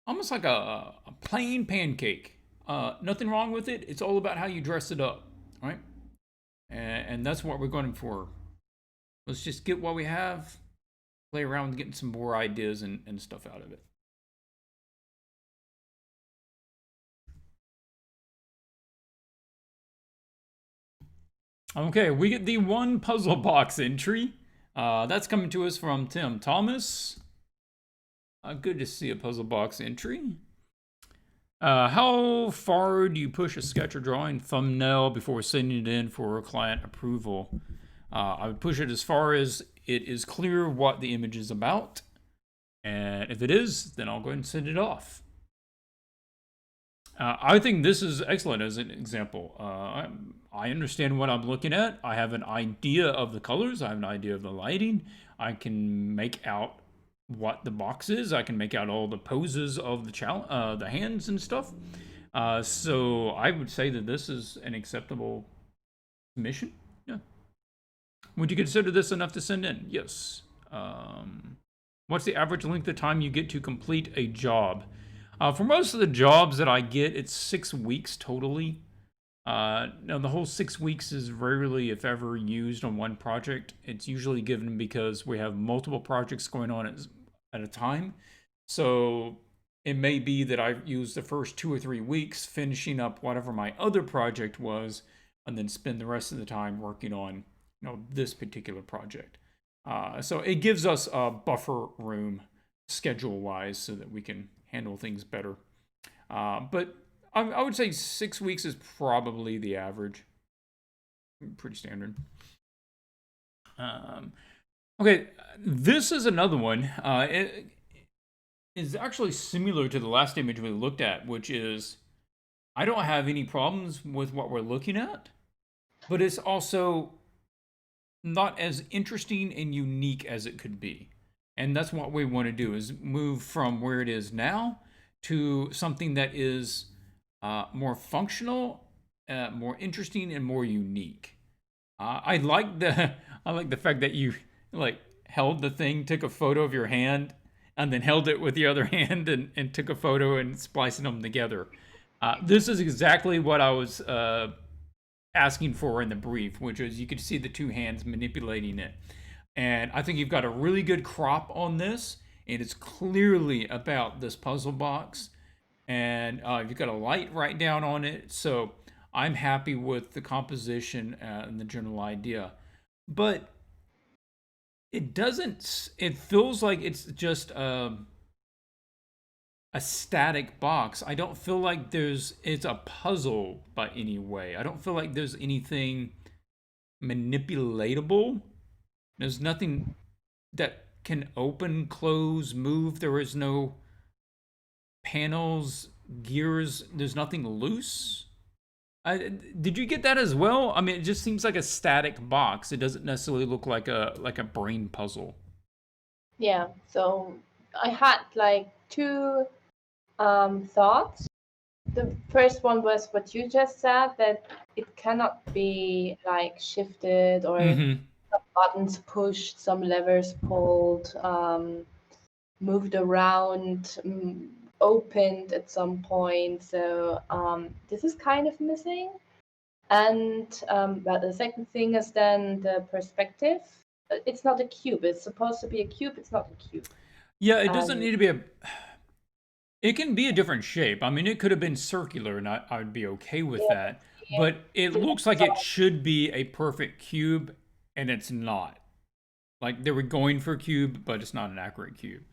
Speaker 1: almost like a plain pancake. Nothing wrong with it. It's all about how you dress it up, right? And that's what we're going for. Let's just get what we have, play around with getting some more ideas and stuff out of it. Okay, we get the one puzzle box entry. That's coming to us from Tim Thomas. Good to see a puzzle box entry. How far do you push a sketch or drawing thumbnail before sending it in for client approval? I would push it as far as it is clear what the image is about. And if it is, then I'll go ahead and send it off. I think this is excellent as an example. I understand what I'm looking at. I have an idea of the colors. I have an idea of the lighting. I can make out what the box is. I can make out all the poses of the hands and stuff. So I would say that this is an acceptable submission. Yeah. Would you consider this enough to send in? Yes. What's the average length of time you get to complete a job? For most of the jobs that I get, it's 6 weeks totally. Now, the whole 6 weeks is rarely, if ever, used on one project. It's usually given because we have multiple projects going on at a time. So it may be that I use the first 2 or 3 weeks finishing up whatever my other project was, and then spend the rest of the time working on, this particular project. So it gives us a buffer room schedule-wise so that we can handle things better. But I would say 6 weeks is probably the average. Pretty standard. Okay, this is another one. It is actually similar to the last image we looked at, which is I don't have any problems with what we're looking at, but it's also not as interesting and unique as it could be. And that's what we want to do is move from where it is now to something that is more functional, more interesting, and more unique. I like the I like the fact that you like held the thing, took a photo of your hand, and then held it with the other hand and took a photo and splicing them together. This is exactly what I was asking for in the brief, which is you could see the two hands manipulating it. And I think you've got a really good crop on this. And it's clearly about this puzzle box. And you've got a light right down on it. So I'm happy with the composition and the general idea. But it doesn't, it feels like it's just a static box. I don't feel like it's a puzzle by any way. I don't feel like there's anything manipulatable. There's nothing that can open, close, move. There is no panels, gears. There's nothing loose. Did you get that as well? I mean, it just seems like a static box. It doesn't necessarily look like a brain puzzle.
Speaker 2: Yeah, so I had like two thoughts. The first one was what you just said, that it cannot be like shifted or
Speaker 1: Mm-hmm.
Speaker 2: some buttons pushed, some levers pulled, moved around, opened at some point. So this is kind of missing. And but the second thing is then the perspective. It's not a cube. It's supposed to be a cube. It's not a cube.
Speaker 1: Yeah, it doesn't need to be a. It can be a different shape. I mean, it could have been circular, and I would be okay with
Speaker 2: Yeah,
Speaker 1: that. But it looks like it should be a perfect cube, and it's not. Like they were going for a cube, but it's not an accurate cube.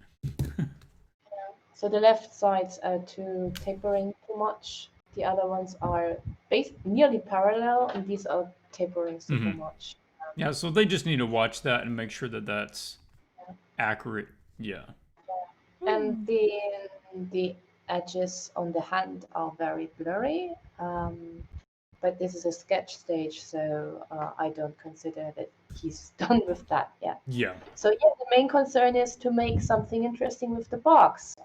Speaker 2: so the left sides are too tapering too much. The other ones are nearly parallel, and these are tapering super much.
Speaker 1: Yeah, so they just need to watch that and make sure that that's accurate. Yeah.
Speaker 2: And the edges on the hand are very blurry. But this is a sketch stage, so I don't consider that he's done with that yet.
Speaker 1: Yeah.
Speaker 2: So yeah, the main concern is to make something interesting with the box.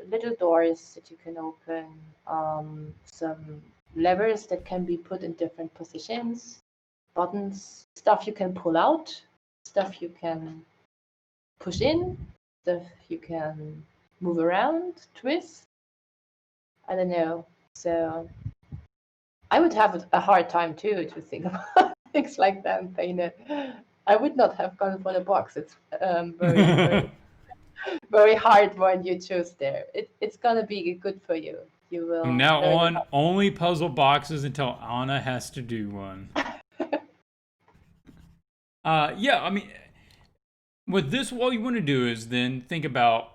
Speaker 2: Little doors that you can open, some levers that can be put in different positions, buttons, stuff you can pull out, stuff you can push in, stuff you can move around, twist. I don't know. So I would have a hard time too to think about things like that and paint it. I would not have gone for the box. It's very very hard one you choose there. It's gonna be good for you. You will
Speaker 1: From now
Speaker 2: learn
Speaker 1: on, only puzzle boxes until Anna has to do one. Yeah, I mean, with this, all you want to do is then think about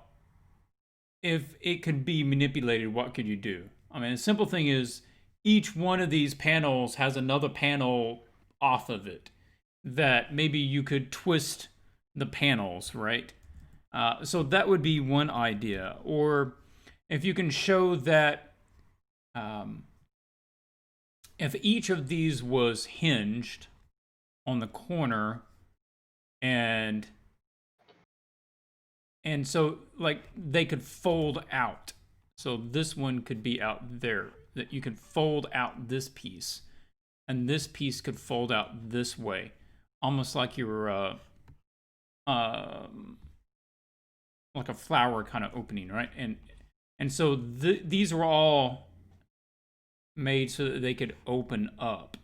Speaker 1: if it could be manipulated, what could you do? I mean, the simple thing is each one of these panels has another panel off of it that maybe you could twist the panels, right? So that would be one idea. Or if you can show that if each of these was hinged on the corner and so like they could fold out. So this one could be out there, that you could fold out this piece and this piece could fold out this way, almost like you were like a flower kind of opening, right? And so these were all made so that they could open up.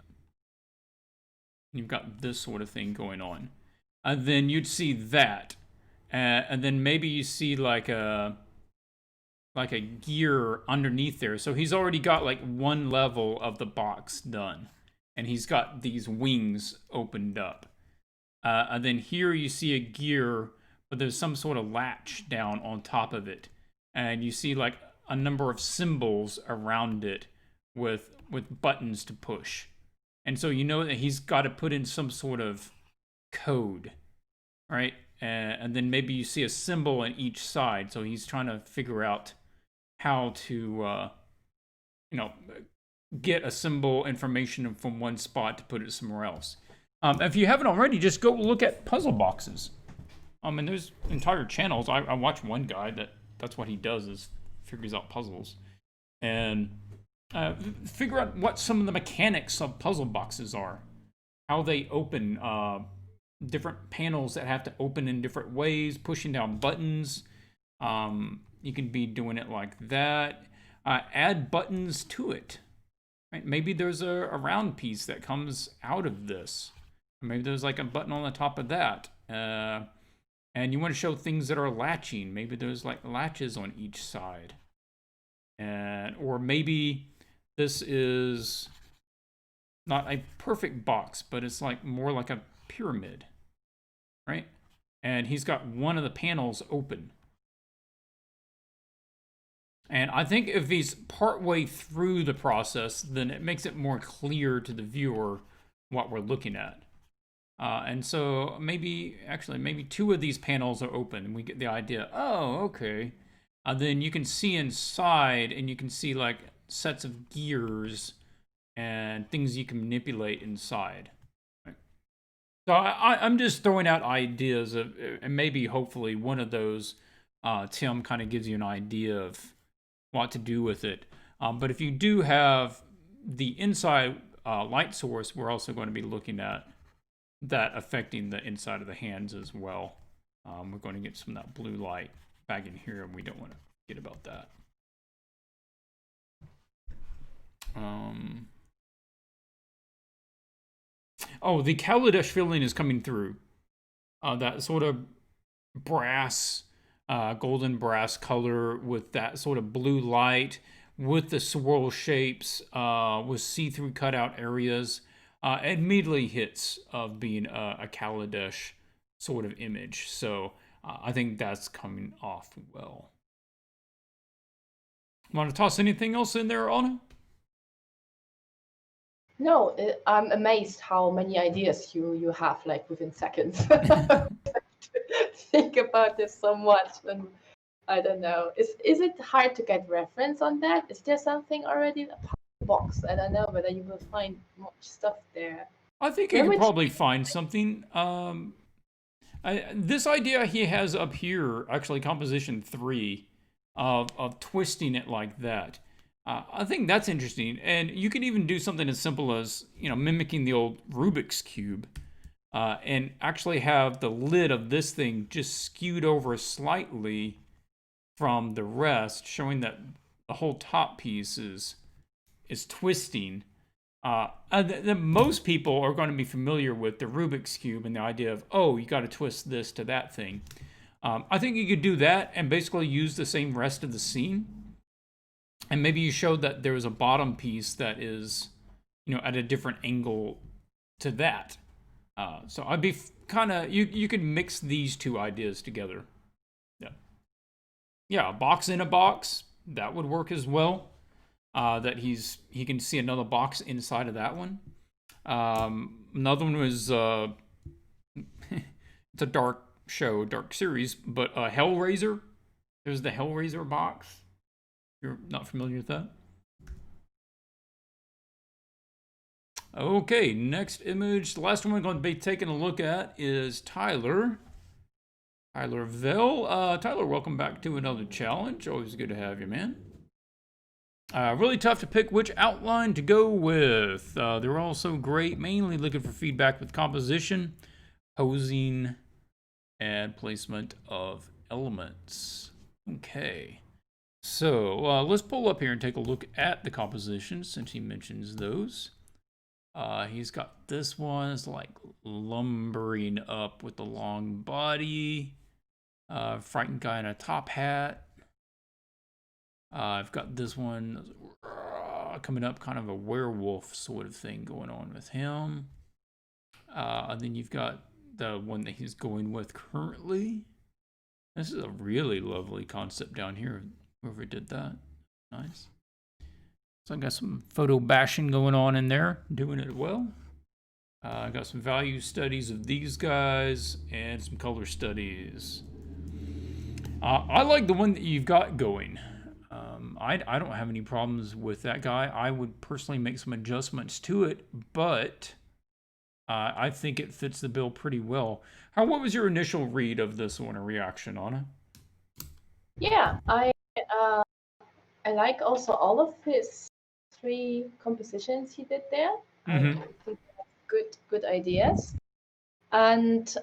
Speaker 1: You've got this sort of thing going on. And then you'd see that. And then maybe you see like a gear underneath there. So he's already got like one level of the box done. And he's got these wings opened up. And then here you see a gear, but there's some sort of latch down on top of it. And you see like a number of symbols around it with buttons to push. And so you know that he's got to put in some sort of code, right? And then maybe you see a symbol on each side. So he's trying to figure out how to, get a symbol information from one spot to put it somewhere else. If you haven't already, just go look at puzzle boxes. And there's entire channels. I watch one guy that's what he does is figures out puzzles. And figure out what some of the mechanics of puzzle boxes are. How they open, different panels that have to open in different ways, pushing down buttons. You can be doing it like that. Add buttons to it. Right? Maybe there's a round piece that comes out of this. Maybe there's like a button on the top of that. And you want to show things that are latching. Maybe there's like latches on each side. Or maybe this is not a perfect box, but it's like more like a pyramid, right? And he's got one of the panels open. And I think if he's partway through the process, then it makes it more clear to the viewer what we're looking at. And so maybe two of these panels are open and we get the idea, oh, okay. Then you can see inside and you can see like sets of gears and things you can manipulate inside. Right? So I'm just throwing out ideas of, and maybe hopefully one of those, Tim, kind of gives you an idea of what to do with it. But if you do have the inside light source, we're also going to be looking at that affecting the inside of the hands as well. We're going to get some of that blue light back in here, and we don't want to forget about that. Oh, the Kaladesh feeling is coming through. That sort of brass, golden brass color with that sort of blue light, with the swirl shapes, with see-through cutout areas. Immediately hits of being a Kaladesh sort of image. So I think that's coming off well. Want to toss anything else in there, Anna?
Speaker 2: No, I'm amazed how many ideas you have like within seconds. Think about this so much, and I don't know. Is it hard to get reference on that? Is there something already in a box? I don't know whether you will find much stuff there.
Speaker 1: I think you could probably find something. This idea he has up here, actually composition 3, of twisting it like that. I think that's interesting. And you could even do something as simple as, mimicking the old Rubik's Cube. And actually have the lid of this thing just skewed over slightly from the rest, showing that the whole top piece is twisting. Most people are going to be familiar with the Rubik's Cube and the idea of, oh, you got to twist this to that thing. I think you could do that and basically use the same rest of the scene. And maybe you showed that there was a bottom piece that is, at a different angle to that. So I'd be kind of, you could mix these two ideas together. Yeah, a box in a box, that would work as well. That he can see another box inside of that one. Another one was it's a dark series, but Hellraiser. There's the Hellraiser box. You're not familiar with that? Okay, next image. The last one we're going to be taking a look at is Tyler. Tyler Vell. Tyler, welcome back to another challenge. Always good to have you, man. Really tough to pick which outline to go with. They're all so great. Mainly looking for feedback with composition, posing, and placement of elements. Okay. So let's pull up here and take a look at the composition since he mentions those. He's got this one. It's like lumbering up with the long body. Frightened guy in a top hat. I've got this one coming up, kind of a werewolf sort of thing going on with him. And then you've got the one that he's going with currently. This is a really lovely concept down here. Whoever did that. Nice. So I got some photo bashing going on in there. Doing it well. I got some value studies of these guys and some color studies. I like the one that you've got going. I don't have any problems with that guy. I would personally make some adjustments to it, but I think it fits the bill pretty well. What was your initial read of this one, or reaction, Anna?
Speaker 2: Yeah, I like also all of his 3 compositions he did there. I
Speaker 1: Mm-hmm.
Speaker 2: think good ideas. And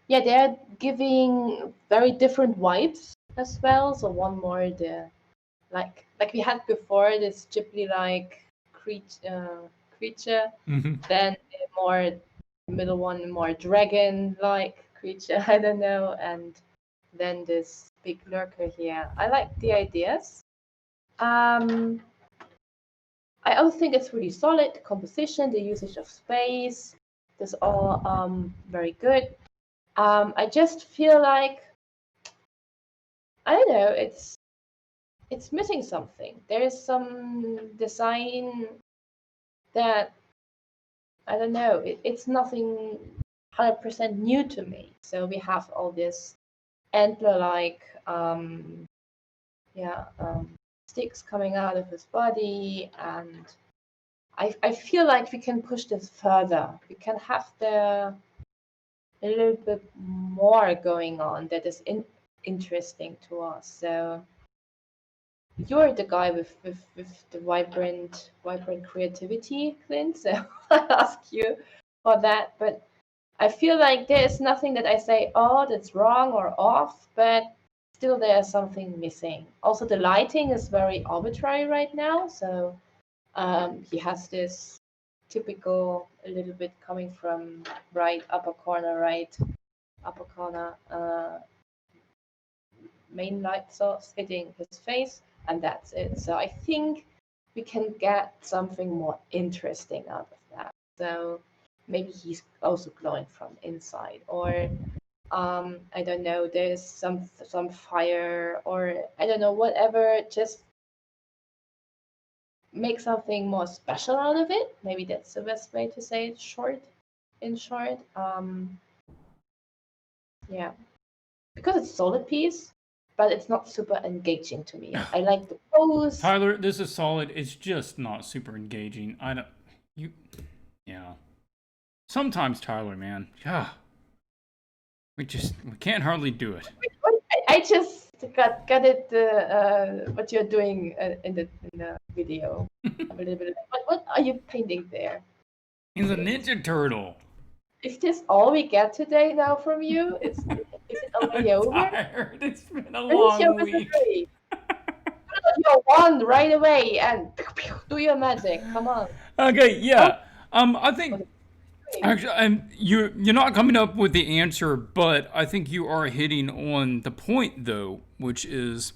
Speaker 2: yeah, they're giving very different vibes as well. So one more the like we had before, this Ghibli-like creature.
Speaker 1: Mm-hmm.
Speaker 2: Then the more middle one, more dragon-like creature. I don't know, and then this big lurker here. I like the ideas. Um, I also think it's really solid. The composition, the usage of space, this all very good. I just feel like I don't know. It's missing something. There is some design that I don't know. It's nothing 100% new to me. So we have all this antler-like sticks coming out of his body, and I feel like we can push this further. We can have a little bit more going on that is interesting to us. So you're the guy with the vibrant creativity, Clint. So I'll ask you for that. But I feel like there is nothing that I say, oh, that's wrong or off, but still there's something missing. Also, the lighting is very arbitrary right now. So he has this typical, a little bit coming from right upper corner, main light source hitting his face, and that's it. So I think we can get something more interesting out of that. So maybe he's also glowing from inside, or I don't know. There's some fire, or I don't know, whatever. Just make something more special out of it. Maybe that's the best way to say it. In short, yeah, because it's solid piece, but it's not super engaging to me. I like the pose.
Speaker 1: Tyler, this is solid. It's just not super engaging. I don't. You. Yeah. Sometimes, Tyler, man. Yeah. We can't hardly do it.
Speaker 2: I just got it. What you're doing in the video. A little bit. What are you painting there?
Speaker 1: He's a Ninja Turtle.
Speaker 2: Is this all we get today now from you? Is it already
Speaker 1: I'm
Speaker 2: over?
Speaker 1: tired. It's been a
Speaker 2: Finish your
Speaker 1: long week.
Speaker 2: misery. Your wand right away and do your magic. Come on.
Speaker 1: Okay,
Speaker 2: Oh,
Speaker 1: yeah. I think actually, you're not coming up with the answer, but I think you are hitting on the point though, which is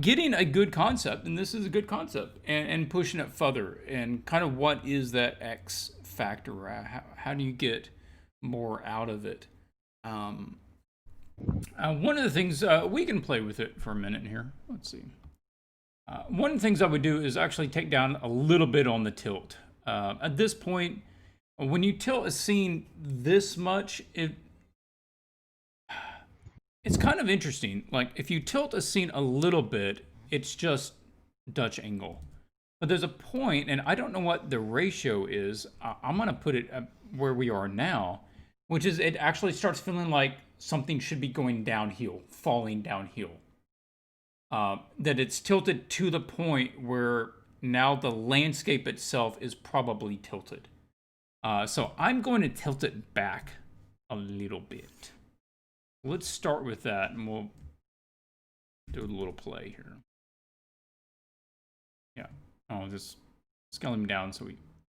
Speaker 1: getting a good concept, and this is a good concept, and pushing it further, and kind of what is that X factor? How do you get more out of it? One of the things we can play with it for a minute here. Let's see. One of the things I would do is actually take down a little bit on the tilt. At this point, when you tilt a scene this much, it's kind of interesting. Like if you tilt a scene a little bit, it's just Dutch angle. But there's a point, and I don't know what the ratio is. I'm gonna put it where we are now, which is it actually starts feeling like something should be going downhill, falling downhill. That it's tilted to the point where now the landscape itself is probably tilted. So I'm going to tilt it back a little bit. Let's start with that, and we'll do a little play here. Yeah. I'll just scale him down so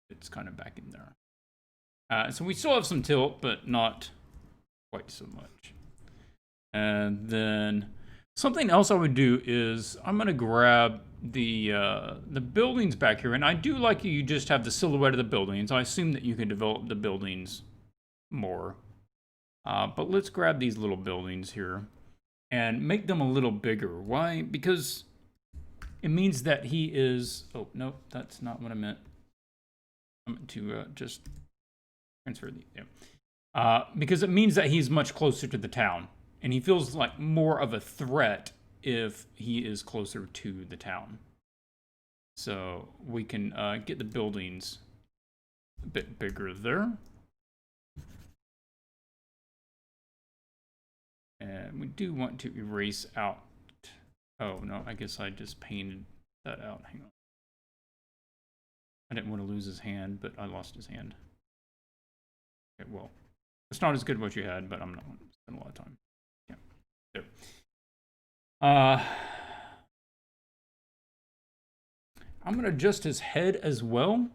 Speaker 1: it's kind of back in there. So we still have some tilt, but not quite so much. And then something else I would do is I'm gonna grab the buildings back here, and I do like you just have the silhouette of the buildings. I assume that you can develop the buildings more, but let's grab these little buildings here and make them a little bigger. Why? Because it means that he is. Oh no, that's not what I meant. I meant to just Transfer the, yeah. Because it means that he's much closer to the town. And he feels like more of a threat if he is closer to the town. So we can get the buildings a bit bigger there. And we do want to erase out. Oh, no, I guess I just painted that out. Hang on. I didn't want to lose his hand, but I lost his hand. Okay, well, it's not as good as what you had, but I'm not going to spend a lot of time. Yeah, there. I'm going to adjust his head as well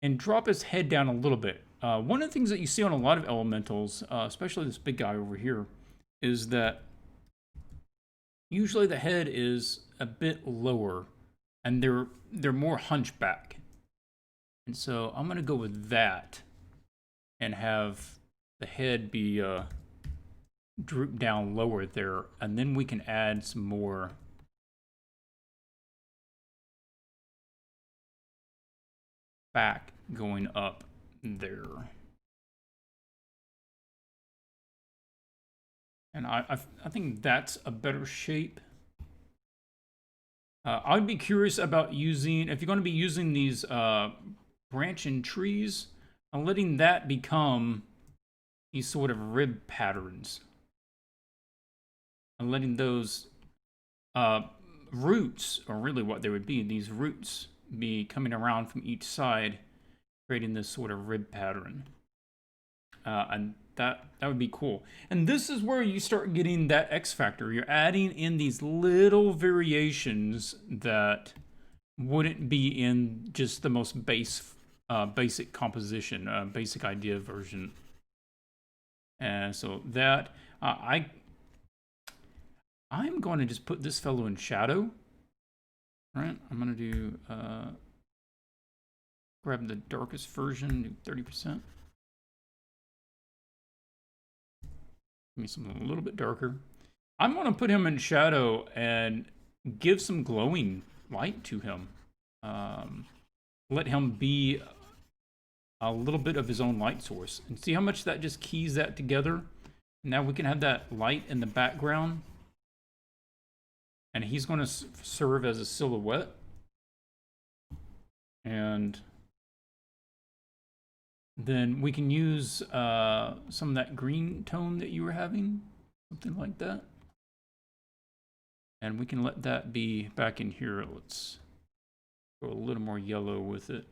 Speaker 1: and drop his head down a little bit. One of the things that you see on a lot of elementals, especially this big guy over here, is that usually the head is a bit lower and they're more hunchback. And so I'm going to go with that and have the head be droop down lower there, and then we can add some more back going up there. And I think that's a better shape. I'd be curious about using, if you're going to be using these branching trees, I'm letting that become these sort of rib patterns. And letting those roots, or really what they would be, these roots be coming around from each side, creating this sort of rib pattern. And that would be cool. And this is where you start getting that X factor. You're adding in these little variations that wouldn't be in just the most basic composition, basic idea version. And so that I'm going to just put this fellow in shadow. All right, I'm going to do grab the darkest version, do 30%. Give me something a little bit darker. I'm going to put him in shadow and give some glowing light to him. Let him be a little bit of his own light source. And see how much that just keys that together? Now we can have that light in the background. And he's going to serve as a silhouette. And then we can use some of that green tone that you were having. Something like that. And we can let that be back in here. Let's go a little more yellow with it.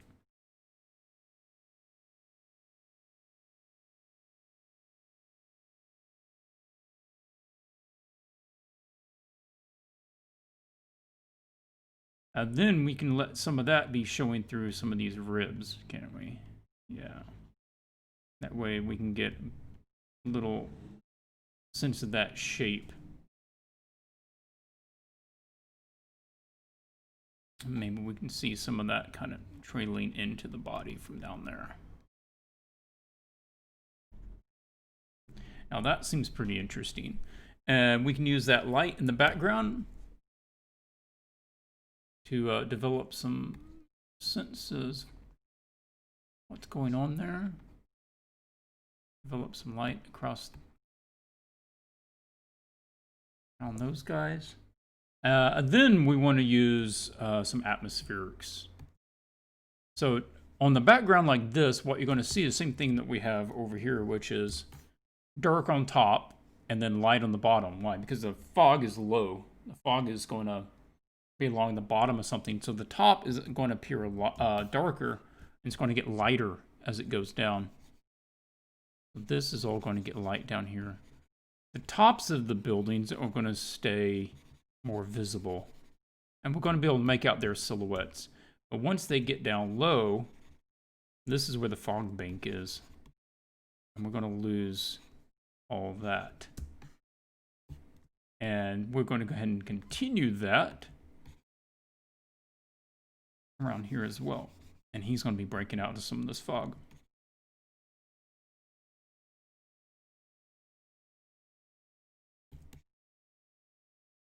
Speaker 1: Then we can let some of that be showing through some of these ribs, can't we? Yeah. That way we can get a little sense of that shape. Maybe we can see some of that kind of trailing into the body from down there. Now that seems pretty interesting. And we can use that light in the background to develop some senses. What's going on there? Develop some light across on those guys. Then we want to use some atmospherics. So on the background like this, what you're going to see is the same thing that we have over here, which is dark on top and then light on the bottom. Why? Because the fog is low. The fog is going to be along the bottom of something. So the top is going to appear darker, and it's going to get lighter as it goes down. This is all going to get light down here. The tops of the buildings are going to stay more visible. And we're going to be able to make out their silhouettes. But once they get down low, this is where the fog bank is. And we're going to lose all that. And we're going to go ahead and continue that around here as well. And he's going to be breaking out of some of this fog.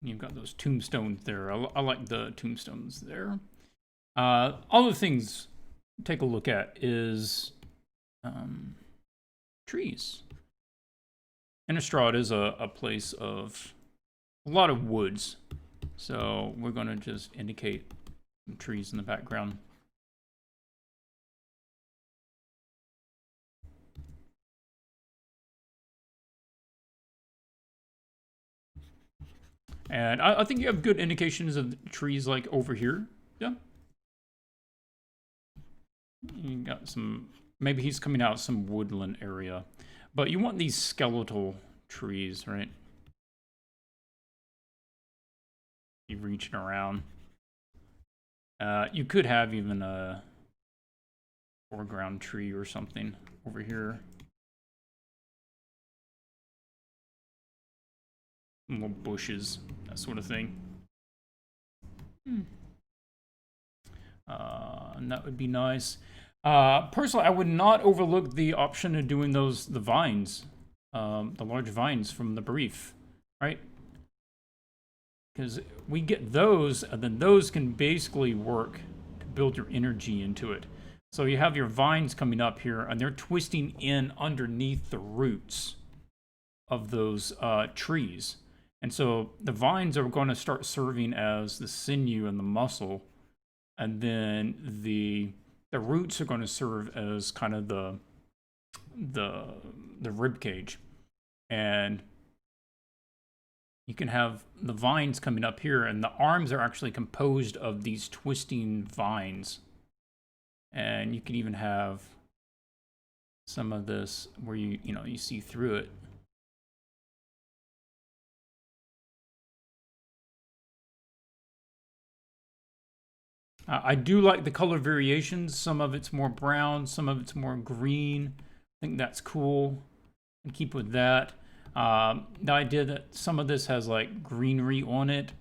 Speaker 1: You've got those tombstones there. I like the tombstones there. Other things take a look at is trees. Innistrad is a place of a lot of woods, so we're going to just indicate some trees in the background. And I think you have good indications of trees like over here. Yeah. You got some, maybe he's coming out of some woodland area. But you want these skeletal trees, right? You reaching around. You could have even a foreground tree or something over here. Little bushes, that sort of thing. And that would be nice. Personally, I would not overlook the option of doing the vines, the large vines from the brief, right? Because we get those, and then those can basically work to build your energy into it. So you have your vines coming up here, and they're twisting in underneath the roots of those trees. And so the vines are going to start serving as the sinew and the muscle, and then the roots are going to serve as kind of the rib cage. And you can have the vines coming up here, and the arms are actually composed of these twisting vines. And you can even have some of this where you see through it. I do like the color variations. Some of it's more brown, some of it's more green. I think that's cool. And keep with that. The idea that some of this has like greenery on it,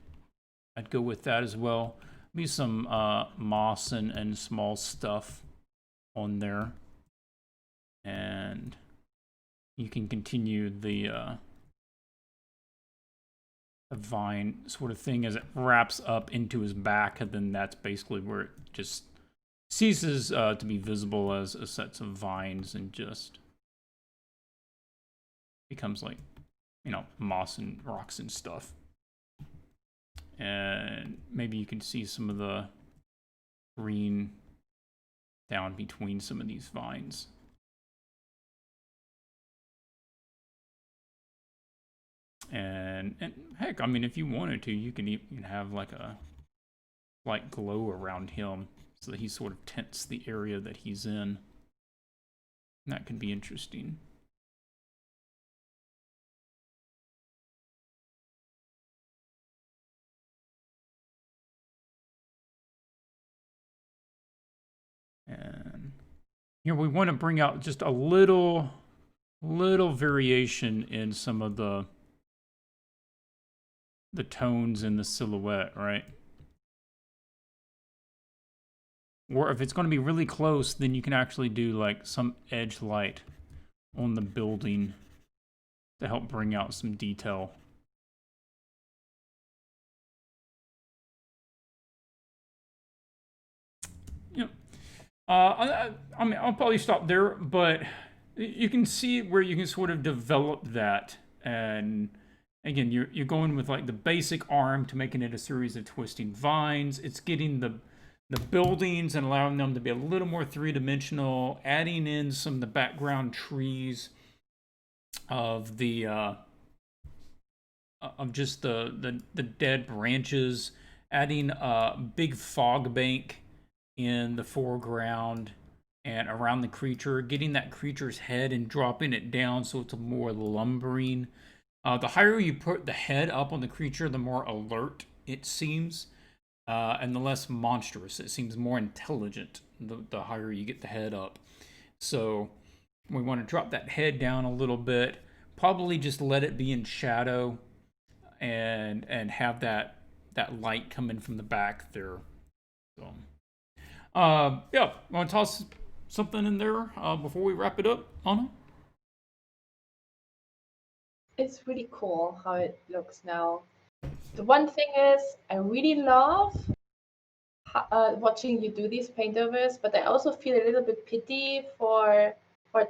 Speaker 1: I'd go with that as well. Maybe some moss and small stuff on there. And you can continue the vine sort of thing as it wraps up into his back, and then that's basically where it just ceases to be visible as a sets of vines and just becomes like, moss and rocks and stuff. And maybe you can see some of the green down between some of these vines. And heck, I mean, if you wanted to, you can even have like a light glow around him so that he sort of tints the area that he's in. And that can be interesting. And here we want to bring out just a little variation in some of the tones in the silhouette, right? Or if it's going to be really close, then you can actually do like some edge light on the building to help bring out some detail. Yep. I mean, I'll probably stop there, but you can see where you can sort of develop that. And again, you're going with like the basic arm to making it a series of twisting vines. It's getting the buildings and allowing them to be a little more three-dimensional, adding in some of the background trees of the of just the dead branches, adding a big fog bank in the foreground and around the creature, getting that creature's head and dropping it down so it's more lumbering. The higher you put the head up on the creature, the more alert it seems, and the less monstrous. It seems more intelligent the higher you get the head up. So we want to drop that head down a little bit, probably just let it be in shadow, and have that light coming from the back there. So yeah, want to toss something in there before we wrap it up, Anna?
Speaker 2: It's really cool how it looks now. The one thing is, I really love watching you do these paintovers, but I also feel a little bit pity for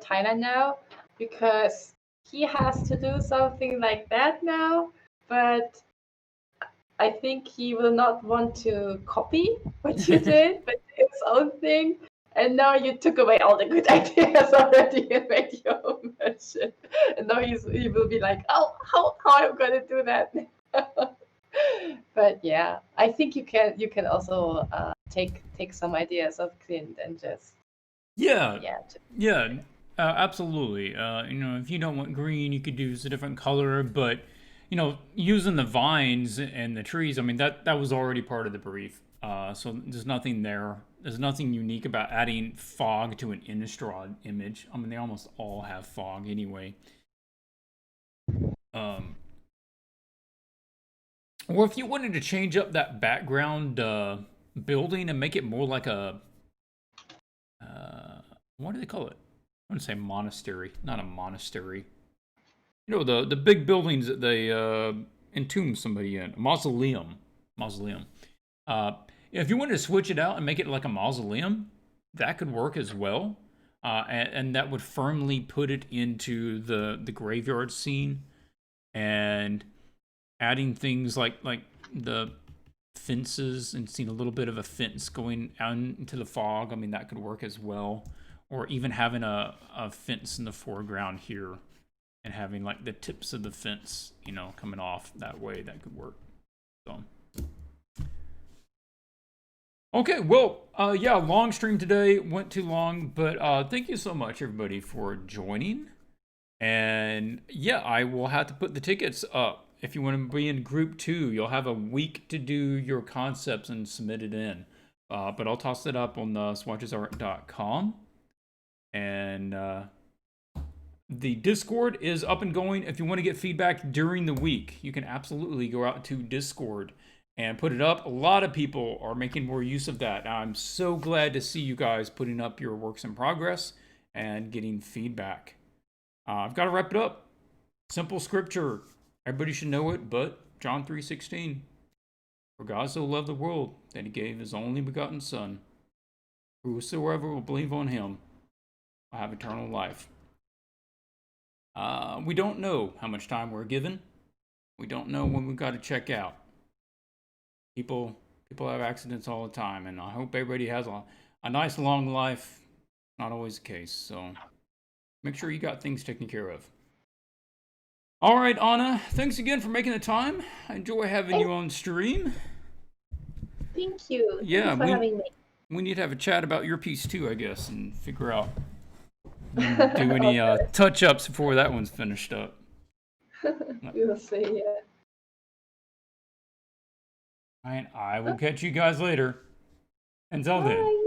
Speaker 2: Tyler now, because he has to do something like that now, but I think he will not want to copy what you did, but his own thing. And now you took away all the good ideas already and made your own version. And now he will be like, oh, how am I gonna do that? But yeah, I think you can also take some ideas of Clint and just
Speaker 1: Yeah,
Speaker 2: yeah.
Speaker 1: yeah, absolutely. If you don't want green, you could use a different color, but using the vines and the trees, I mean that was already part of the brief. So there's nothing there. There's nothing unique about adding fog to an Innistrad image. I mean, they almost all have fog anyway. Or if you wanted to change up that background building and make it more like a what do they call it? I want to say monastery, not a monastery. The big buildings that they entomb somebody in, a mausoleum. If you wanted to switch it out and make it like a mausoleum, that could work as well, and that would firmly put it into the graveyard scene, and adding things like the fences and seeing a little bit of a fence going out into the fog. I mean, that could work as well, or even having a fence in the foreground here and having like the tips of the fence, coming off that way. That could work. So, okay, well, yeah, long stream today, went too long, but thank you so much, everybody, for joining. And yeah, I will have to put the tickets up. If you want to be in group 2, you'll have a week to do your concepts and submit it in. But I'll toss it up on the swatchesart.com. And the Discord is up and going. If you want to get feedback during the week, you can absolutely go out to Discord and put it up. A lot of people are making more use of that. I'm so glad to see you guys putting up your works in progress and getting feedback. I've got to wrap it up. Simple scripture. Everybody should know it, but John 3:16. For God so loved the world that he gave his only begotten Son. Whosoever will believe on him will have eternal life. We don't know how much time we're given. We don't know when we've got to check out. People have accidents all the time, and I hope everybody has a nice long life. Not always the case, so make sure you got things taken care of. All right, Anna, thanks again for making the time. I enjoy having you on stream.
Speaker 2: Thank you.
Speaker 1: Yeah,
Speaker 2: Thanks for having me.
Speaker 1: We need to have a chat about your piece too, I guess, and figure out do any touch-ups before that one's finished up.
Speaker 2: We'll see, yeah.
Speaker 1: All right, I will catch you guys later. Until then.